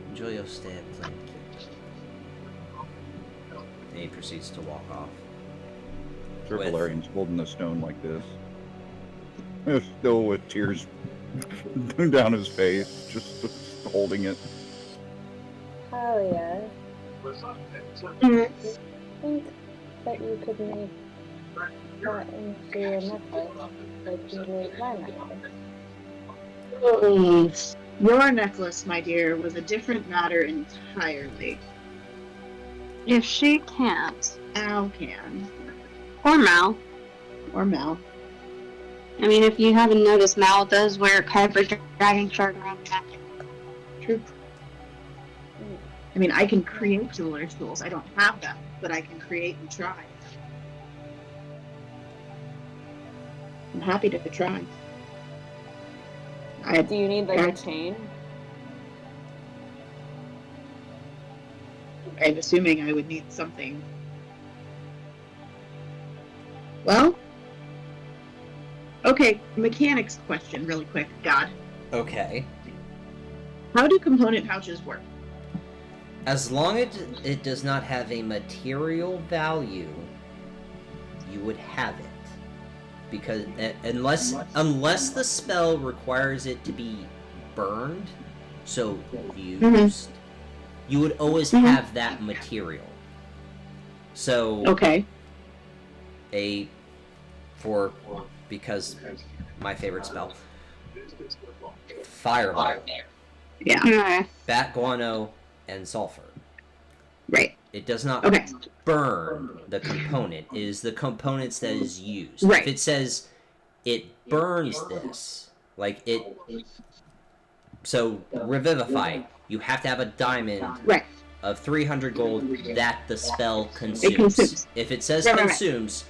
Enjoy your stay at Plainkeep. And he proceeds to walk off. Sir With- Valerian's holding the stone like this. Still with tears down his face, just holding it. Talia, I think that you could make that into a necklace like you did my necklace. Your necklace, my dear, was a different matter entirely. If she can't, Al can. or Mal. Or Mel. I mean, if you haven't noticed, Mal does wear a Kyber dragon shard around the neck. True. I mean, I can create jeweler's tools. I don't have them, but I can create and try. I'm happy to try. Do you need like a chain? I'm assuming I would need something. Well, okay, mechanics question really quick, God. Okay. How do component pouches work? As long as it does not have a material value, you would have it. Because unless the spell requires it to be burned, so used, you would always have that material. So Okay. because my favorite spell, Fireball, Yeah. Okay. Bat Guano, and Sulfur. Right. It does not Okay. burn the component. It is the components that is used. Right. If it says it burns this, like it. So Revivify, you have to have a diamond Right. of 300 gold that the spell consumes. It consumes. If it says Right. consumes,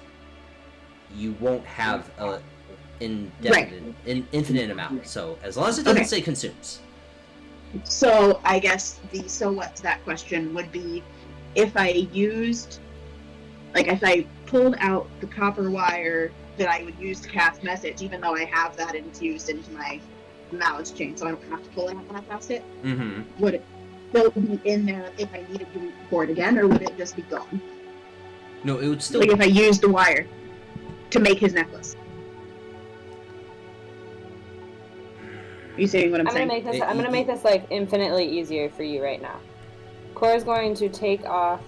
you won't have a infinite amount. So as long as it doesn't say consumes. So I guess the so what to that question would be if I used, like if I pulled out the copper wire that I would use to cast message, even though I have that infused into my knowledge chain, so I don't have to pull it when I cast it, Mm-hmm. would it still be in there if I needed to record again, or would it just be gone? No, it would still. Like if I used the wire to make his necklace. you saying what I'm I'm gonna saying? make this. I'm gonna make this like infinitely easier for you right now. Cora's going to take off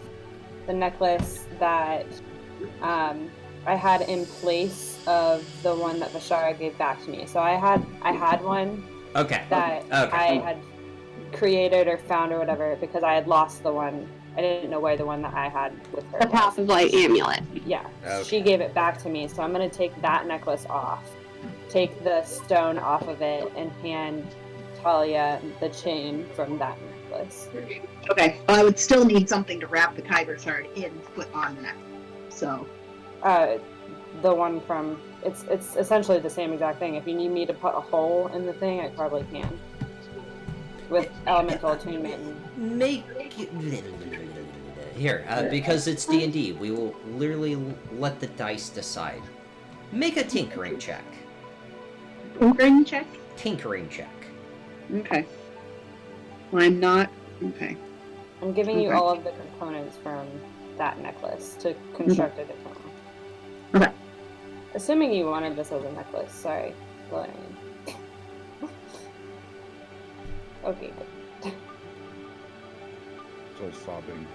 the necklace that I had in place of the one that Vashara gave back to me. So I had one Okay. that I had created or found or whatever because I had lost the one. I didn't know where the one that I had with her The was. Path of Light amulet. Yeah, Okay. she gave it back to me, so I'm gonna take that necklace off, take the stone off of it, and hand Talia the chain from that necklace. Okay. Well, I would still need something to wrap the Kyber shard in to put on that. So. The one from it's essentially the same exact thing. If you need me to put a hole in the thing, I probably can. With elemental attunement. Make here because it's D&D. We will literally let the dice decide. Make a tinkering check. Tinkering check? Tinkering check. Okay. Well, I'm not. Okay. I'm giving you all of the components from that necklace to construct it at home. Okay. Assuming you wanted this as a necklace, sorry, Valerian. Okay, good. So sobbing.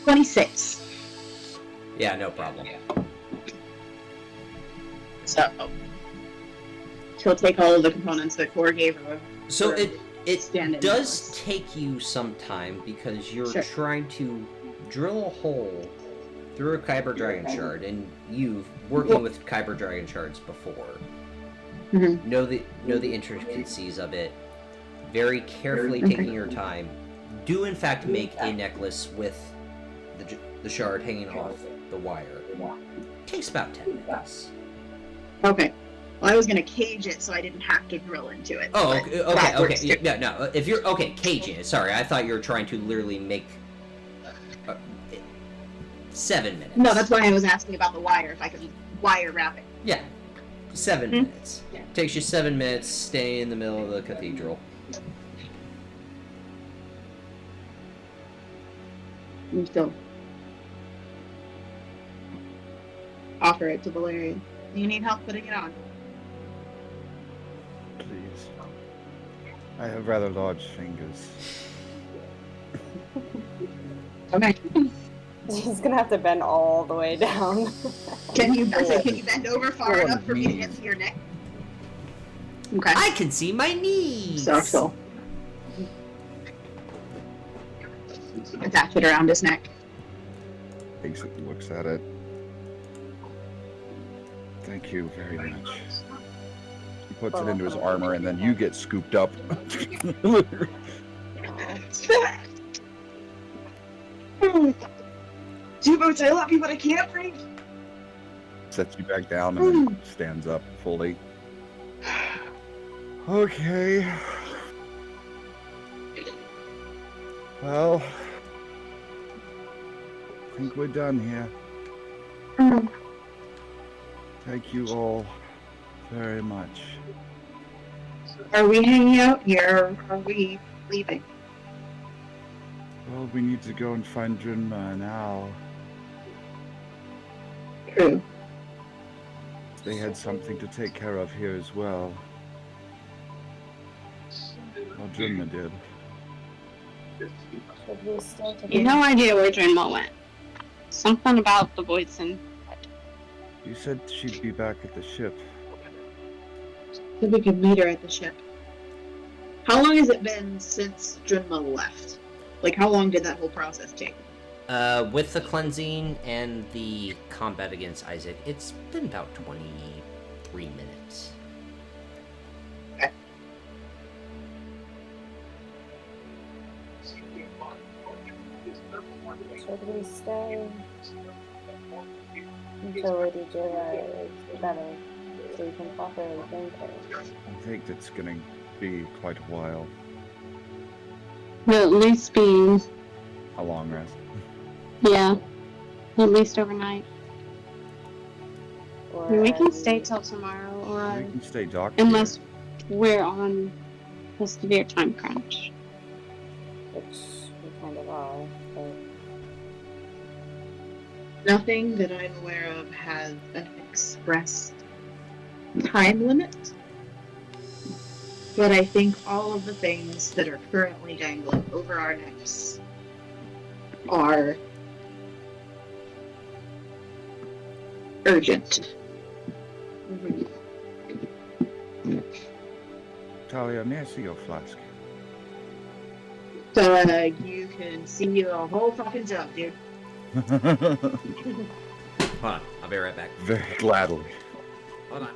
26. Yeah, no problem. So she'll take all of the components that Cora gave her. So it stand-in does necklace. take you some time because you're Sure. trying to drill a hole through a Kyber Dragon Shard, and you've working with Kyber Dragon Shards before. Mhm. Know the intricacies of it. Very carefully taking your time. Do in fact make a necklace with the shard hanging off the wire. Takes about 10 minutes. Okay. Well, I was gonna cage it so I didn't have to drill into it. Oh, but okay, that works okay. too. Yeah, no, if you're caging it. Sorry, I thought you were trying to literally make 7 minutes. No, that's why I was asking about the wire. If I could wire wrap it. Yeah, 7 Hmm? minutes. Takes you 7 minutes. Stay in the middle of the cathedral. You still offer it to Valerian. Do you need help putting it on? Please. I have rather large fingers. Okay. She's gonna have to bend all the way down. Can you bend over far enough for me to get to your neck? Okay. I can see my knees. So attach it around his neck. Takes it and looks at it. Thank you very much. He puts it into his armor, and then you get scooped up. Jubos, I love you, but I can't breathe. Sets you back down and then stands up fully. Okay. Well, I think we're done here. Thank you all very much. Are we hanging out here, or are we leaving? Well, we need to go and find Junma now. True. They had something to take care of here as well. Well, Junma did. Should we stay together? You no idea where Drinma went. Something about the Voidson. You said she'd be back at the ship. So we could meet her at the ship. How long has it been since Junma left? Like, how long did that whole process take? With the cleansing and the combat against Isaac, it's been about 23 minutes. Should we stay until Lady Jira is better so we can properly thank her? I think that's gonna be quite a while. Will at least be, A long rest. yeah, at least overnight. Or I mean, we are can stay till tomorrow, We or can stay docked unless we're on a severe time crunch. Which we kind of are, but Nothing that I'm aware of has an expressed time limit. But I think all of the things that are currently dangling over our necks are urgent. Talia, may I see your flask? So you can see a whole fucking jug, dude. Hold on, I'll be right back. Very gladly. Hold on.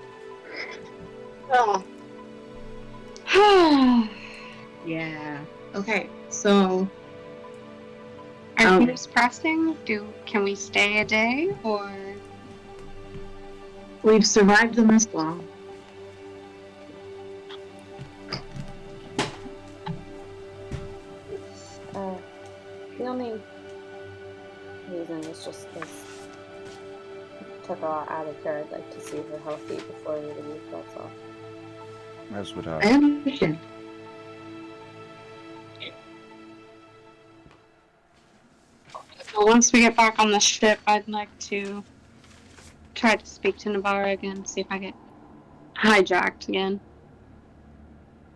Oh. Yeah. Okay. So Are things pressing? Can we stay a day or? we've survived them this long. The only reason is just because it took a lot out of her. I'd like to see her healthy before we leave, that's all. As would I I. understand. Well, once we get back on the ship, I'd like to try to speak to Navarra again, see if I get hijacked again.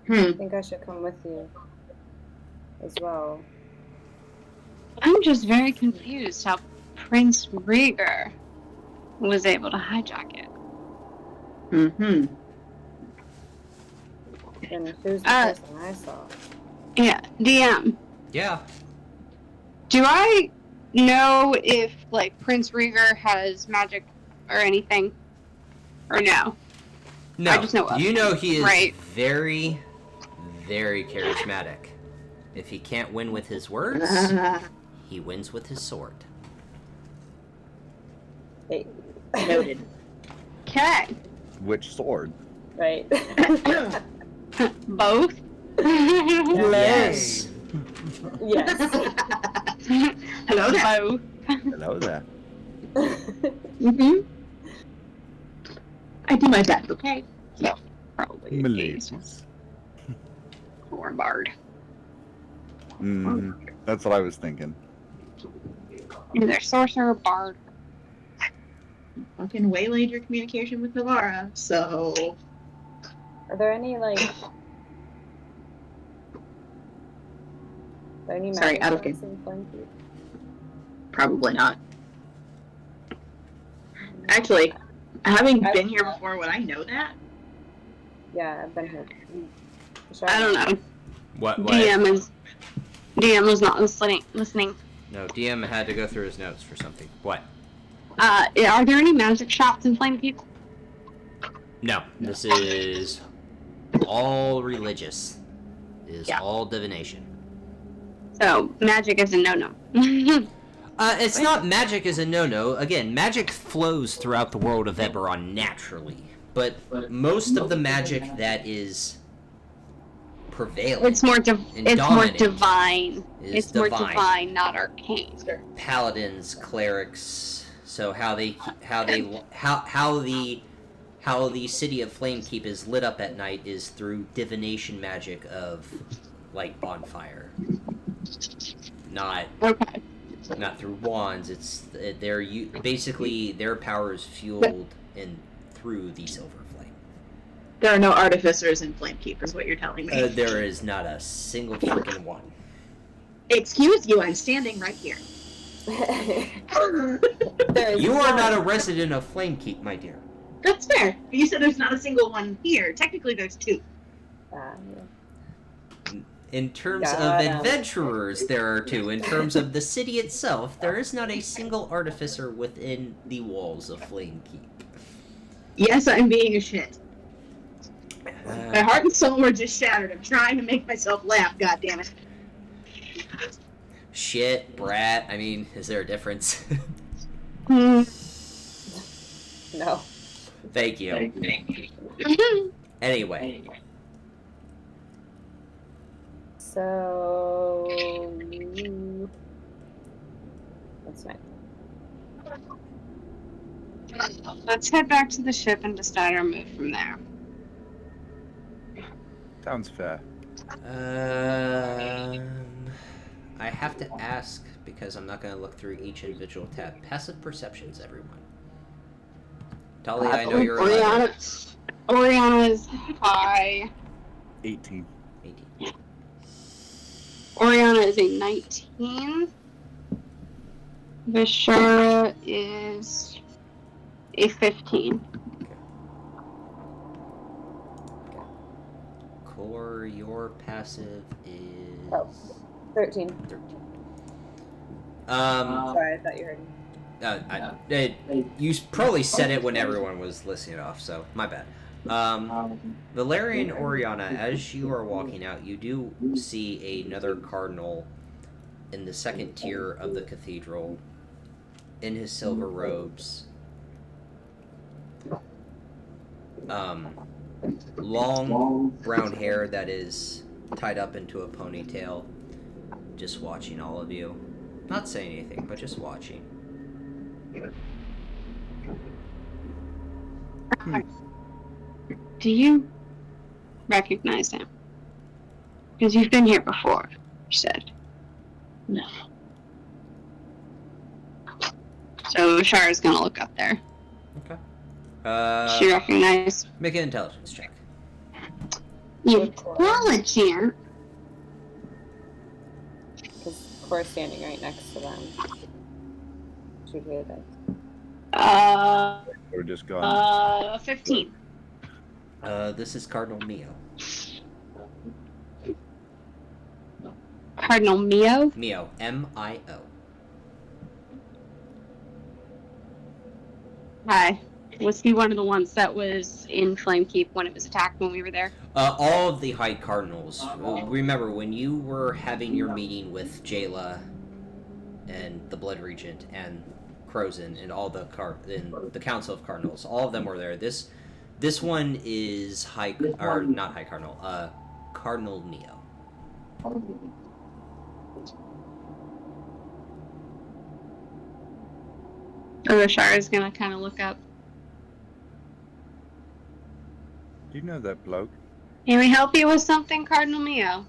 I think I should come with you as well. I'm just very confused how Prince Rieger was able to hijack it. Mm-hmm. And who's the person I saw? Yeah, DM. Yeah. Do I know if, like, Prince Rieger has magic or anything? Or no? No. I just know of you know he is right. very, very charismatic. If he can't win with his words, he wins with his sword. Hey. Noted. Okay. Which sword? Right. Both? Yes. Yes. Hello there. Both. Hello there. Mm-hmm. I do my best, okay? So, probably Malicious. or bard. Mm-hmm. That's what I was thinking. Either sorcerer or bard. Fucking waylaid your communication with Navarra, so... Are there any, like... Are there any Sorry, magic out of shots game. in Flame Keep? Probably not. Actually, having been here before, would I know that? Yeah, I've been here. I don't know. What? DM was not listening. No, DM had to go through his notes for something. What? Are there any magic shops in Flame Keep? No, this is all religious. It is all divination. So magic is a no-no. It's not magic is a no-no. Again, magic flows throughout the world of Eberron naturally, but most of the magic that is prevailing, it's more divine. It's more divine, not arcane. Paladins, clerics. So how the city of Flamekeep is lit up at night is through divination magic of light bonfire. Not through wands. It's basically their power is fueled through the silver flame. There are no artificers in Flamekeep, is what you're telling me. There is not a single freaking one. Excuse you, I'm standing right here. You are not a resident of Flamekeep, my dear. That's fair. You said there's not a single one here. Technically, there's two. In terms of adventurers, there are two. In terms of the city itself, there is not a single artificer within the walls of Flamekeep. Yes, I'm being a shit. My heart and soul were just shattered. I'm trying to make myself laugh, goddammit. Shit, brat. I mean, is there a difference? No. Thank you. Anyway. So... That's fine. Let's head back to the ship and decide our move from there. Sounds fair. I have to ask, because I'm not going to look through each individual tab. Passive perceptions, everyone. Talia, I know you're Oriana is high. 18. 18. Oriana is a 19. Vishara is a 15. Core, your passive is Oh, 13. 13. Sorry, I thought you heard me. You probably said it when everyone was listening off, so my bad. Valerian Oriana, as you are walking out, you do see another cardinal in the second tier of the cathedral, in his silver robes. Long brown hair that is tied up into a ponytail, just watching all of you. Not saying anything, but just watching. Do you recognize him? Because you've been here before, you said. No. So Shara's gonna look up there. Okay. She recognized. Make an intelligence check. Intelligent? Because Cora's standing right next to them. Should hear this. We're just gone. 15. This is Cardinal Mio. Cardinal Mio? Mio. M-I-O. Hi. Was he one of the ones that was in Flamekeep when it was attacked when we were there? All of the High Cardinals. Remember, when you were having your meeting with Jayla and the Blood Regent and Crozin and all the the Council of Cardinals, all of them were there. This one is not High Cardinal, Cardinal Mio. Shara's gonna kind of look up. Do you know that bloke? Can we help you with something, Cardinal Mio?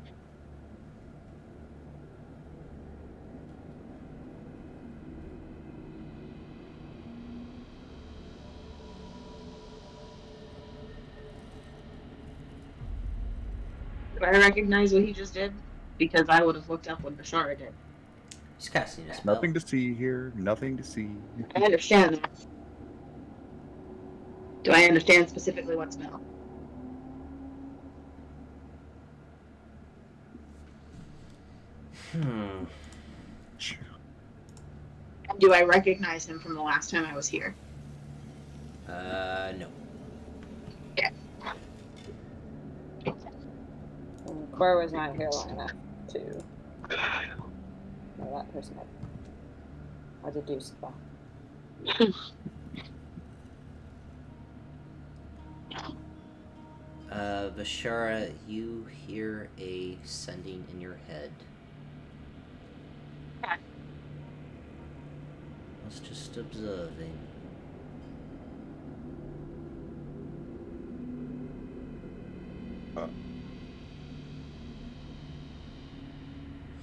Do I recognize what he just did? Because I would have looked up what Bashara did. He's casting a spell. Nothing to see here. Nothing to see. I understand that. Do I understand specifically what spell? Do I recognize him from the last time I was here? No. Yeah. And Cora was not here long enough to know that person had deduced that. Bashara, you hear a sending in your head. Okay. I was just observing.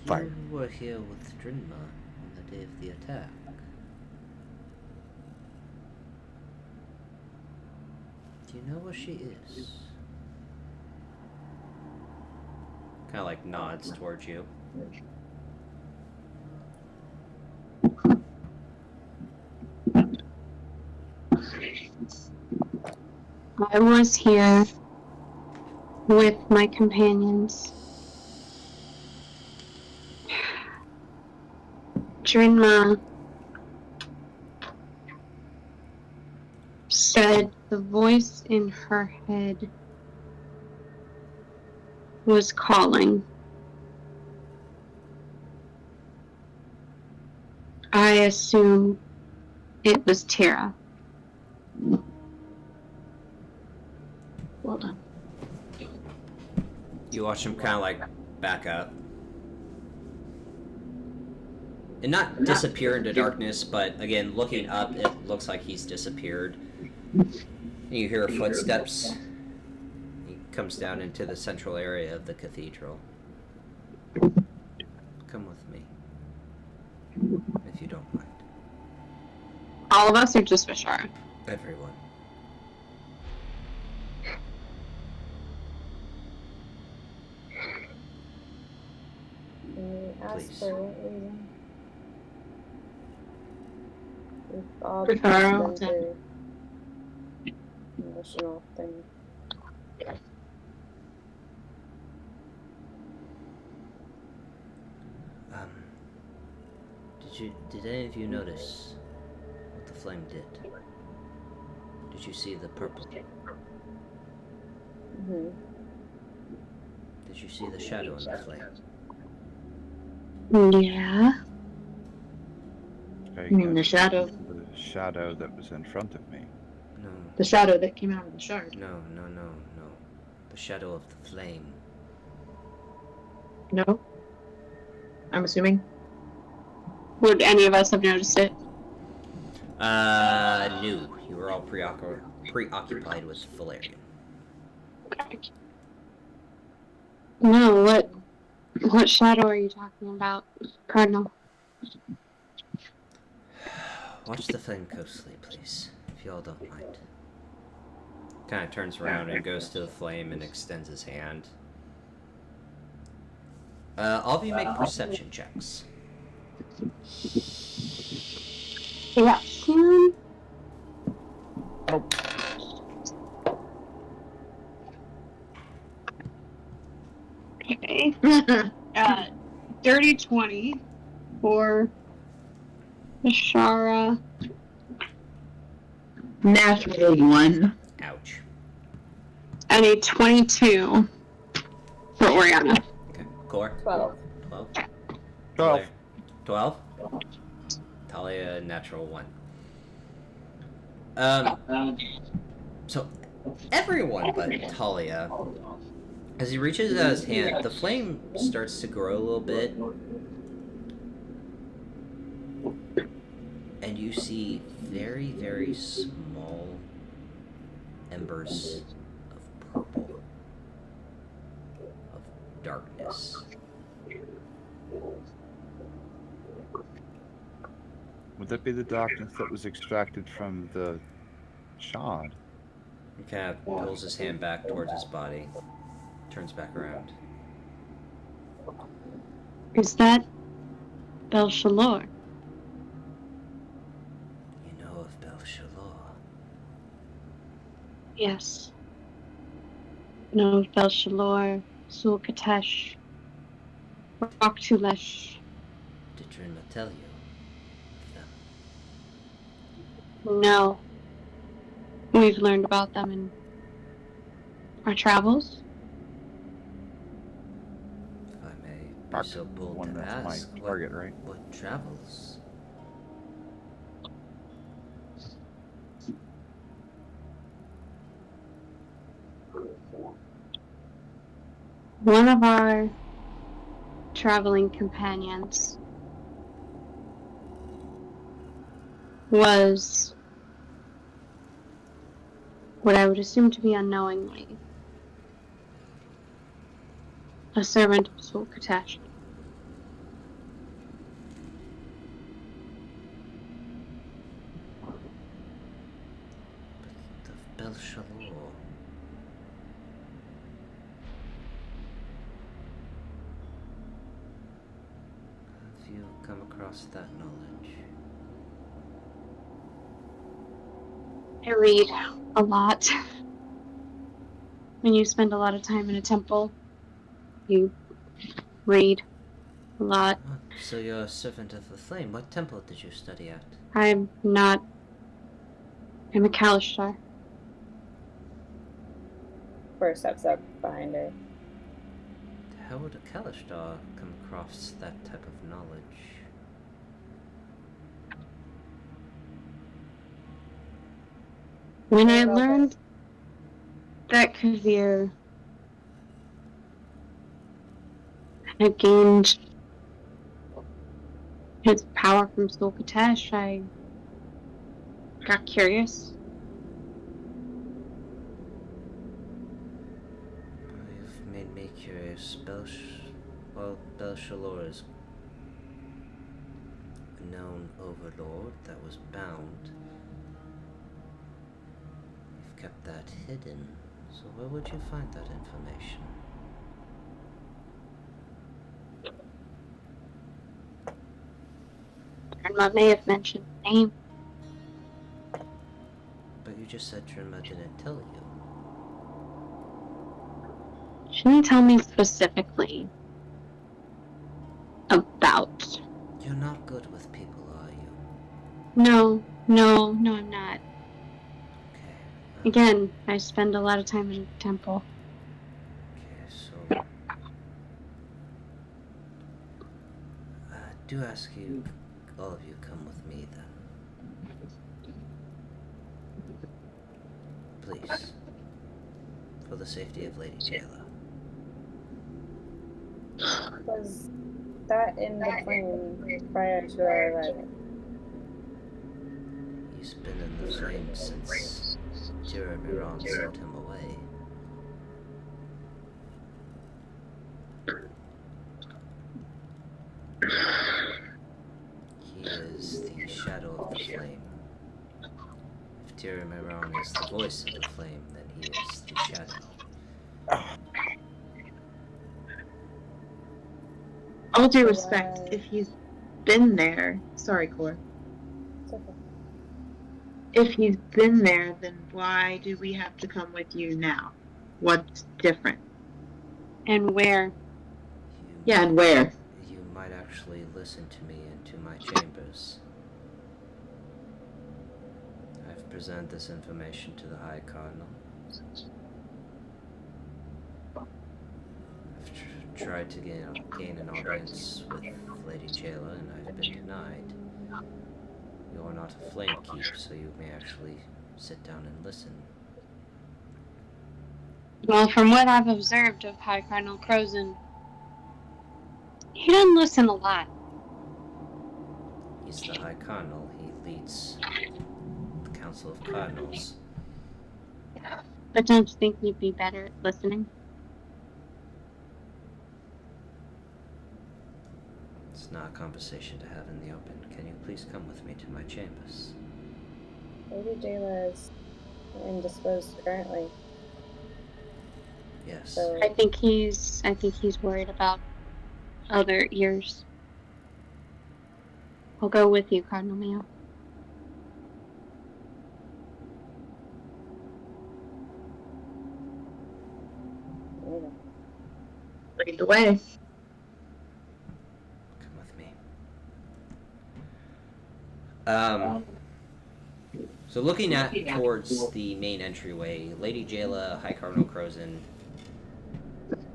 Fire. You were here with Drinma on the day of the attack. Do you know where she is? Kind of like nods towards you. I was here with my companions. Drinma said the voice in her head was calling. I assume it was Tara. Well done. You watch him kind of like back up. And not disappear into darkness, but again, looking up, it looks like he's disappeared. And you hear footsteps. He comes down into the central area of the cathedral. Come with me, if you don't mind. All of us or just Bashara? Everyone. Ask Please. for what reason? We've all Good for our own been through emotional things. Did any of you notice what the flame did? Did you see the purple? Mm-hmm. Did you see the shadow in the flame? Yeah. Are You mean going the to shadow? the shadow that was in front of me? No. The shadow that came out of the shard. No. The shadow of the flame. No? I'm assuming. Would any of us have noticed it? No. You were all preoccupied with Valerian. No, what shadow are you talking about, Cardinal? Watch the flame closely, please, if you all don't mind. Kind of turns around and goes to the flame and extends his hand. All of you make perception checks. Yeah. Okay. Dirty 20 for Ashara. Natural one. Ouch. And a 22 for Oriana. Okay. Core? 12. 12? 12. 12? Talia, natural 1. So everyone but Talia, as he reaches out his hand, the flame starts to grow a little bit, and you see very, very small embers of purple, of darkness. Would that be the darkness that was extracted from the shard? He kind of pulls his hand back towards his body, turns back around. Is that Belshalor? You know of Belshalor? Yes. No, Belshalor, Sulkatesh, Raktulesh. Did Drinma tell you of them? No. We've learned about them in our travels. If I may be Dark so bold one, to that's my ask, target, right? what travels? One of our traveling companions was what I would assume to be unknowingly a servant of Sulkatesh. But of Belshalor. Have you come across that knowledge? I read a lot. When you spend a lot of time in a temple, you read a lot. Oh, so you're a servant of the flame. What temple did you study at? I'm not. I'm a Kalishtar. Four steps up behind her. How would a Kalishtar come across that type of knowledge? When I learned that Kavir had gained his power from Sulkatesh, I got curious. You've made me curious. Belshalor is a known overlord that was bound. You've kept that hidden. So where would you find that information? Drinma may have mentioned the name. But you just said Trinma didn't tell you. She didn't tell me specifically about. You're not good with people, are you? No, I'm not. Okay. Again, I spend a lot of time in the temple. Okay, so... do ask you, all of you, come with me then. Please. For the safety of Lady Jayla. Was that in the flame prior to our arrival? He's been in the flames since Tira Miran sent him away. He is the shadow of the flame. If Tira Miran is the voice of the flame, then he is the shadow. All due respect, if he's been there, sorry, Cor. It's okay. If he's been there, then why do we have to come with you now? What's different? And where? Yeah, and where? You might actually listen to me into my chambers. I've presented this information to the High Cardinal. I've tried to gain an audience with Lady Jayla, and I've been denied. You're not a flame keep, so you may actually sit down and listen. Well, from what I've observed of High Cardinal Crozin, he doesn't listen a lot. He's the High Cardinal. He leads the Council of Cardinals. But don't you think he'd be better at listening? It's not a conversation to have in the open. Can you please come with me to my chambers? Lady Jayla is indisposed currently. Yes. So I think he's worried about other ears. I'll go with you, Cardinal Mio. Lead the way. Come with me. So looking towards the main entryway, Lady Jayla, High Cardinal Crozin,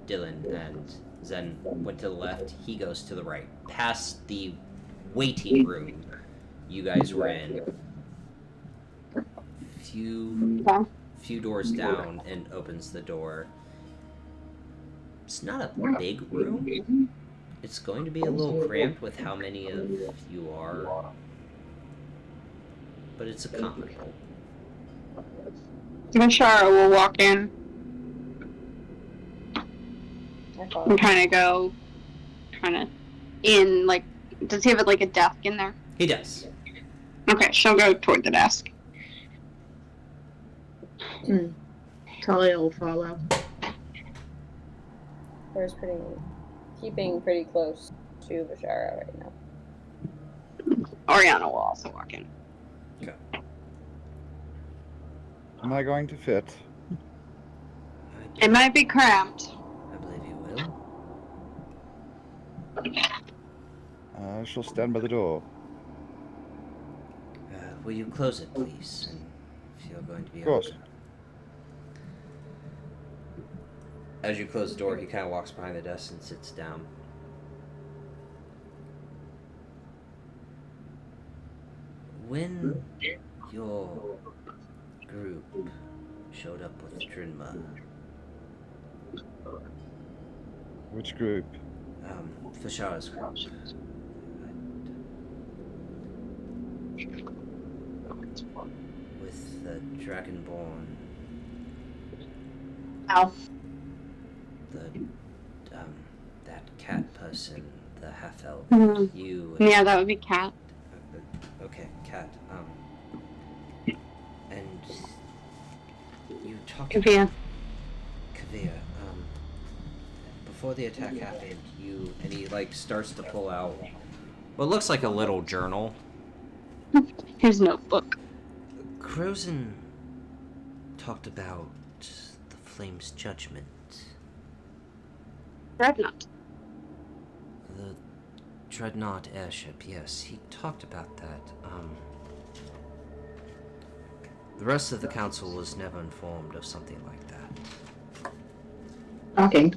Dylan, and Zen went to the left. He goes to the right, past the waiting room you guys were in. Few doors down, and opens the door. It's not a big room. It's going to be a little cramped with how many of you are, but it's accommodable. Mashara will walk in and kind of in, like, does he have like a desk in there? He does. Okay, she'll go toward the desk. Talia will follow. Claire's keeping pretty close to Bashara right now. Oriana will also walk in. Okay. Am I going to fit? It might be cramped. I believe you will. I shall stand by the door. Will you close it, please? And if you're going to be Of course. open. As you close the door, he kind of walks behind the desk and sits down. When your group showed up with Drinma, Which group? Fashara's group, with the Dragonborn, Ow. that cat person, the half-elf, Mhm. you... Yeah, that would be Cat. Okay, Cat, and you talked Kavia. Kavia, before the attack happened, and he, like, starts to pull out what looks like a little journal his notebook. Crozen talked about the Flame's judgment. Dreadnought. The Dreadnought airship, yes, he talked about that. The rest of the council was never informed of something like that. Shocking.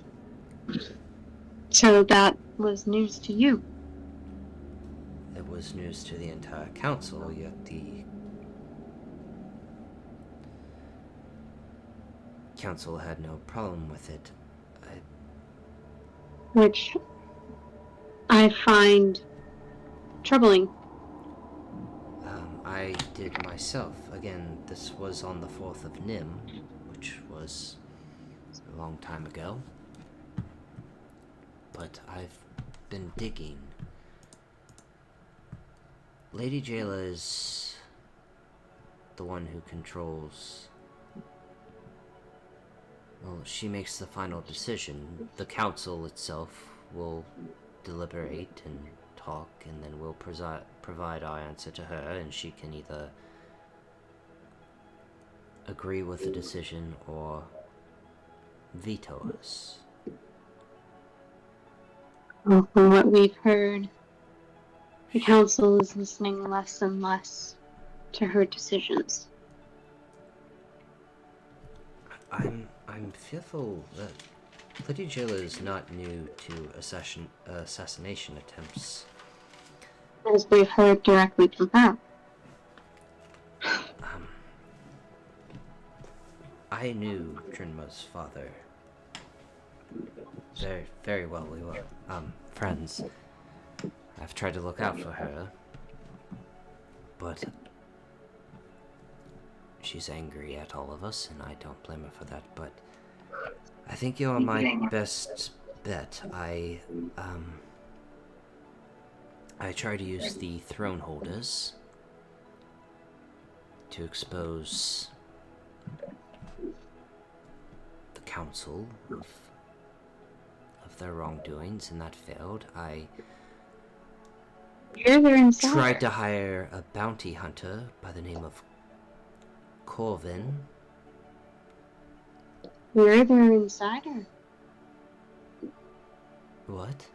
So that was news to you. It was news to the entire council, yet the council had no problem with it. Which I find troubling. I did myself. Again, this was on the 4th of Nim, which was a long time ago. But I've been digging. Lady Jayla is the one who controls... Well, she makes the final decision. The council itself will deliberate and talk, and then we'll provide our answer to her, and she can either agree with the decision or veto us. Well, from what we've heard, the council is listening less and less to her decisions. I'm fearful that Lady Jayla is not new to assassination attempts. As we've heard directly from her. I knew Trinma's father very, very well. We were, friends. I've tried to look out for her, but she's angry at all of us, and I don't blame her for that, but I think you're my best bet. I try to use the throne holders to expose the council of their wrongdoings, and that failed. I You're their insider. tried to hire a bounty hunter by the name of Corvin. You're their insider. What?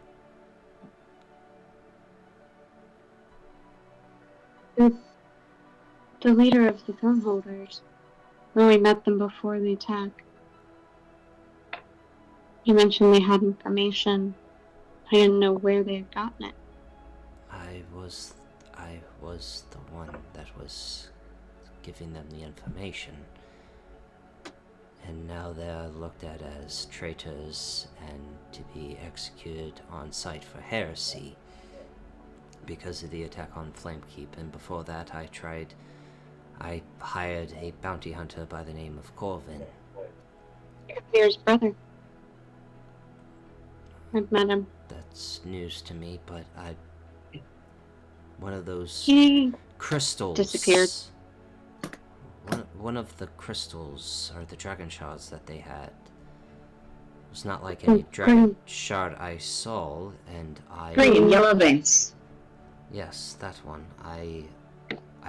The leader of the throne holders. When we met them before the attack. You mentioned they had information. I didn't know where they had gotten it. I was the one that was giving them the information. And now they're looked at as traitors and to be executed on sight for heresy because of the attack on Flamekeep. And before that, I hired a bounty hunter by the name of Corvin. Kavir's brother. I've met him. That's news to me, but one of those He crystals disappeared. One of the crystals, or the dragon shards that they had, was not like any dragon shard I saw, and Green, yellow veins. Yes, that one. I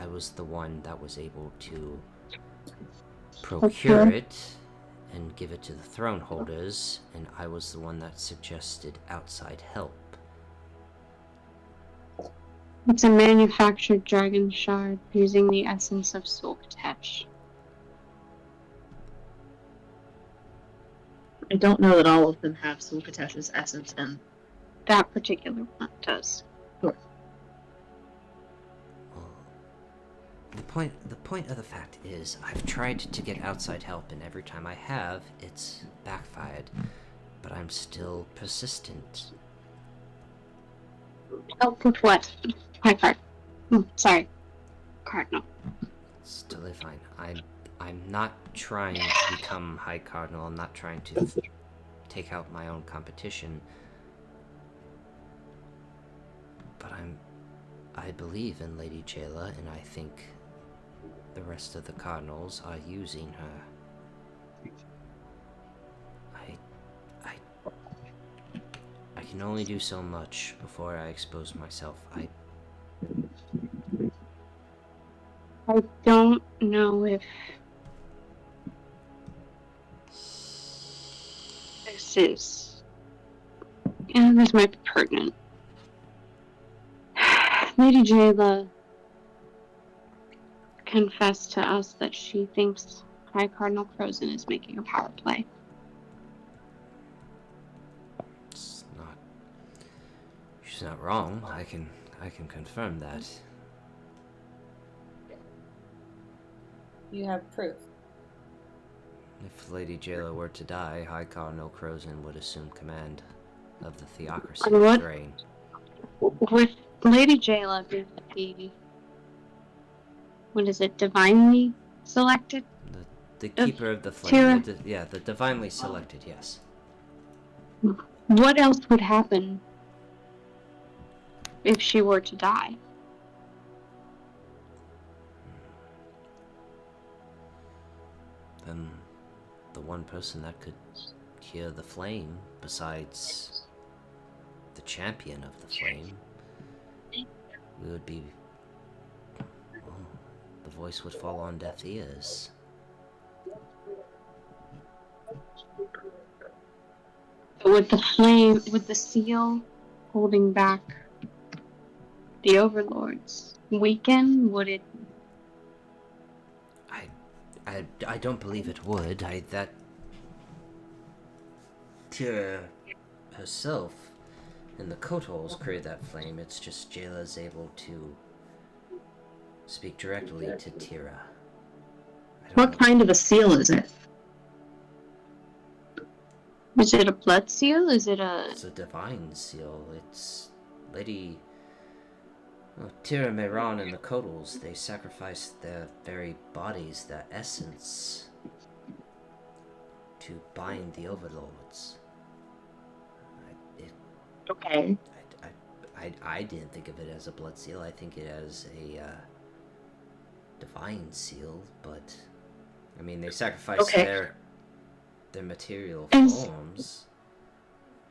was the one that was able to procure it and give it to the throne holders, and I was the one that suggested outside help. It's a manufactured dragon shard using the essence of Sulkatesh. I don't know that all of them have Sulkatesh's essence in. That particular one does. Well, the point of the fact is, I've tried to get outside help, and every time I have, it's backfired. But I'm still persistent. Help with what? High card. Sorry. Cardinal. It's totally fine. I'm not trying to become High Cardinal. I'm not trying to take out my own competition. But I believe in Lady Jayla, and I think the rest of the Cardinals are using her. I can only do so much before I expose myself. I don't know if this is. Yeah, this might be pertinent. Lady Jayla confessed to us that she thinks High Cardinal Crozin is making a power play. It's not. She's not wrong. I can confirm that. You have proof. If Lady Jayla were to die, High Cardinal Crozin would assume command of the theocracy On what? of Thrain. With Lady Jayla being the, what is it, divinely selected? The Keeper of the Flame. The divinely selected, yes. What else would happen if she were to die? Then the one person that could hear the flame, besides the champion of the flame, would be... Oh, the voice would fall on deaf ears. With the flame, with the seal holding back the overlords weaken, would it? I don't believe it would. That Tira herself and the Kotols created that flame. It's just Jayla's able to speak directly to Tira. What kind of a seal is it? Is it a blood seal? Is it a? It's a divine seal. It's Lady... Well, Tira Mehran and the Kotols, they sacrificed their very bodies, their essence, to bind the overlords. Okay. I didn't think of it as a blood seal. I think it as a divine seal, but I mean, they sacrificed their material forms.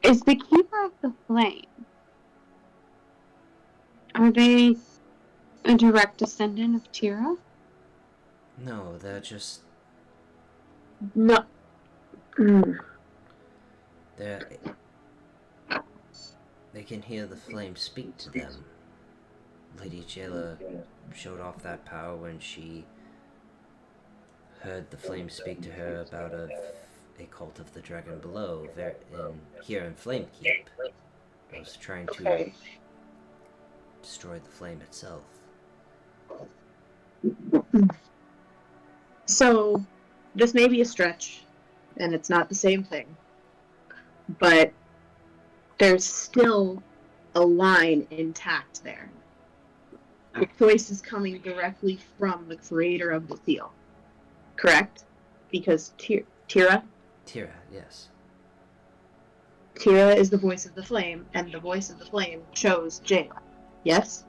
Is the Keeper of the Flame? Are they a direct descendant of Tira? No, they're just... No. They can hear the flame speak to them. Lady Jayla showed off that power when she heard the flame speak to her about a cult of the dragon below, here in Flamekeep. I was trying to destroy the flame itself. So, this may be a stretch, and it's not the same thing, but there's still a line intact there. The choice is coming directly from the creator of the seal, correct? Because Tira, yes. Tira is the voice of the flame, and the voice of the flame chose Jayla. Yes?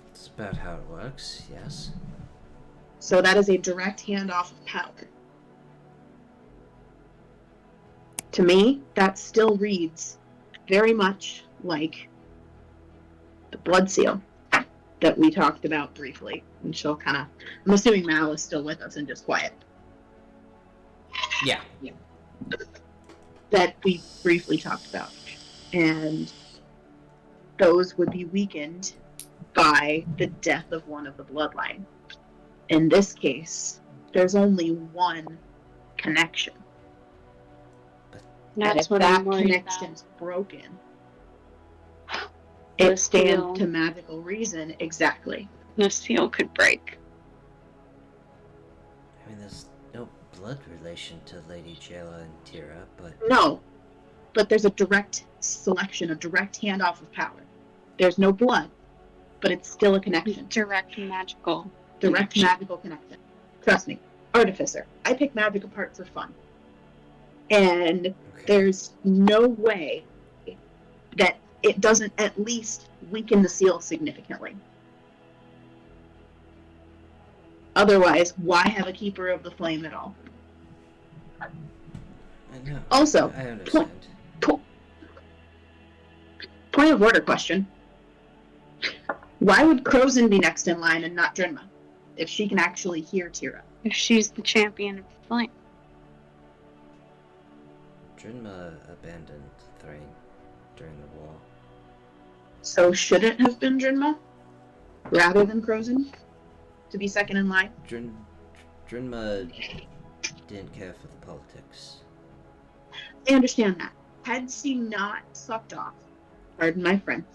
That's about how it works, yes. So that is a direct handoff of power. To me, that still reads very much like the blood seal that we talked about briefly. And she'll kind of... I'm assuming Mal is still with us and just quiet. Yeah. That we briefly talked about. And those would be weakened by the death of one of the bloodline. In this case, there's only one connection. And if that connection's broken, it stands to magical reason, exactly. The seal could break. I mean, there's no blood relation to Lady Jayla and Tira, but... No, but there's a direct selection, a direct handoff of power. There's no blood, but it's still a connection. Direct magical connection. Trust me, Artificer. I pick magic apart for fun. And there's no way that it doesn't at least weaken the seal significantly. Otherwise, why have a Keeper of the Flame at all? I know. Also, I understand. Point of order question. Why would Crozen be next in line and not Drenma? If she can actually hear Tira. If she's the champion of the flame. Drinma abandoned Thrain during the war. So should it have been Drenma? Rather than Crozen? To be second in line? Drinma didn't care for the politics. I understand that. Had she not sucked off, pardon my French,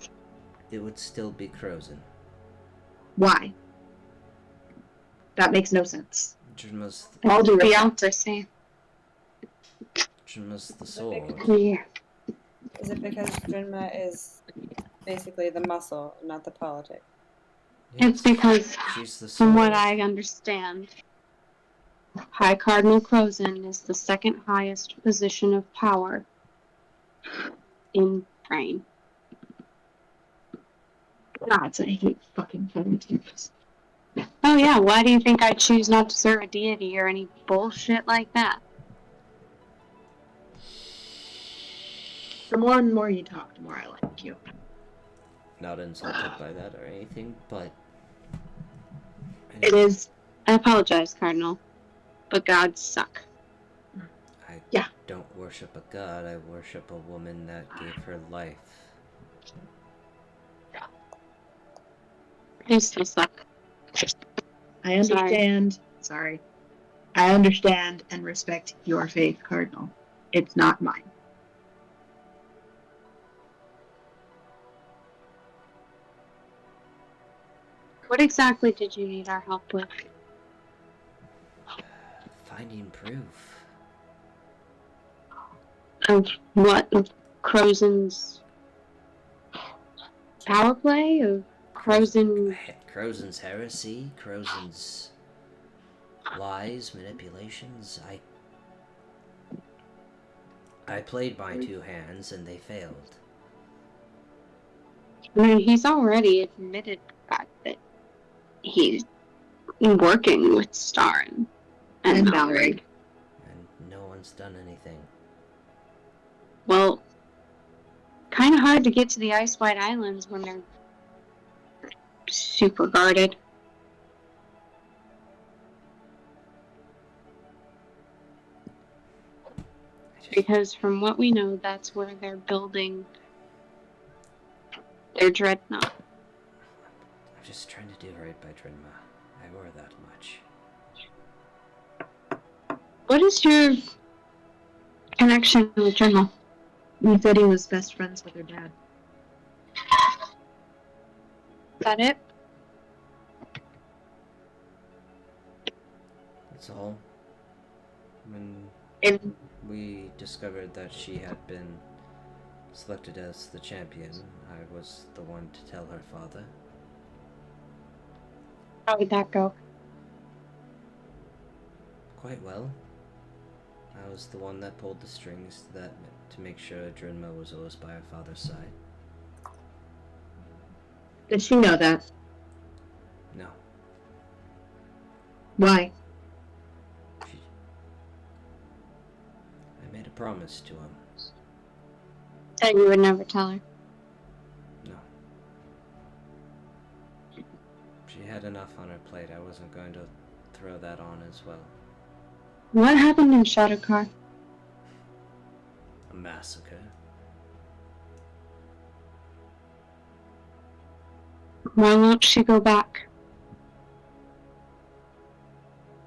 It would still be Crozen. why? That makes no sense. Drinma's All due respect. Beyonce. Drinma's the sword. Yeah. Is it because Drinma is basically the muscle, not the politic? It's because, she's the from what sword. I understand, High Cardinal Crozen is the second highest position of power in Thrain. God, I hate fucking feminists. Oh yeah, why do you think I choose not to serve a deity or any bullshit like that? The more and more you talk, the more I like you. Not insulted by that or anything, but It is. I apologize, Cardinal, but gods suck. I Yeah. don't worship a god, I worship a woman that gave her life. They still suck. I understand. Sorry. I understand and respect your faith, Cardinal. It's not mine. What exactly did you need our help with? Finding proof. Of what? Of Crozen's power play? Of Crozen? Crozen's heresy, Crozen's lies, manipulations. I played my two hands and they failed. I mean, he's already admitted the fact that he's working with Star and Valkyrie. And no one's done anything. Well, kind of hard to get to the Ice White Islands when they're super guarded. Because from what we know, that's where they're building their dreadnought. I'm just trying to do right by Drinma. I owe her that much. What is your connection with Dreadnought? You said he was best friends with her dad. Is that it? That's all. When And we discovered that she had been selected as the champion, I was the one to tell her father. how would that go? Quite well. I was the one that pulled the strings to make sure Drinma was always by her father's side. Did she know that? No. Why? I made a promise to him. That you would never tell her. No. She had enough on her plate. I wasn't going to throw that on as well. What happened in Shadowcar? A massacre. Why won't she go back?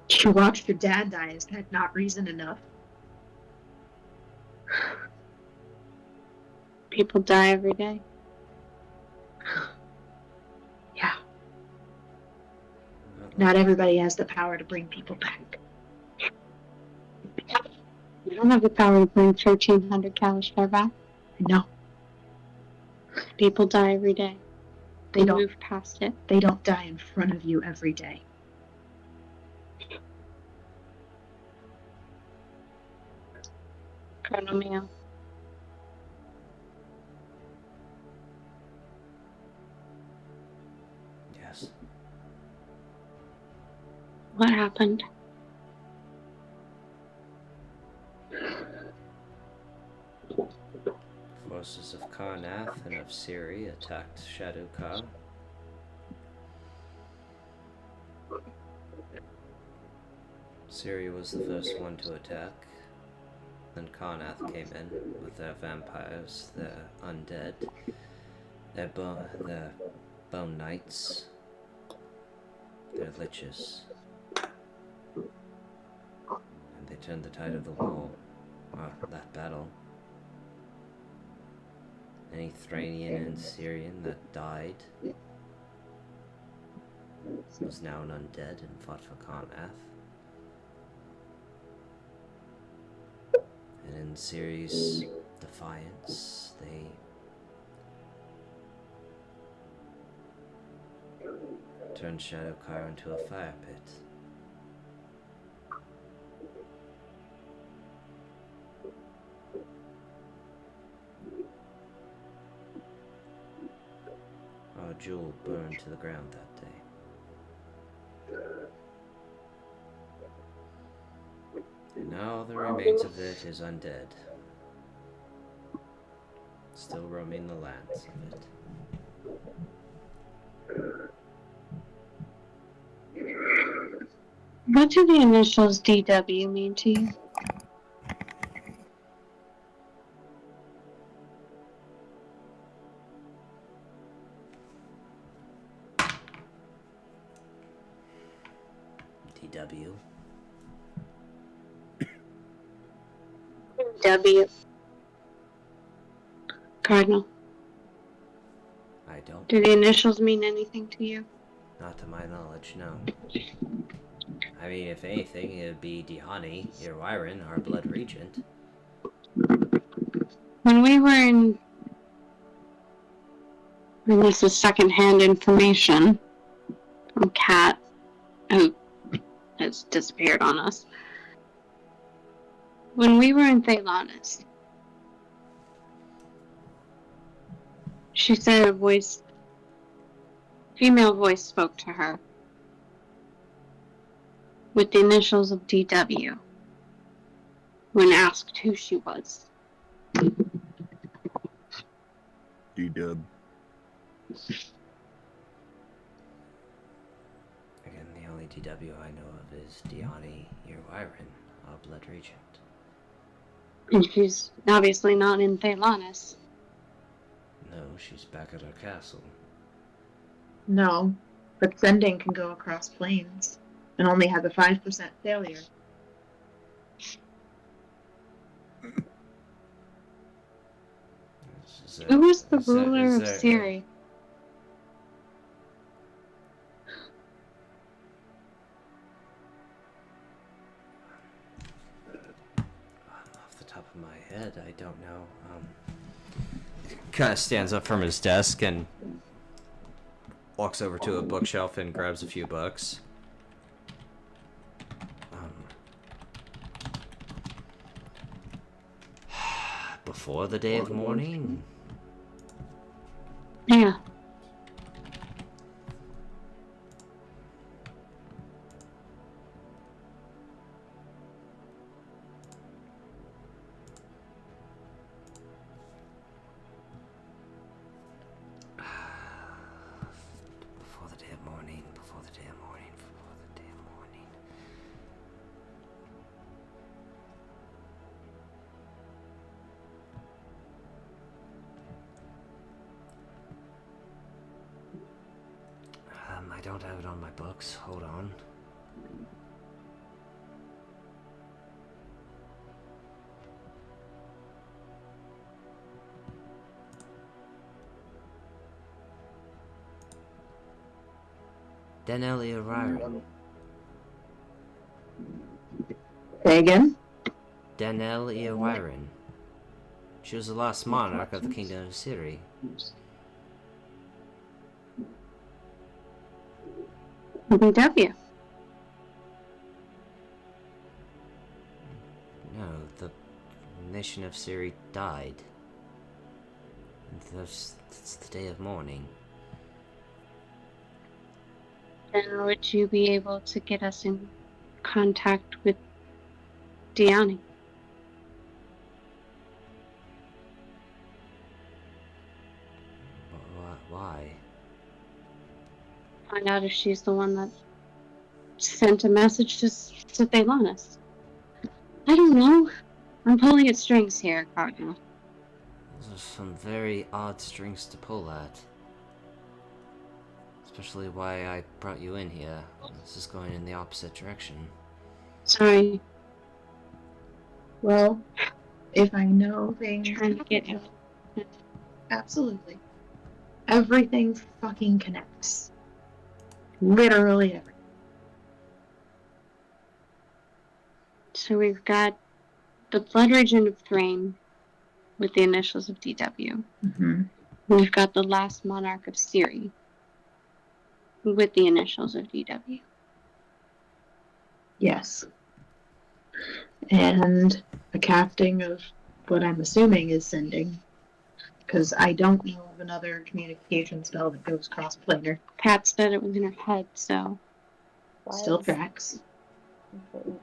You watched your dad die. Is that not reason enough? People die every day. Yeah. Not everybody has the power to bring people back. You don't have the power to bring 1,300 Kalishtar back. No, People die every day. they don't. Move past it. They don't die in front of you every day. Colonel Mio. Yes. What happened? Forces of Karnath and of Siri attacked Shadowcar. Ciri was the first one to attack. Then Karnath came in with their vampires, their undead, their bone knights, their liches. And they turned the tide of the war, that battle. Any Thranian and Syrian that died was now an undead and fought for Karnath. And in Ciri's defiance, they turned Shadowkyre into a fire pit. Our jewel burned to the ground that day. And now the remains of it is undead, still roaming the lands of it. What do the initials DW mean to you? DW. W. Cardinal. I don't. Do the initials mean anything to you? Not to my knowledge, no. I mean, if anything, it would be Dihani, Irwyrin, our blood regent. When we were in... And this is secondhand information from Kat, who has disappeared on us. When we were in Thelanis, she said a voice, female voice spoke to her with the initials of DW when asked who she was. D-dub. Again, the only DW I know of is Dihani, Irwyrin, our blood regent. And she's obviously not in Thelanis. No, she's back at her castle. No, but sending can go across planes and only has a 5% failure. Who was the ruler of Ciri? Off the top of my head, I don't know. Kind of stands up from his desk and walks over to a bookshelf and grabs a few books. Before the day of mourning? Yeah. Before the day of mourning, before the day of mourning, before the day of mourning. I don't have it on my books. Hold on. Deneli Irwyrin. Say again? Deneli Irwyrin. She was the last monarch of the kingdom of Ciri. BW. No, the nation of Ciri died. It's the day of mourning. Then would you be able to get us in contact with Diani? Why? Find out if she's the one that sent a message to Thelanis. I don't know. I'm pulling at strings here, Cardinal. Those are some very odd strings to pull at. Especially why I brought you in here. This is going in the opposite direction. Sorry. Well, if I know things... Trying to get out. Absolutely. Everything fucking connects. Literally everything. So we've got the Blood Regent of Thrain with the initials of DW. Mm-hmm. We've got the Last Monarch of Ciri with the initials of DW. Yes. And a casting of what I'm assuming is sending. Because I don't know of another communication spell that goes cross-planar. Pat said it was in her head, so... Why Still is tracks. important?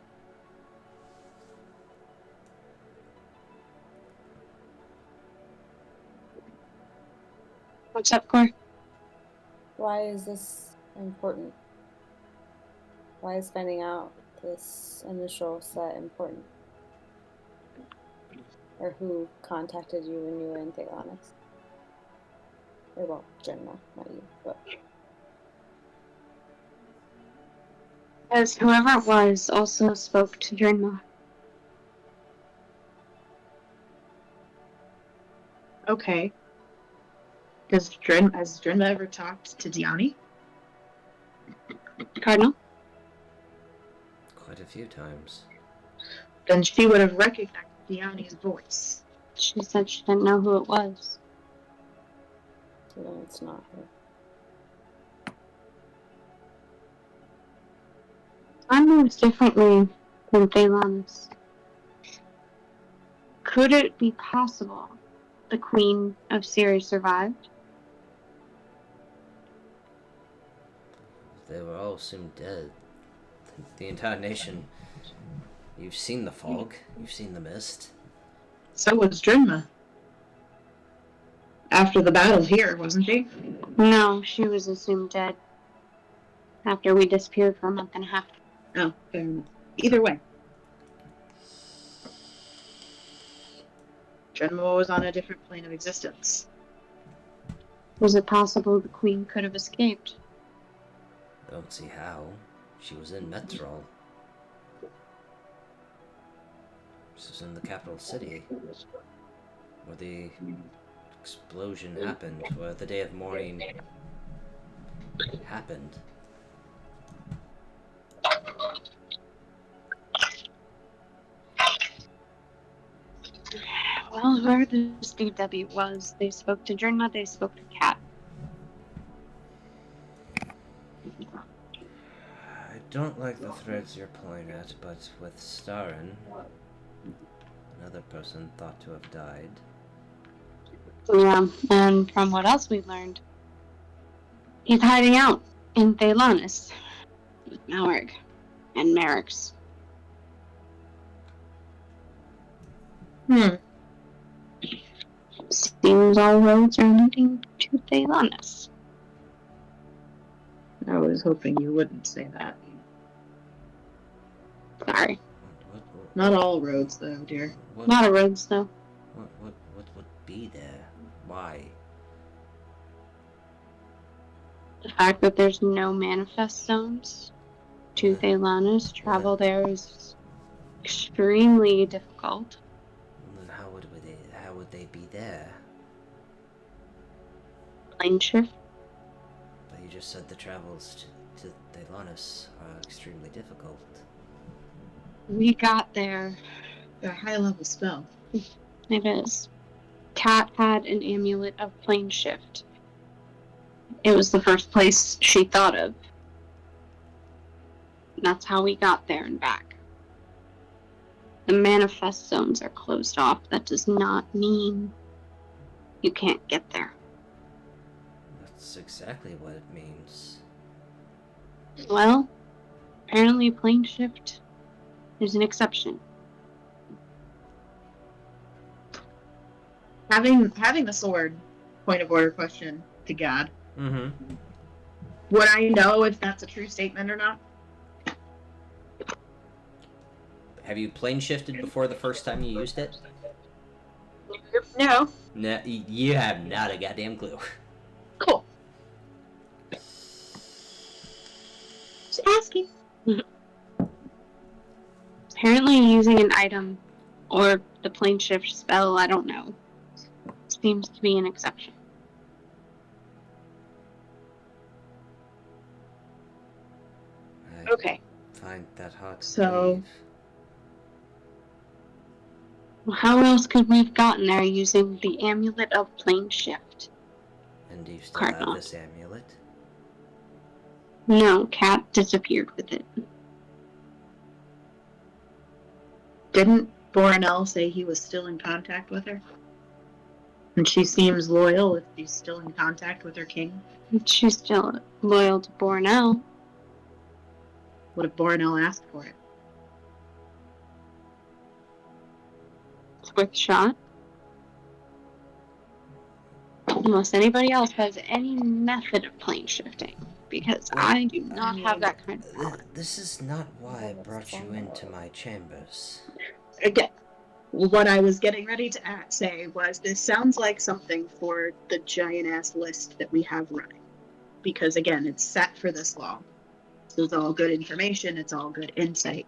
What's up, Cor? Why is this important? Why is finding out this initial set important? Or who contacted you when you were in Thelanis? Or, well, Jenna, not you, but... As whoever it was also spoke to Drinma. Okay. Has Drinma ever talked to Diani? Cardinal? Quite a few times. Then she would have recognized Diani's voice. She said she didn't know who it was. So then it's not her. I moves differently than Thelanis. Could it be possible the Queen of Ciri survived? They were all assumed dead. The entire nation. You've seen the fog. You've seen the mist. So was Drinma. After the battle here, wasn't she? No, she was assumed dead after we disappeared for a month and a half. Oh, fair enough. Either way. Drinma was on a different plane of existence. Was it possible the Queen could have escaped? I don't see how. She was in Metrol. This was in the capital city, where the explosion happened, where the day of mourning happened. Well, whoever this DW was, they spoke to Drinma, they spoke to Kat. I don't like the threads you're pulling at, but with Starin, another person thought to have died. Yeah, and from what else we've learned, he's hiding out in Thelanis with Malric and Merrick's. Seems all roads are leading to Thelanis. I was hoping you wouldn't say that. Sorry. Not all roads, though, dear. A lot of roads, though. What would be there? Why? The fact that there's no manifest zones to Thelanis, travel there is extremely difficult. Then how would they be there? Plane shift. But you just said the travels to Thelanis are extremely difficult. We got there. A high-level spell. It is. Kat had an amulet of plane shift. It was the first place she thought of. And that's how we got there and back. The manifest zones are closed off. That does not mean you can't get there. That's exactly what it means. Well, apparently plane shift is an exception. Having the sword, point of order question to God. Mm-hmm. Would I know if that's a true statement or not? Have you plane shifted before the first time you used it? No. No, you have not a goddamn clue. Cool. Just asking. Apparently using an item or the plane shift spell, I don't know, seems to be an exception. I Okay. find that hard to So- believe. Well, how else could we have gotten there using the amulet of plane shift? And do you still Cardinal. have this amulet? No, Cat disappeared with it. Didn't Borinel say he was still in contact with her? And she seems loyal if she's still in contact with her king. She's still loyal to Bornell. What if Borinel asked for it? It's worth a shot. Unless anybody else has any method of plane shifting. Because Well, I do not have that kind of power. This is not why I brought you into my chambers. Again, what I was getting ready to say was this sounds like something for the giant-ass list that we have running. Because again, it's set for this long. So it's all good information, it's all good insight.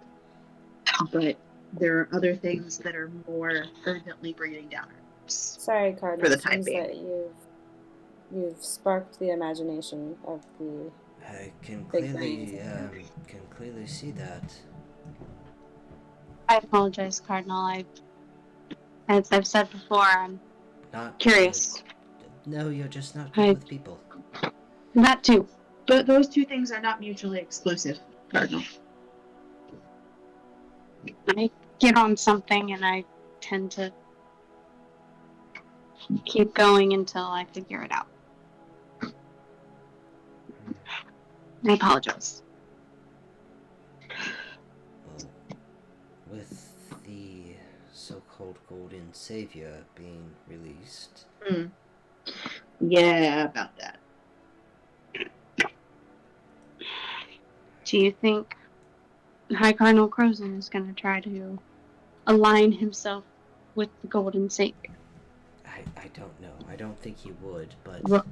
But there are other things that are more urgently breathing down our necks. Sorry, Cardinal. For the It time seems being. that you've sparked the imagination of the. I can Big clearly see that. I apologize, Cardinal. As I've said before, I'm Not curious. No, you're just not good with people. That too. But those two things are not mutually exclusive, Cardinal. I get on something and I tend to keep going until I figure it out. I apologize. Well, with the so-called Golden Savior being released, Yeah, about that. Do you think High Cardinal Crozen is going to try to align himself with the Golden Savior? I don't know. I don't think he would, but Well,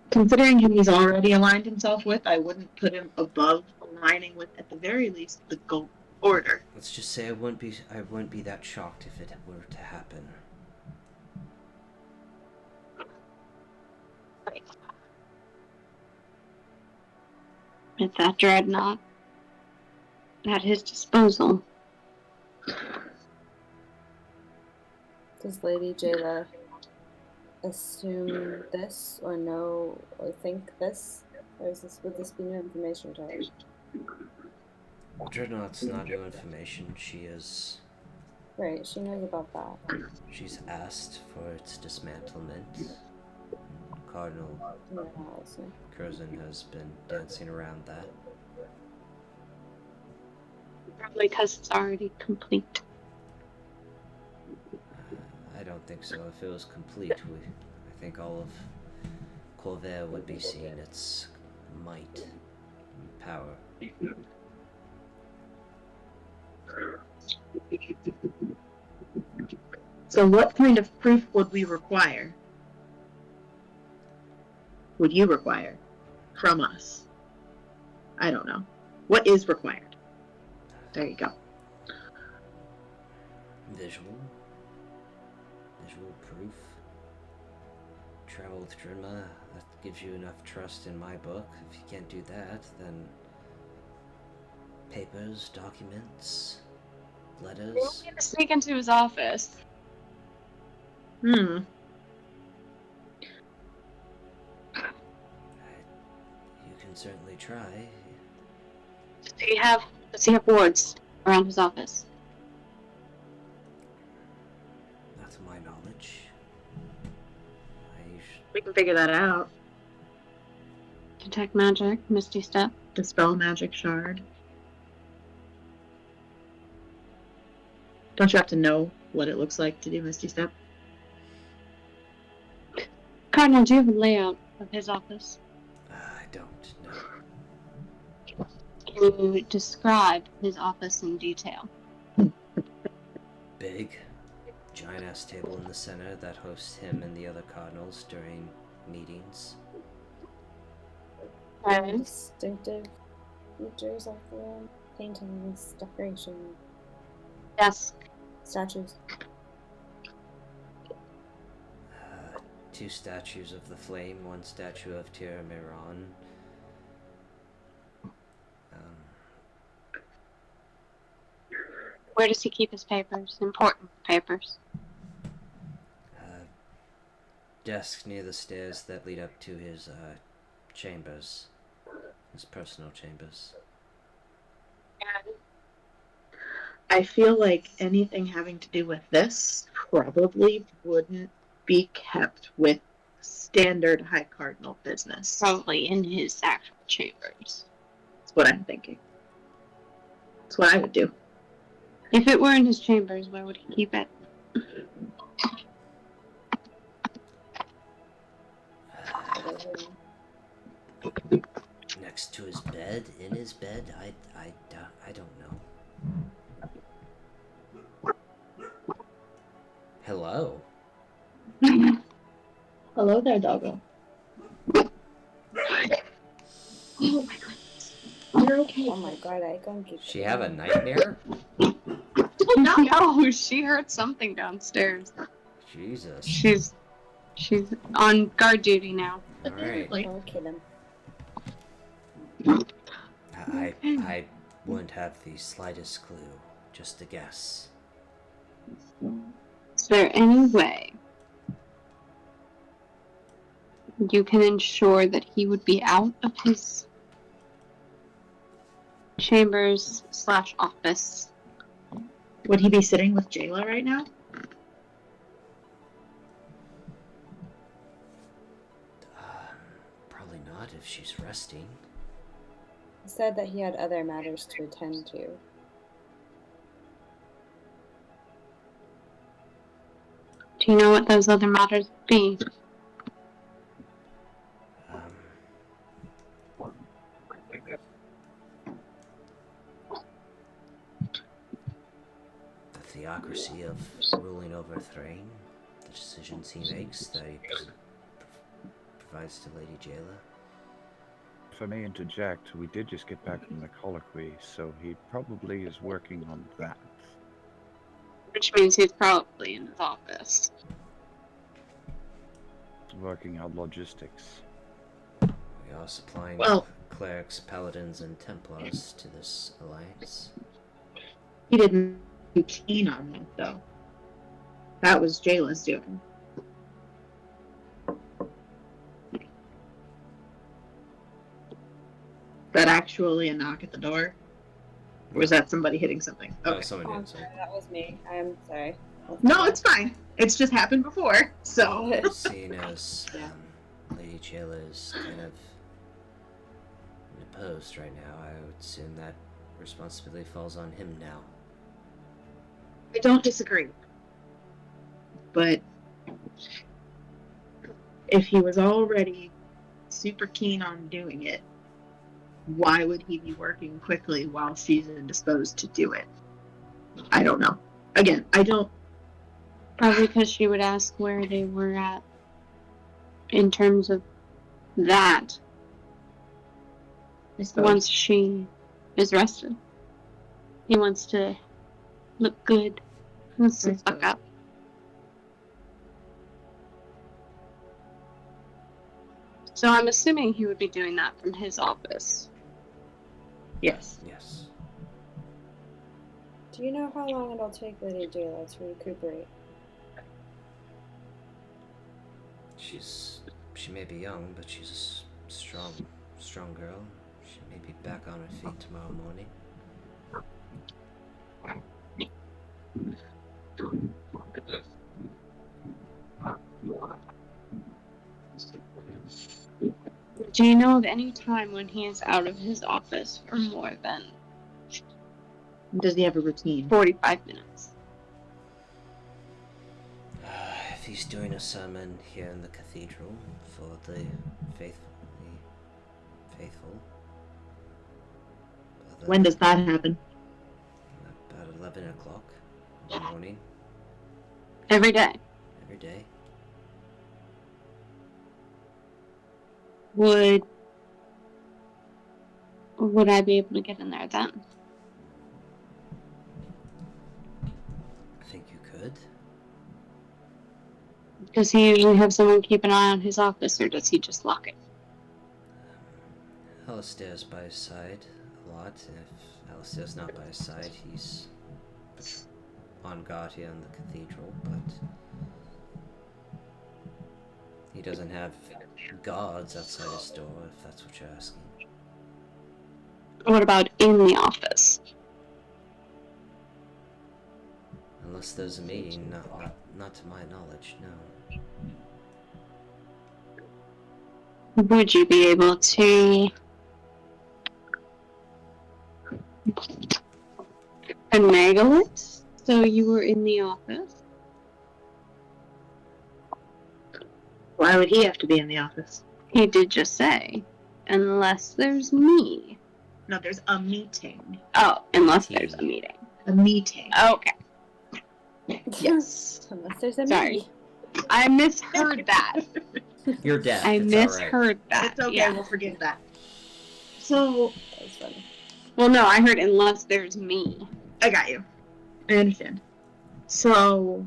considering who he's already aligned himself with, I wouldn't put him above aligning with, at the very least, the Gold Order. let's just say I wouldn't be that shocked if it were to happen. With that dreadnought at his disposal. Does Lady Jayla assume this or know or think this? Or would this be new information to her? Dreadnought's not new information. She is. Right, she knows about that. She's asked for its dismantlement. Cardinal Yeah, also. Curzon has been dancing around that. Probably because it's already complete. I don't think so. If it was complete, I think all of Corvair would be seeing its might and power. So what kind of proof would we require? Would you require from us? I don't know. What is required? There you go. Visual proof. Travel with Drinma, that gives you enough trust in my book. If you can't do that, then papers, documents, letters. We need to sneak into his office. You can certainly try. Does he have wards around his office? Not to my knowledge. We can figure that out. Detect magic, Misty Step. Dispel magic shard. Don't you have to know what it looks like to do Misty Step? Cardinal, do you have a layout of his office? I don't know. you describe his office in detail? Big, giant-ass table in the center that hosts him and the other cardinals during meetings. Distinctive features of the room. Paintings, decoration, Desk. statues. 2 statues of the flame, 1 statue of Tira Miron. Where does he keep his papers? Important papers. Desk near the stairs that lead up to his chambers. His personal chambers. I feel like anything having to do with this probably wouldn't be kept with standard High Cardinal business. Probably in his actual chambers. That's what I'm thinking. That's what I would do. If it were in his chambers, where would he keep it? Next to his bed, in his bed, I don't know. Hello. Hello there, doggo. Oh my goodness. You're okay. Oh my god, I can't keep She have a nightmare? No, she heard something downstairs. Jesus. She's on guard duty now. Alright. Don't kill him. I wouldn't have the slightest clue. Just a guess. Is there any way you can ensure that he would be out of his chambers / office? Would he be sitting with Jayla right now? Probably not if she's resting. He said that he had other matters to attend to. Do you know what those other matters would be? The theocracy of ruling over Thrain, the decisions he makes that he provides to Lady Jayla. If I may interject, we did just get back from the colloquy, so he probably is working on that. Which means he's probably in his office. Working out logistics. We are supplying clerics, paladins, and templars to this alliance. He didn't be keen on that, though. That was Jayla's doing. That actually a knock at the door? Or was that somebody hitting something? Okay. Someone did something. That was me. I'm sorry. No, it's fine. It's just happened before, so. Seeing as Lady Jayla is kind of opposed right now, I would assume that responsibility falls on him now. I don't disagree. But if he was already super keen on doing it, why would he be working quickly while she's indisposed to do it? I don't know. Again, I don't. Probably because she would ask where they were at in terms of that once she is rested. He wants to look good. He wants to fuck up. So I'm assuming he would be doing that from his office. Yes. Yes. Do you know how long it'll take Lady Jayla to recuperate? She may be young, but she's a strong girl. She may be back on her feet tomorrow morning. Do you know of any time when he is out of his office for more than Does he have a routine? 45 minutes? If he's doing a sermon here in the cathedral for the faithful, When does that happen? About 11 o'clock in the morning. Every day. Every day. Would I be able to get in there then? I think you could. Does he usually have someone keep an eye on his office, or does he just lock it? Alistair's by his side a lot. If Alistair's not by his side, he's on guard here in the cathedral, but he doesn't have guards outside his door, if that's what you're asking. What about in the office? Unless there's a meeting, not to my knowledge, no. Would you be able to finagle it so you were in the office? Why would he have to be in the office? He did just say, unless there's me. No, there's a meeting. Oh, unless there's a meeting. A meeting. Okay. Yes. Unless there's a Sorry. me. I misheard that. You're deaf. I it's misheard that. It's okay, Yeah. we'll forgive that. So, That was funny. Well, no, I heard unless there's me. I got you. I understand. So,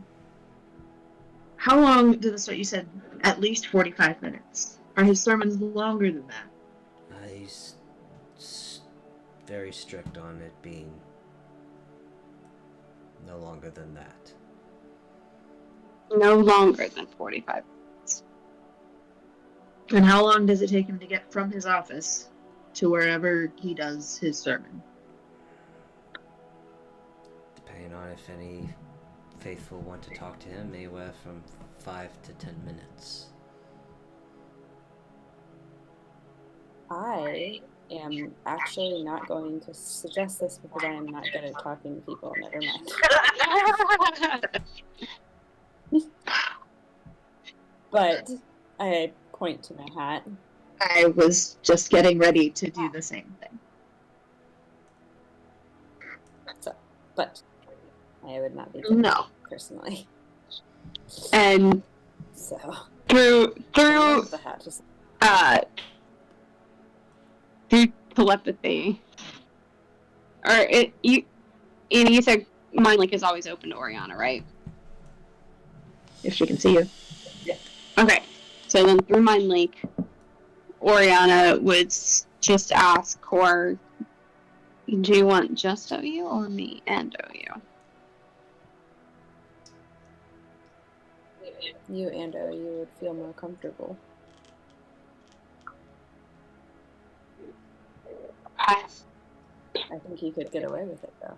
how long did this start? You said at least 45 minutes. Are his sermons longer than that? He's very strict on it being no longer than that. No longer than 45 minutes. And how long does it take him to get from his office to wherever he does his sermon? Depending on if any faithful want to talk to him, anywhere from 5 to 10 minutes. I am actually not going to suggest this because I am not good at talking to people. Never mind. But I point to my hat. I was just getting ready to do the same thing. But I would not be good No. personally. And So through the hat just through telepathy, or you said mind link is always open to Oriana, right? If she can see you. Yeah. Okay, so then through mind link, Oriana would just ask Cor, do you want just OU or me and OU? you and you would feel more comfortable. I think he could get away with it though.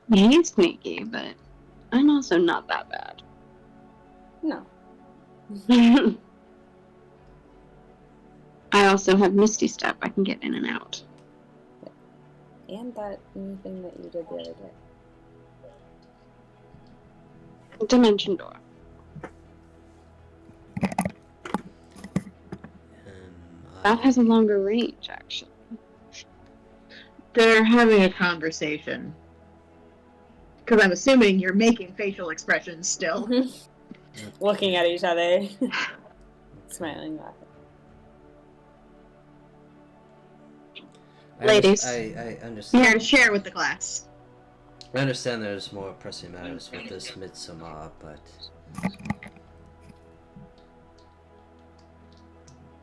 He's sneaky, but I'm also not that bad. No. I also have Misty Step. I can get in and out. And that new thing that you did the other day. Dimension door. That has a longer range, actually. They're having a conversation. Because I'm assuming you're making facial expressions still. Looking at each other. Smiling, laughing. Ladies. I understand. Here to share with the class. I understand there's more pressing matters with this midsummer, but in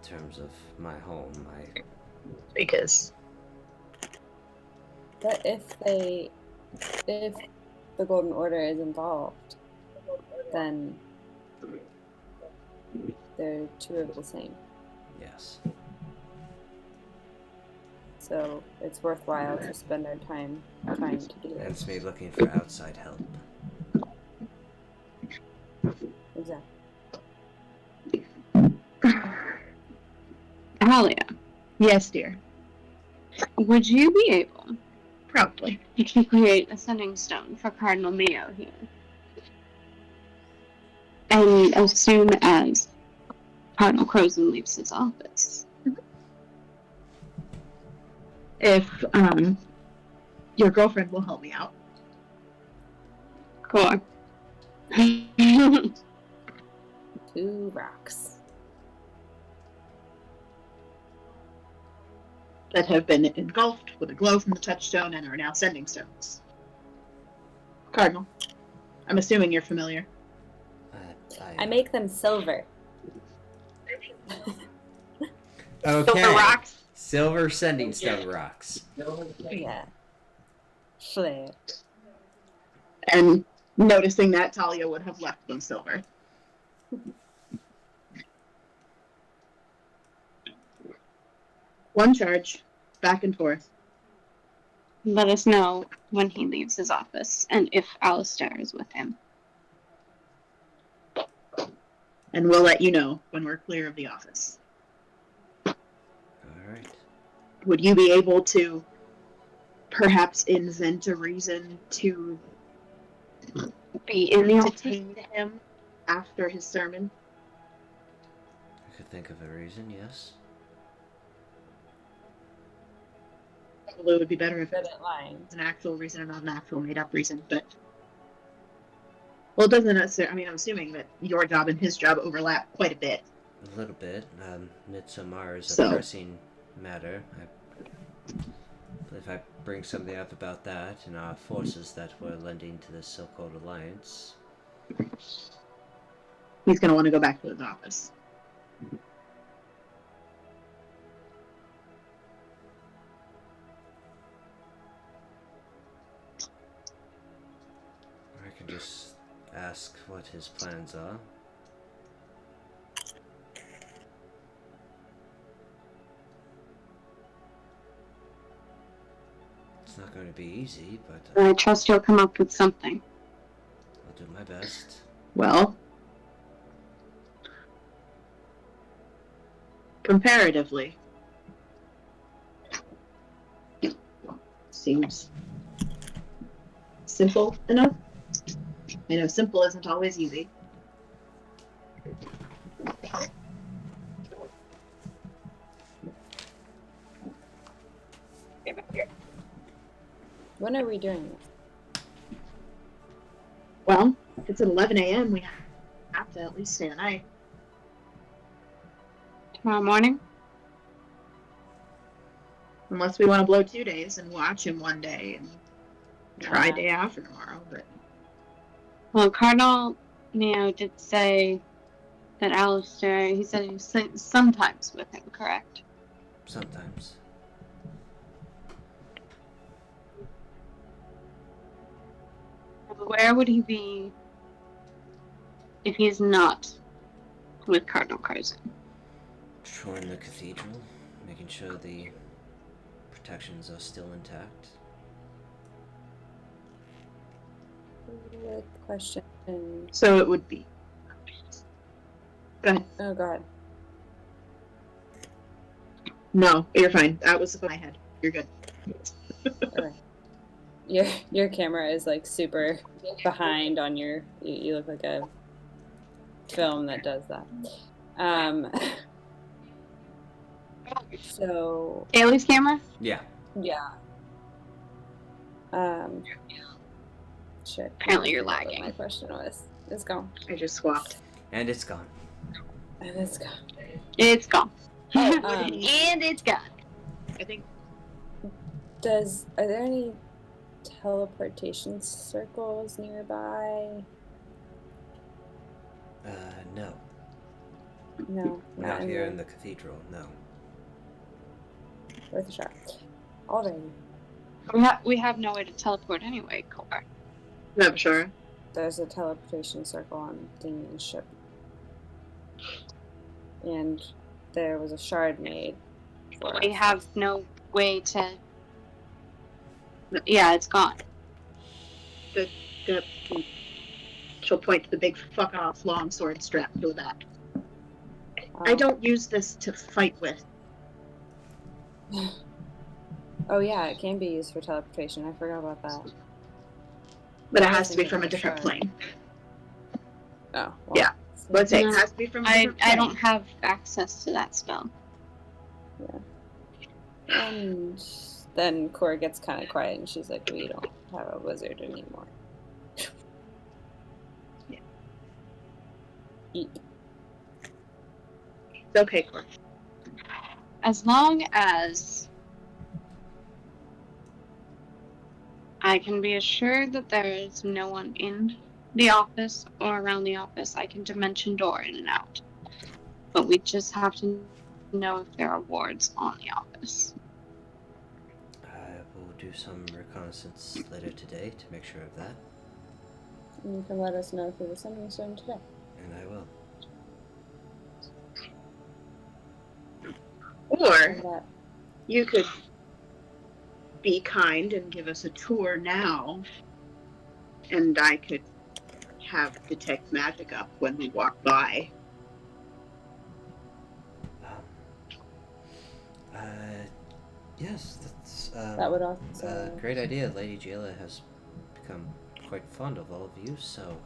terms of my home, Because But if the Golden Order is involved, then they're two of the same. yes. So it's worthwhile to spend our time trying to do Hence this. me looking for outside help. Exactly. Ahalia, yes, dear. would you be able Probably. to create a sending stone for Cardinal Mio here? And as soon as Cardinal Crozen leaves his office, if your girlfriend will help me out. Cool. 2 rocks. That have been engulfed with a glow from the touchstone and are now sending stones. Cardinal, I'm assuming you're familiar. I make them silver. Okay. Silver rocks. Silver sending stone rocks. Yeah. Flare. And noticing that, Talia would have left them silver. One charge, back and forth. Let us know when he leaves his office and if Alistair is with him. And we'll let you know when we're clear of the office. Alright. Would you be able to perhaps invent a reason to Be in the office. detain him after his sermon? I could think of a reason, yes. Although it would be better if Good it at lying. was an actual reason and not an actual made-up reason, but... Well, it doesn't necessarily... I mean, I'm assuming that your job and his job overlap quite a bit. A little bit. Midsommar is a So- pressing matter. If I bring something up about that and our forces that we're lending to this so-called alliance, He's going to want to go back to his office. I can just ask what his plans are. It's not going to be easy, but I trust you'll come up with something. I'll do my best. Well, comparatively, seems simple enough. I know simple isn't always easy. When are we doing this? Well, if it's at 11 a.m., we have to at least stay the night. Tomorrow morning? Unless we want to blow 2 days and watch him one day and try Yeah. day after tomorrow. But Well, Cardinal, did say that Alistair, he said he was sometimes with him, correct? Sometimes. Where would he be if he's not with Cardinal Carson? Patrolling the cathedral, making sure the protections are still intact. Good question. so it would be. Go ahead. Oh god. No, you're fine. That was in my head. You're good. Okay. Your camera is like super behind on your. You look like a film that does that. So Ailey's camera? Yeah. yeah. Shit. Apparently you're I forgot what lagging. My question was. It's gone. I just swapped. And it's gone. And it's gone. It's gone. Oh, and it's gone. I think Are there any teleportation circles nearby? No. No, Not here in the cathedral, no. Worth a shot. Alrighty. We have no way to teleport anyway, Cor. I'm sure. There's a teleportation circle on Damien's ship. And there was a shard made. for We us. have no way to. Yeah, it's gone. She'll point to the big fuck off long sword strapped to the back. I don't use this to fight with. Oh yeah, it can be used for teleportation. I forgot about that. But it has to be from a different plane. Oh. Well, Yeah. Let's say it No. has to be from a I different plane. don't have access to that spell. And Then Cora gets kind of quiet and she's like, we don't have a wizard anymore. Yeah. Eat. It's okay, Cora. As long as I can be assured that there is no one in the office or around the office, I can dimension door in and out. But we just have to know if there are wards on the office. I will do some reconnaissance later today to make sure of that, And you can let us know through the sending stone today. and I will. Or That you could be kind and give us a tour now, and I could have detect magic up when we walk by. Yes, that's that would also a great idea. Lady Jayla has become quite fond of all of you, so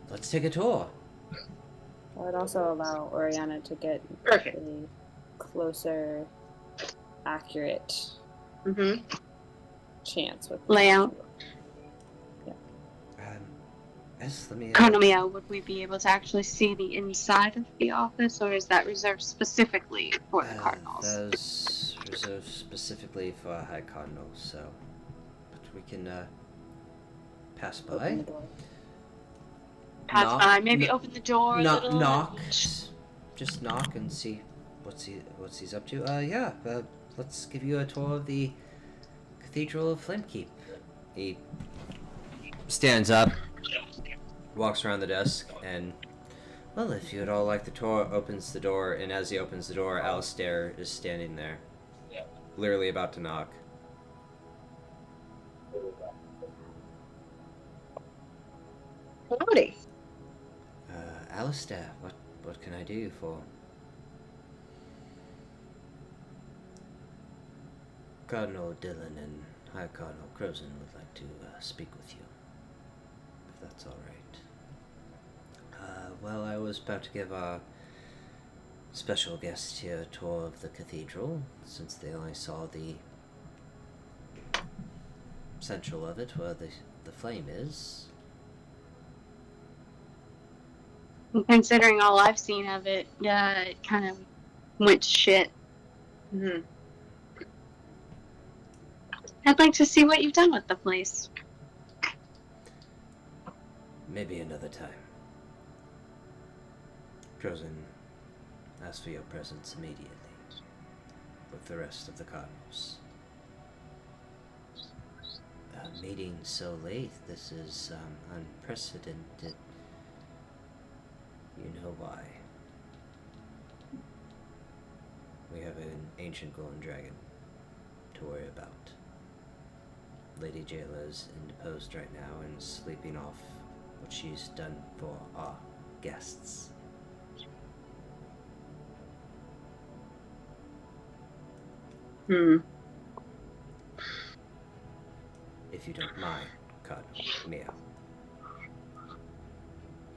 let's take a tour. that would also allow Oriana to get Perfect. a closer, accurate Mm-hmm. chance with Layout. Yes, let me. Economia, would we be able to actually see the inside of the office, or is that reserved specifically for the Cardinals? That is reserved specifically for High Cardinal, so. But we can pass by. Open the door. Pass by, maybe open the door a little. Knock. Just knock and see what's he's up to. Let's give you a tour of the Cathedral of Flamekeep. He stands up, walks around the desk, and, well, if you'd all like the tour, opens the door, and as he opens the door, Alistair is standing there, literally about to knock. Howdy. Alistair, what can I do you for? Cardinal Dillon and High Cardinal Crozen would like to speak with you, if that's all right. Well, I was about to give our special guests here a tour of the cathedral, since they only saw the central of it, where the flame is. Considering all I've seen of it, it kind of went to shit. Mm-hmm. I'd like to see what you've done with the place. Maybe another time. Crozen asked for your presence immediately, with the rest of the Cardinals. A meeting so late, this is unprecedented. You know why. We have an ancient golden dragon to worry about. Lady Jayla is indisposed right now and sleeping off what she's done for our guests. Hmm. If you don't mind, Cardinal Mia,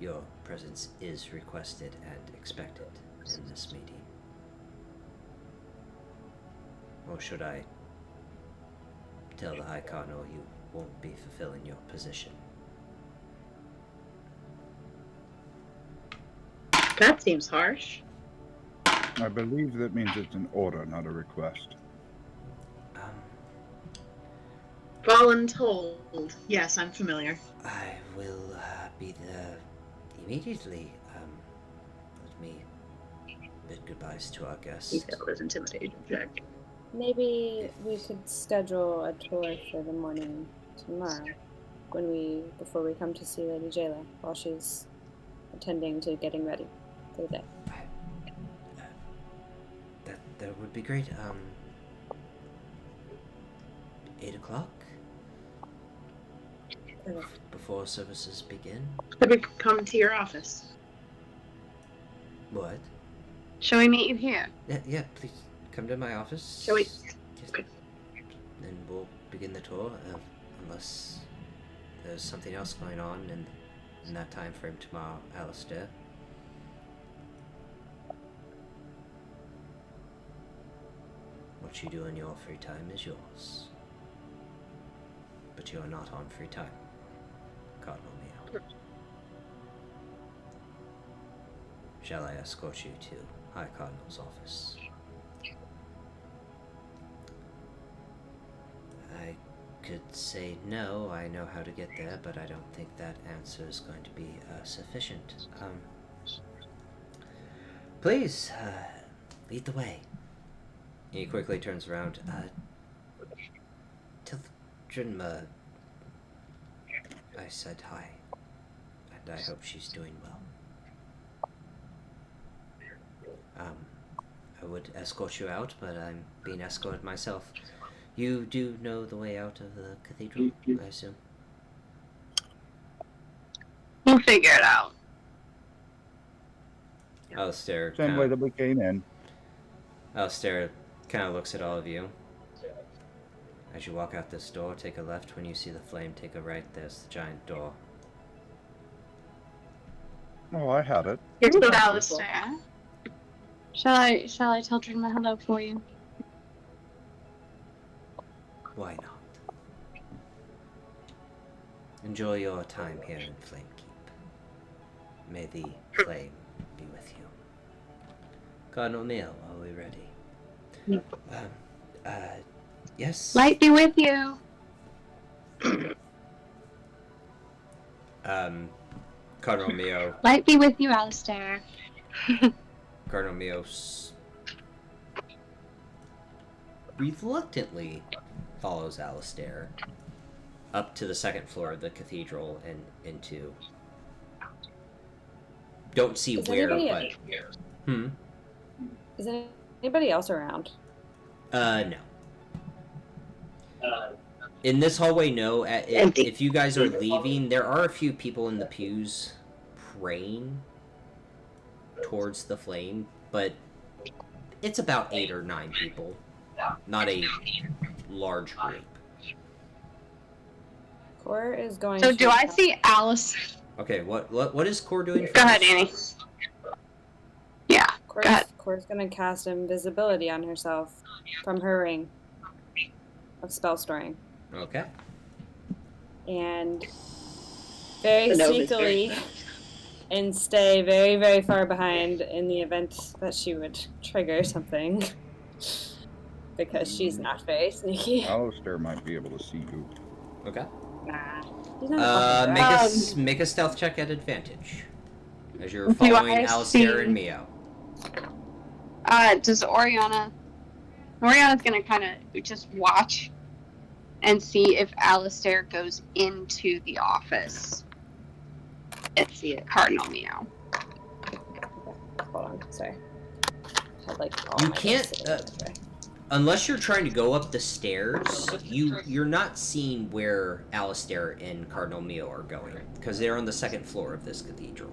your presence is requested and expected in this meeting. Or should I tell the High Cardinal you won't be fulfilling your position? That seems harsh. I believe that means it's an order, not a request. Voluntold. Yes, I'm familiar. I will be there immediately. Let me bid goodbyes to our guests. He failed his intimidation check. Maybe we could schedule a tour for the morning tomorrow, before we come to see Lady Jayla, while she's attending to getting ready for the day. That would be great. 8 o'clock? Before services begin? Could we come to your office? What? Shall we meet you here? Yeah, please come to my office. Shall we? Yes. Okay. Then we'll begin the tour, unless there's something else going on in that time frame tomorrow, Alistair. What you do in your free time is yours. But you are not on free time, Cardinal Mio. Shall I escort you to High Cardinal's office? I could say no, I know how to get there, but I don't think that answer is going to be sufficient. Please, lead the way. He quickly turns around. Tell Drinma I said hi, and I hope she's doing well. I would escort you out, but I'm being escorted myself. You do know the way out of the cathedral, I assume? We'll figure it out. Alistair Same way that we came in. Alistair kind of looks at all of you. As you walk out this door, take a left. When you see the flame, take a right. There's the giant door. Oh, I had it. It's with Alistair. Shall I tell Drinma hello for you? Why not? Enjoy your time here in Flamekeep. May the flame be with you. Cardinal Mio, are we ready? Yes? Light be with you. Cardinal Mio. Light be with you, Alistair. Cardinal Mio reluctantly follows Alistair up to the second floor of the cathedral and into... Don't see where, but... Is anybody else around? No. In this hallway, no. If you guys are leaving, there are a few people in the pews praying towards the flame, but it's about 8 or 9 people. Not a large group. Core is going So to... do I see Alice? Okay, what is Core doing first? Go ahead, Annie. Yeah, go ahead. Core's going to cast invisibility on herself from her ring of spell storing. Okay. And very sneakily and stay very, very far behind in the event that she would trigger something. Because she's not very sneaky. Alistair might be able to see you. Okay. Nah. He's not Make a stealth check at advantage. As you're following Alistair and Mio. Does Oriana's gonna kind of just watch and see if Alistair goes into the office and see a Cardinal Mio. Hold on, sorry. You can't, unless you're trying to go up the stairs, you're not seeing where Alistair and Cardinal Mio are going, because they're on the second floor of this cathedral.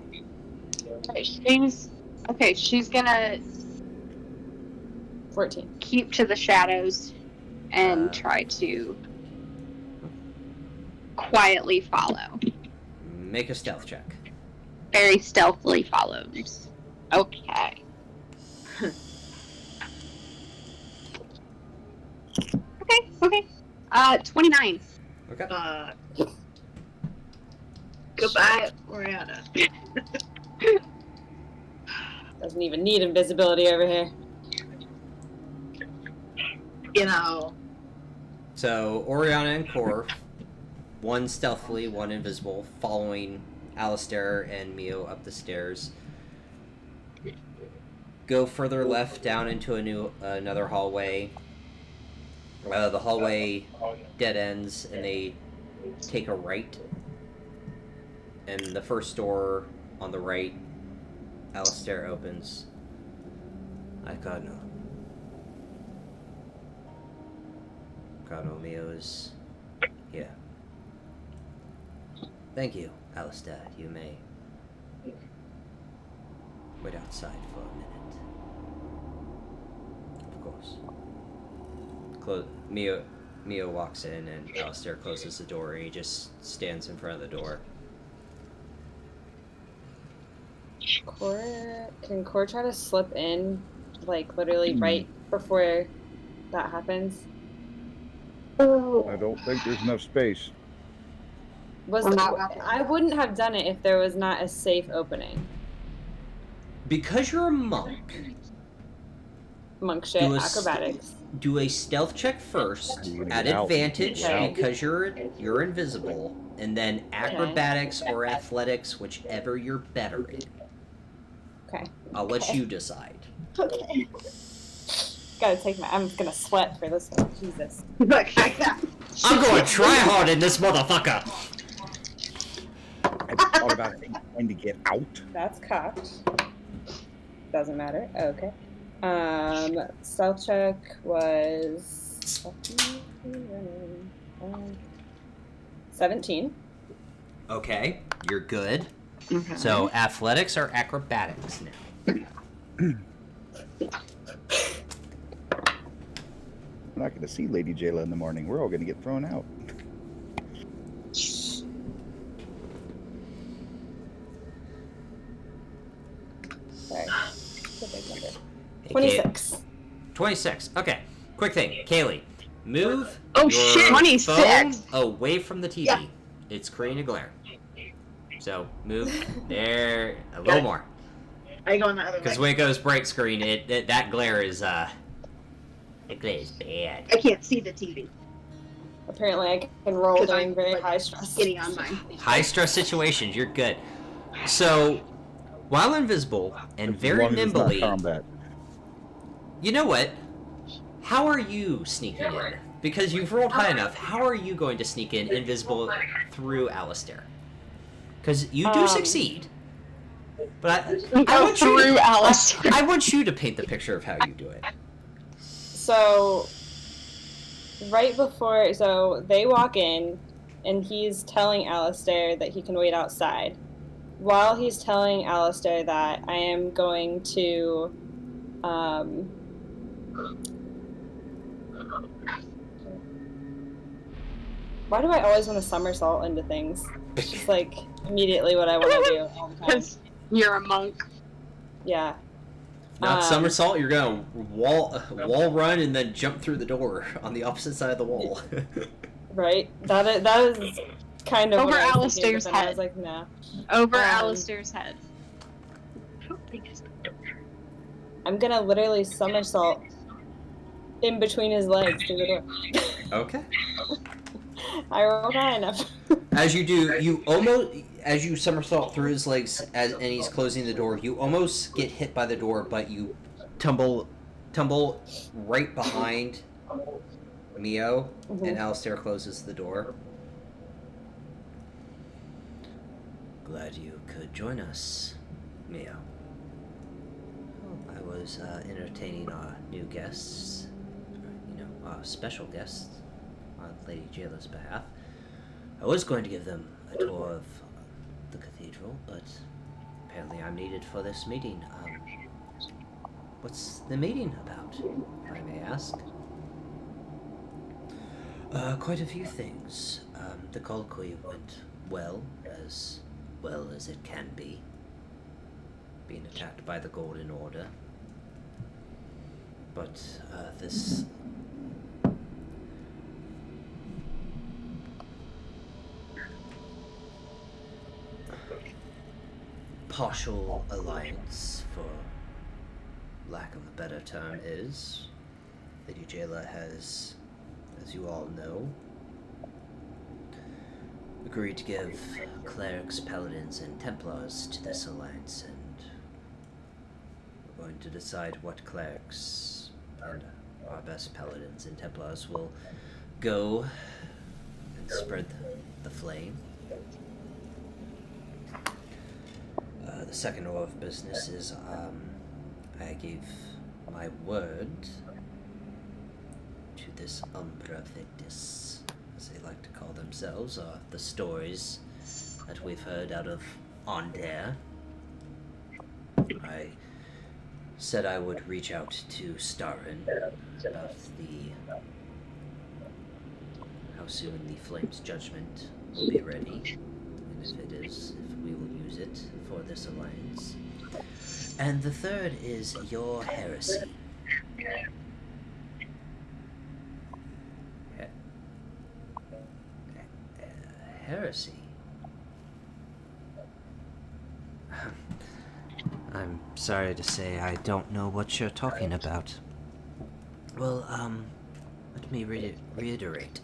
She's gonna 14. Keep to the shadows and try to quietly follow. Make a stealth check. Very stealthily follows. Okay. Okay. 29. Okay. Goodbye, Oriana. Doesn't even need invisibility over here. You know. So, Oriana and Core, one stealthily, one invisible, following Alistair and Mio up the stairs. Go further left down into another hallway. The hallway dead ends, and they take a right. And the first door on the right, Alistair opens. Cardinal Mio is here. Thank you, Alistair. You may wait outside for a minute. Of course. Mio walks in, and Alistair closes the door, and he just stands in front of the door. Can Core try to slip in, literally right before that happens? I don't think there's enough space. I wouldn't have done it if there was not a safe opening. Because you're a monk, Monk shit, acrobatics. do a stealth check first You're gonna at get out. advantage Okay. because you're invisible, and then acrobatics or athletics, whichever you're better in. Okay. I'll let you decide. Okay. Gotta take I'm gonna sweat for this one. Jesus. I'm going to try hard in this motherfucker. I thought about trying to get out. That's cocked. Doesn't matter. Okay. Stealth check was 17. Okay, you're good. Okay. So athletics or acrobatics now. We're not going to see Lady Jayla in the morning. We're all going to get thrown out. Sorry. That's a big number. Hey, 26. 26. Okay. Quick thing, Kaylee, move. Oh, your shit, 26. phone away from the TV. Yeah. It's creating a glare. So move there a little more. I go on the other Because way. when it goes bright screen, that glare is bad. I can't see the TV. Apparently I can roll 'Cause during I'm, very like, high stress. Skinny on mine. High stress situations, you're good. So, while invisible and As very long as it's not nimbly, combat. you know what? How are you sneaking in? Because you've rolled high enough. How are you going to sneak in invisible through Alistair? Because you do succeed. But I want you through Alistair. I want you to paint the picture of how you do it. So, right before, so they walk in, and he's telling Alistair that he can wait outside. While he's telling Alistair that, I am going to, why do I always want to somersault into things? It's just like immediately what I want to do all the time. Because you're a monk. Yeah. Not somersault, you're gonna wall run and then jump through the door on the opposite side of the wall. Right? That is kind of Over what I was Alistair's thinking, but then I head. was like, nah. Over Alistair's head. I'm gonna literally somersault in between his legs through the door. Okay. I rolled high enough. As you do, as you somersault through his legs and he's closing the door, you almost get hit by the door, but you tumble right behind Mio, and Alistair closes the door. Glad you could join us, Mio. I was entertaining our new guests, our special guests, on Lady Jayla's behalf. I was going to give them a tour of the cathedral, but apparently I'm needed for this meeting. What's the meeting about, if I may ask? Quite a few things. The colloquy went well as it can be. Being attacked by the Golden Order. But this partial alliance, for lack of a better term, is Lady Jayla has, as you all know, agreed to give clerics, paladins, and templars to this alliance, and we're going to decide what clerics and our best paladins and templars will go and spread the flame. The second order of business is I gave my word to this Umbra Victus, as they like to call themselves, or the stories that we've heard out of Onder. I said I would reach out to Starin about how soon the Flame's judgment will be ready, and if it is, if we will use it for this alliance. And the third is your heresy. Heresy? I'm sorry to say I don't know what you're talking about. Well, let me reiterate.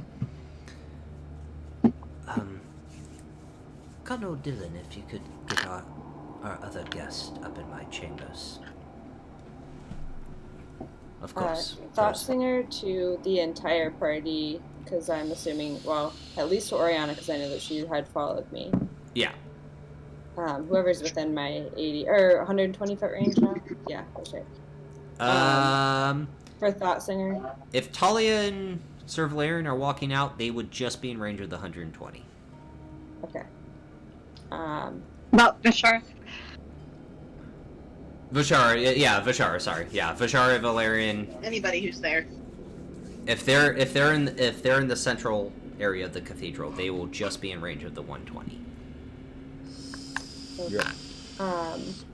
Colonel Dillon, if you could get our other guest up in my chambers. Of course. Thought Singer to the entire party, because I'm assuming, well, at least to Oriana, because I know that she had followed me. Yeah. Whoever's within my 80 or 120 foot range now. Yeah, that's right. For Thought Singer. If Talia and Sir Valerian are walking out, they would just be in range of the 120. Okay. Well, Vishar. Vishar, sorry. Yeah, Vishar and Valerian. Anybody who's there. If they're in the central area of the cathedral, they will just be in range of the 120. Yeah.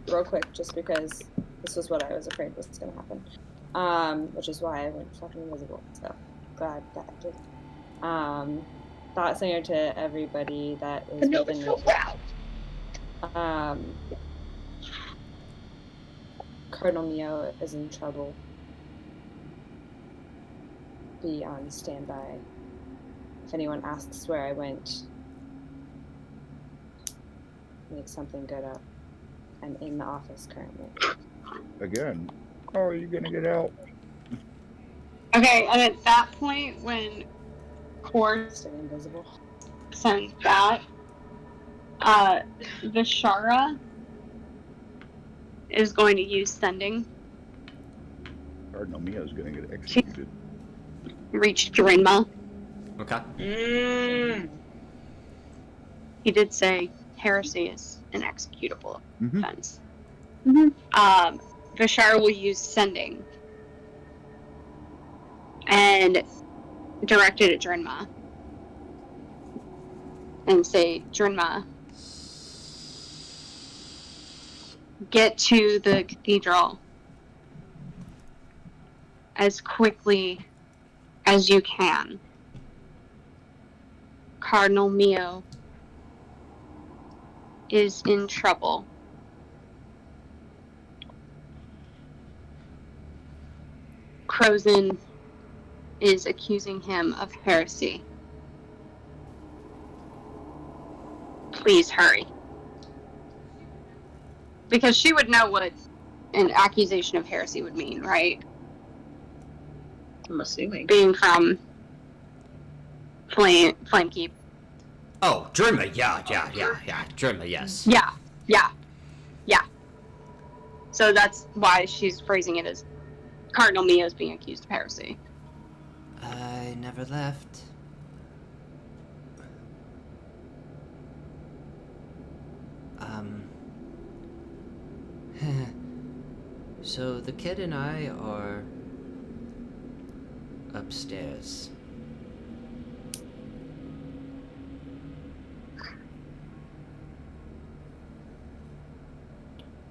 Real quick, just because this was what I was afraid was going to happen, which is why I went fucking invisible. So glad that I did. Thought Singer to everybody that is within me. Cardinal Mio is in trouble. Be on standby. If anyone asks where I went, make something good up. I'm in the office currently. Again, how are you gonna get out? Okay, and at that point, when Core Stay invisible. sends that, Vishara is going to use sending. Cardinal Mio's gonna get executed. Reach Drinma. Okay. He did say heresy is an executable Mm-hmm. offense. Vishara will use sending and direct it at Drinma and say, Drinma, get to the cathedral as quickly as you can. Cardinal Mio is in trouble. Crozin is accusing him of heresy. Please hurry. Because she would know what an accusation of heresy would mean, right? I'm assuming. Being from Flamekeep. Oh, Drinma, yeah. Drinma, yes. Yeah. So that's why she's phrasing it as Cardinal Mio is being accused of heresy. I never left. So the kid and I are upstairs.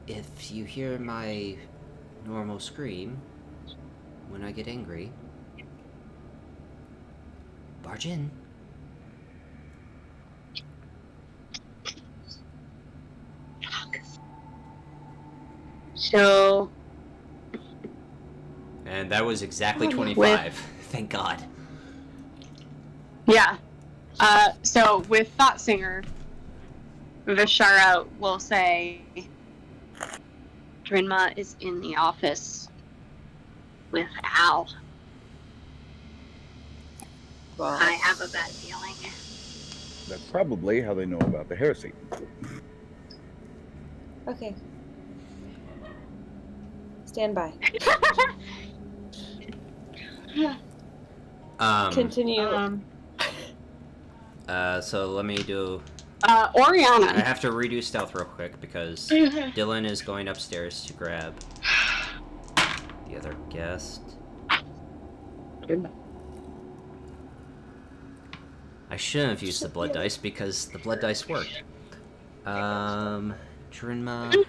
If you hear my normal scream when I get angry, barge in. So... And that was exactly 25. Thank God. Yeah. So with Thought Singer, Vishara will say, Drinma is in the office with Al. Well, I have a bad feeling. That's probably how they know about the heresy. okay. Stand by. Continue. So let me do... Oriana. I have to redo stealth real quick because Dylan is going upstairs to grab the other guest. I shouldn't have used the blood dice because the blood dice worked. Drinma. Let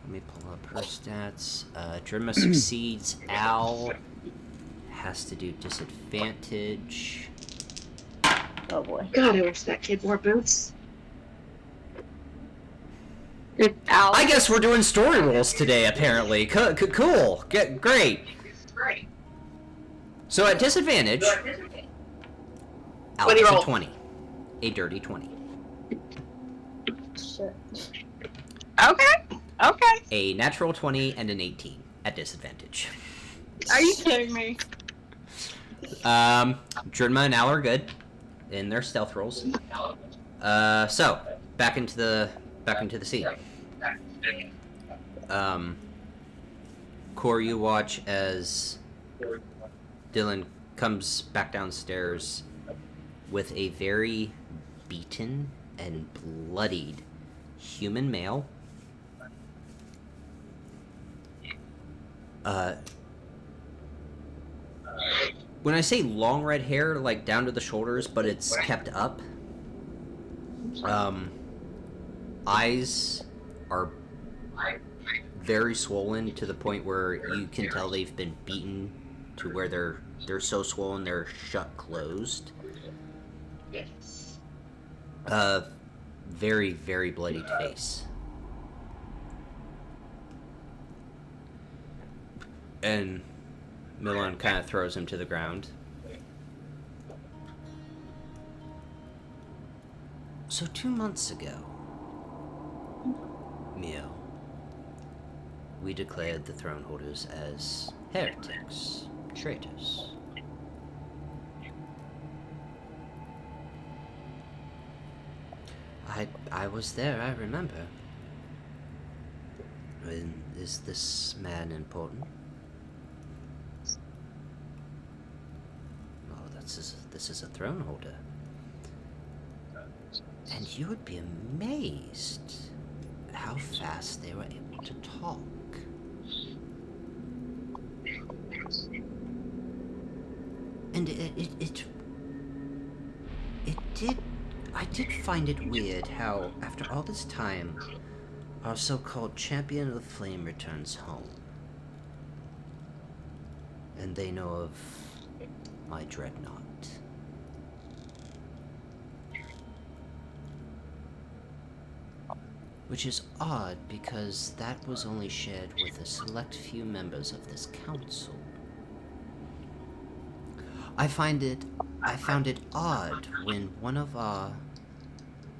me pull up her stats. Drinma succeeds. Al has to do disadvantage. Oh boy. God, I wish that kid wore boots. It's Alex. I guess we're doing story rolls today, apparently. Cool. Great. So at disadvantage, Alex you a roll? 20. A dirty 20. Shit. Okay. Okay. A natural 20 and an 18 at disadvantage. Are you kidding me? Drinma and Al are good in their stealth rolls. So back into the scene. Core, you watch as Dylan comes back downstairs with a very beaten and bloodied human male. When I say long red hair, like down to the shoulders, but it's kept up. Eyes are very swollen to the point where you can tell they've been beaten to where they're so swollen they're shut closed. Yes. Very, very bloodied face. And Milan kind of throws him to the ground. So 2 months ago, Mio, we declared the throne holders as heretics, traitors. I was there, I remember. Is this man important? Oh, this is a throne holder. And you would be amazed how fast they were able to talk. And I did find it weird how, after all this time, our so-called champion of the flame returns home. And they know of my dreadnought. Which is odd, because that was only shared with a select few members of this council. I found it odd when one of our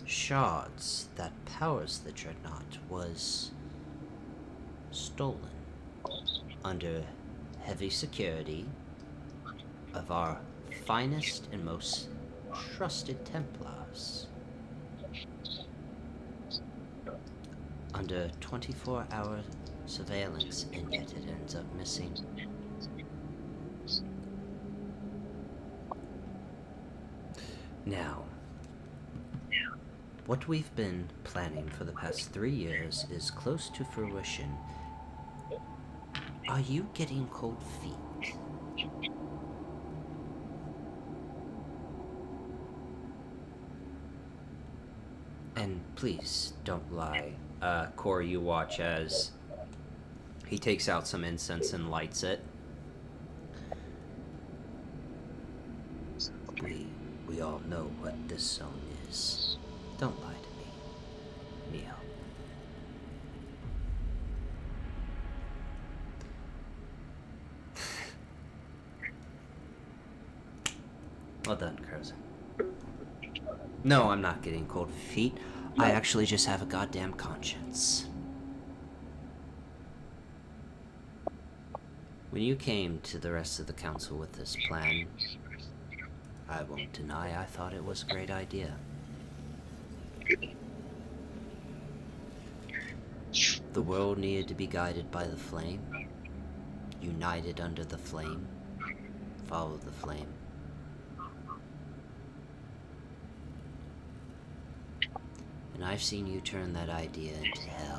shards that powers the dreadnought was stolen under heavy security of our finest and most trusted Templars. Under 24-hour surveillance, and yet it ends up missing. Now, what we've been planning for the past 3 years is close to fruition. Are you getting cold feet? And please, don't lie. Core, you watch as he takes out some incense and lights it. We all know what this zone is. Don't lie to me, Neo. Well done, Curzon. No, I'm not getting cold feet. I actually just have a goddamn conscience. When you came to the rest of the council with this plan, I won't deny I thought it was a great idea. The world needed to be guided by the flame, united under the flame, follow the flame. And I've seen you turn that idea into hell.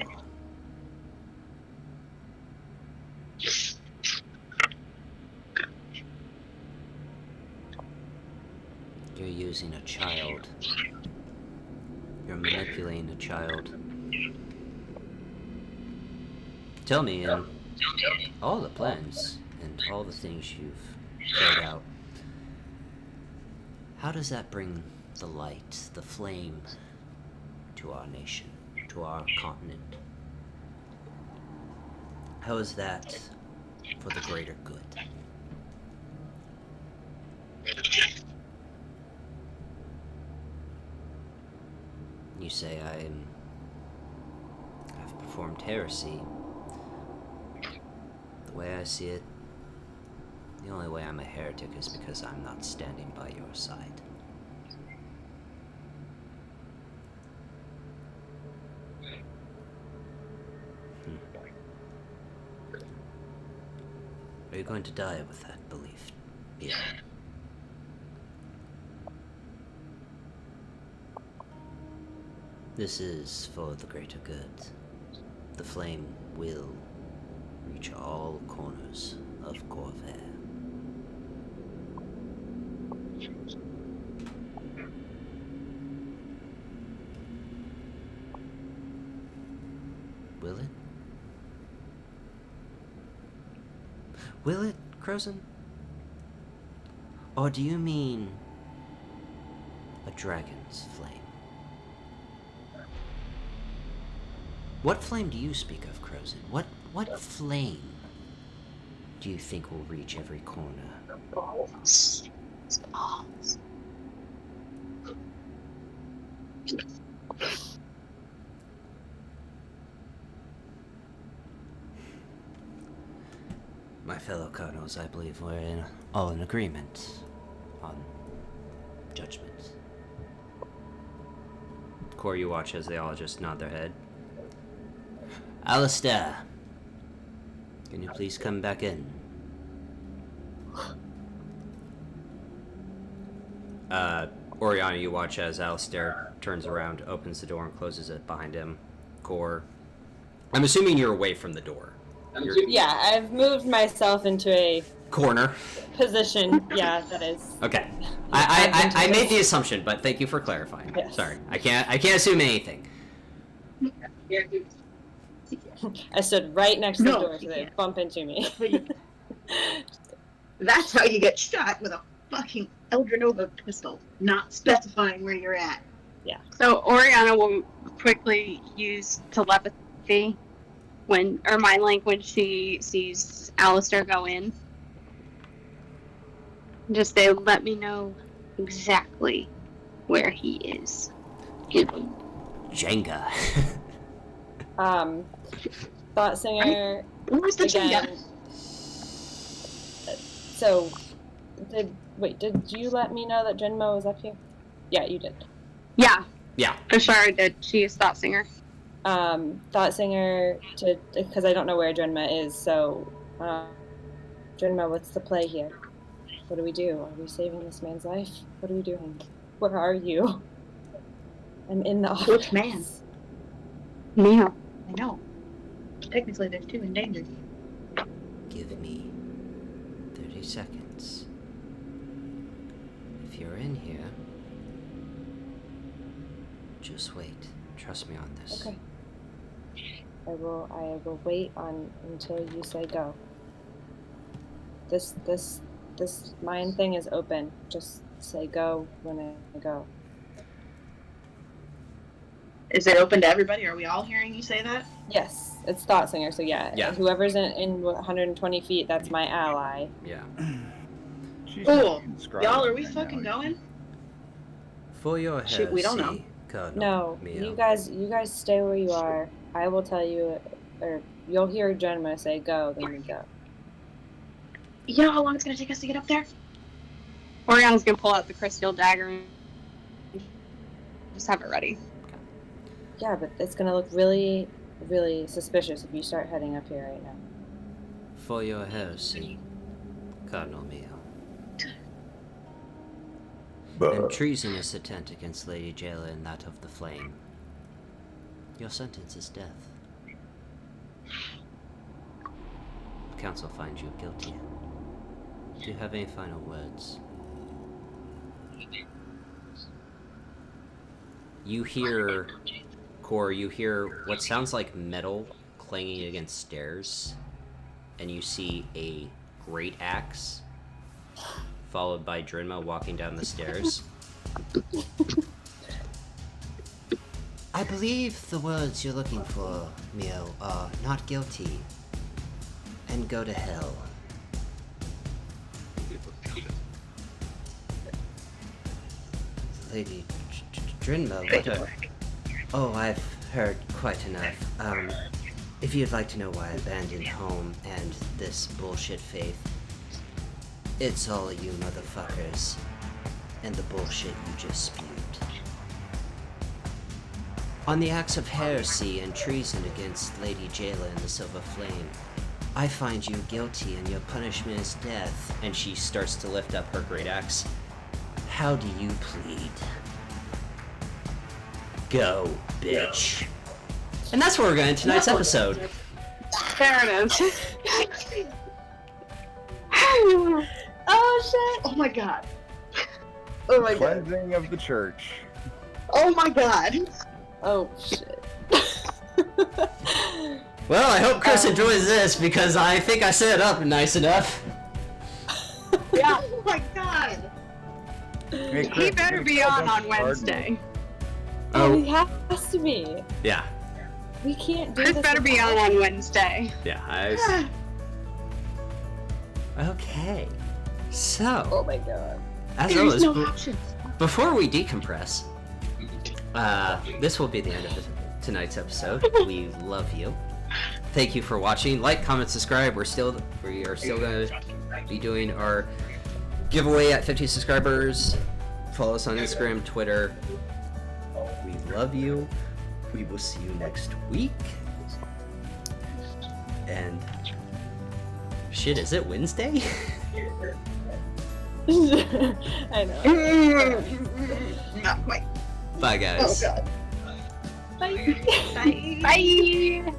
You're using a child. You're manipulating a child. Tell me, in all the plans and all the things you've carried out, How does that bring the light, the flame, to our nation, to our continent? How is that for the greater good? You say I've performed heresy. The way I see it, the only way I'm a heretic is because I'm not standing by your side. Are you going to die with that belief? Yeah. This is for the greater good. The flame will reach all corners of Corvair. Will it? Will it, Crozen? Or do you mean a dragon's flame? What flame do you speak of, Crozen? What flame do you think will reach every corner? Balls. Balls. My fellow cardinals, I believe, we're all in agreement on judgment. Core, you watch as they all just nod their head. Alistair, can you please come back in? Oriana, you watch as Alistair turns around, opens the door, and closes it behind him. Core, I'm assuming you're away from the door. Yeah, I've moved myself into a corner position. Yeah, that is. Okay. I made the assumption, but thank you for clarifying. Yes. Sorry. I can't assume anything. I stood right next to the No, door, so you they can't. bump into me. That's how you get shot, with a fucking Eldrenova pistol, not specifying where you're at. So Oriana will quickly use telepathy or mind link when she sees Alistair go in. Just say, let me know exactly where he is. Jenga. Thought singer Where's the again. Jenga? So, did you let me know that Jinmo was up here? Yeah, you did. Yeah, Yeah. for sure I did. She is Thought Singer. Thought singer because I don't know where Drenma is. So, Drenma, what's the play here? What do we do? Are we saving this man's life? What are we doing? Where are you? I'm in the office. Which man? Neil. I know. Technically, there's two endangered. Give me 30 seconds. If you're in here, just wait. Trust me on this. Okay. I will wait until you say go. This mind thing is open. Just say go when I go. Is it open to everybody? Are we all hearing you say that? Yes, it's Thought Singer, so yeah. Whoever's in 120 feet, that's my ally. Yeah. Cool. Y'all, are we fucking going? For your heresy, Shoot, we don't know. No, you guys stay where you are. I will tell you, or you'll hear Jenma say go, then we go. You know how long it's gonna take us to get up there? Oriana's gonna pull out the crystal dagger and just have it ready. Yeah, but it's gonna look really, really suspicious if you start heading up here right now. For your heresy, Cardinal Mio. And treasonous attempt against Lady Jayla and that of the Flame. Your sentence is death. The council finds you guilty. Do you have any final words? You hear, Core, you hear what sounds like metal clanging against stairs, and you see a great axe followed by Drinma walking down the stairs. I believe the words you're looking for, Mio, are not guilty and go to hell. Lady Drinma, what are... Oh, I've heard quite enough. If you'd like to know why I abandoned home and this bullshit faith, it's all you motherfuckers and the bullshit you just spewed. On the acts of heresy and treason against Lady Jayla and the Silver Flame, I find you guilty and your punishment is death. And she starts to lift up her great axe. How do you plead? Go, bitch. And that's where we're going to tonight's episode. There it is. Oh shit! Oh my god. Oh my god. Cleansing of the church. Oh my god. Oh shit. Well, I hope Chris enjoys this because I think I set it up nice enough. Yeah. Oh my god. Hey, He Chris, better you be called on them Wednesday. Cardinals. Oh, he has to be. Yeah. We can't do Chris this. better be without- on Wednesday. Yeah, Okay. So, Oh my god. as There's always, no options. before we decompress, this will be the end of tonight's episode. We love you. Thank you for watching. Like, comment, subscribe. We are still going to be doing our giveaway at 50 subscribers. Follow us on Instagram, Twitter. We love you. We will see you next week. And shit, is it Wednesday? I know. Not quite. Bye, guys. Oh god. Bye. Bye. Bye!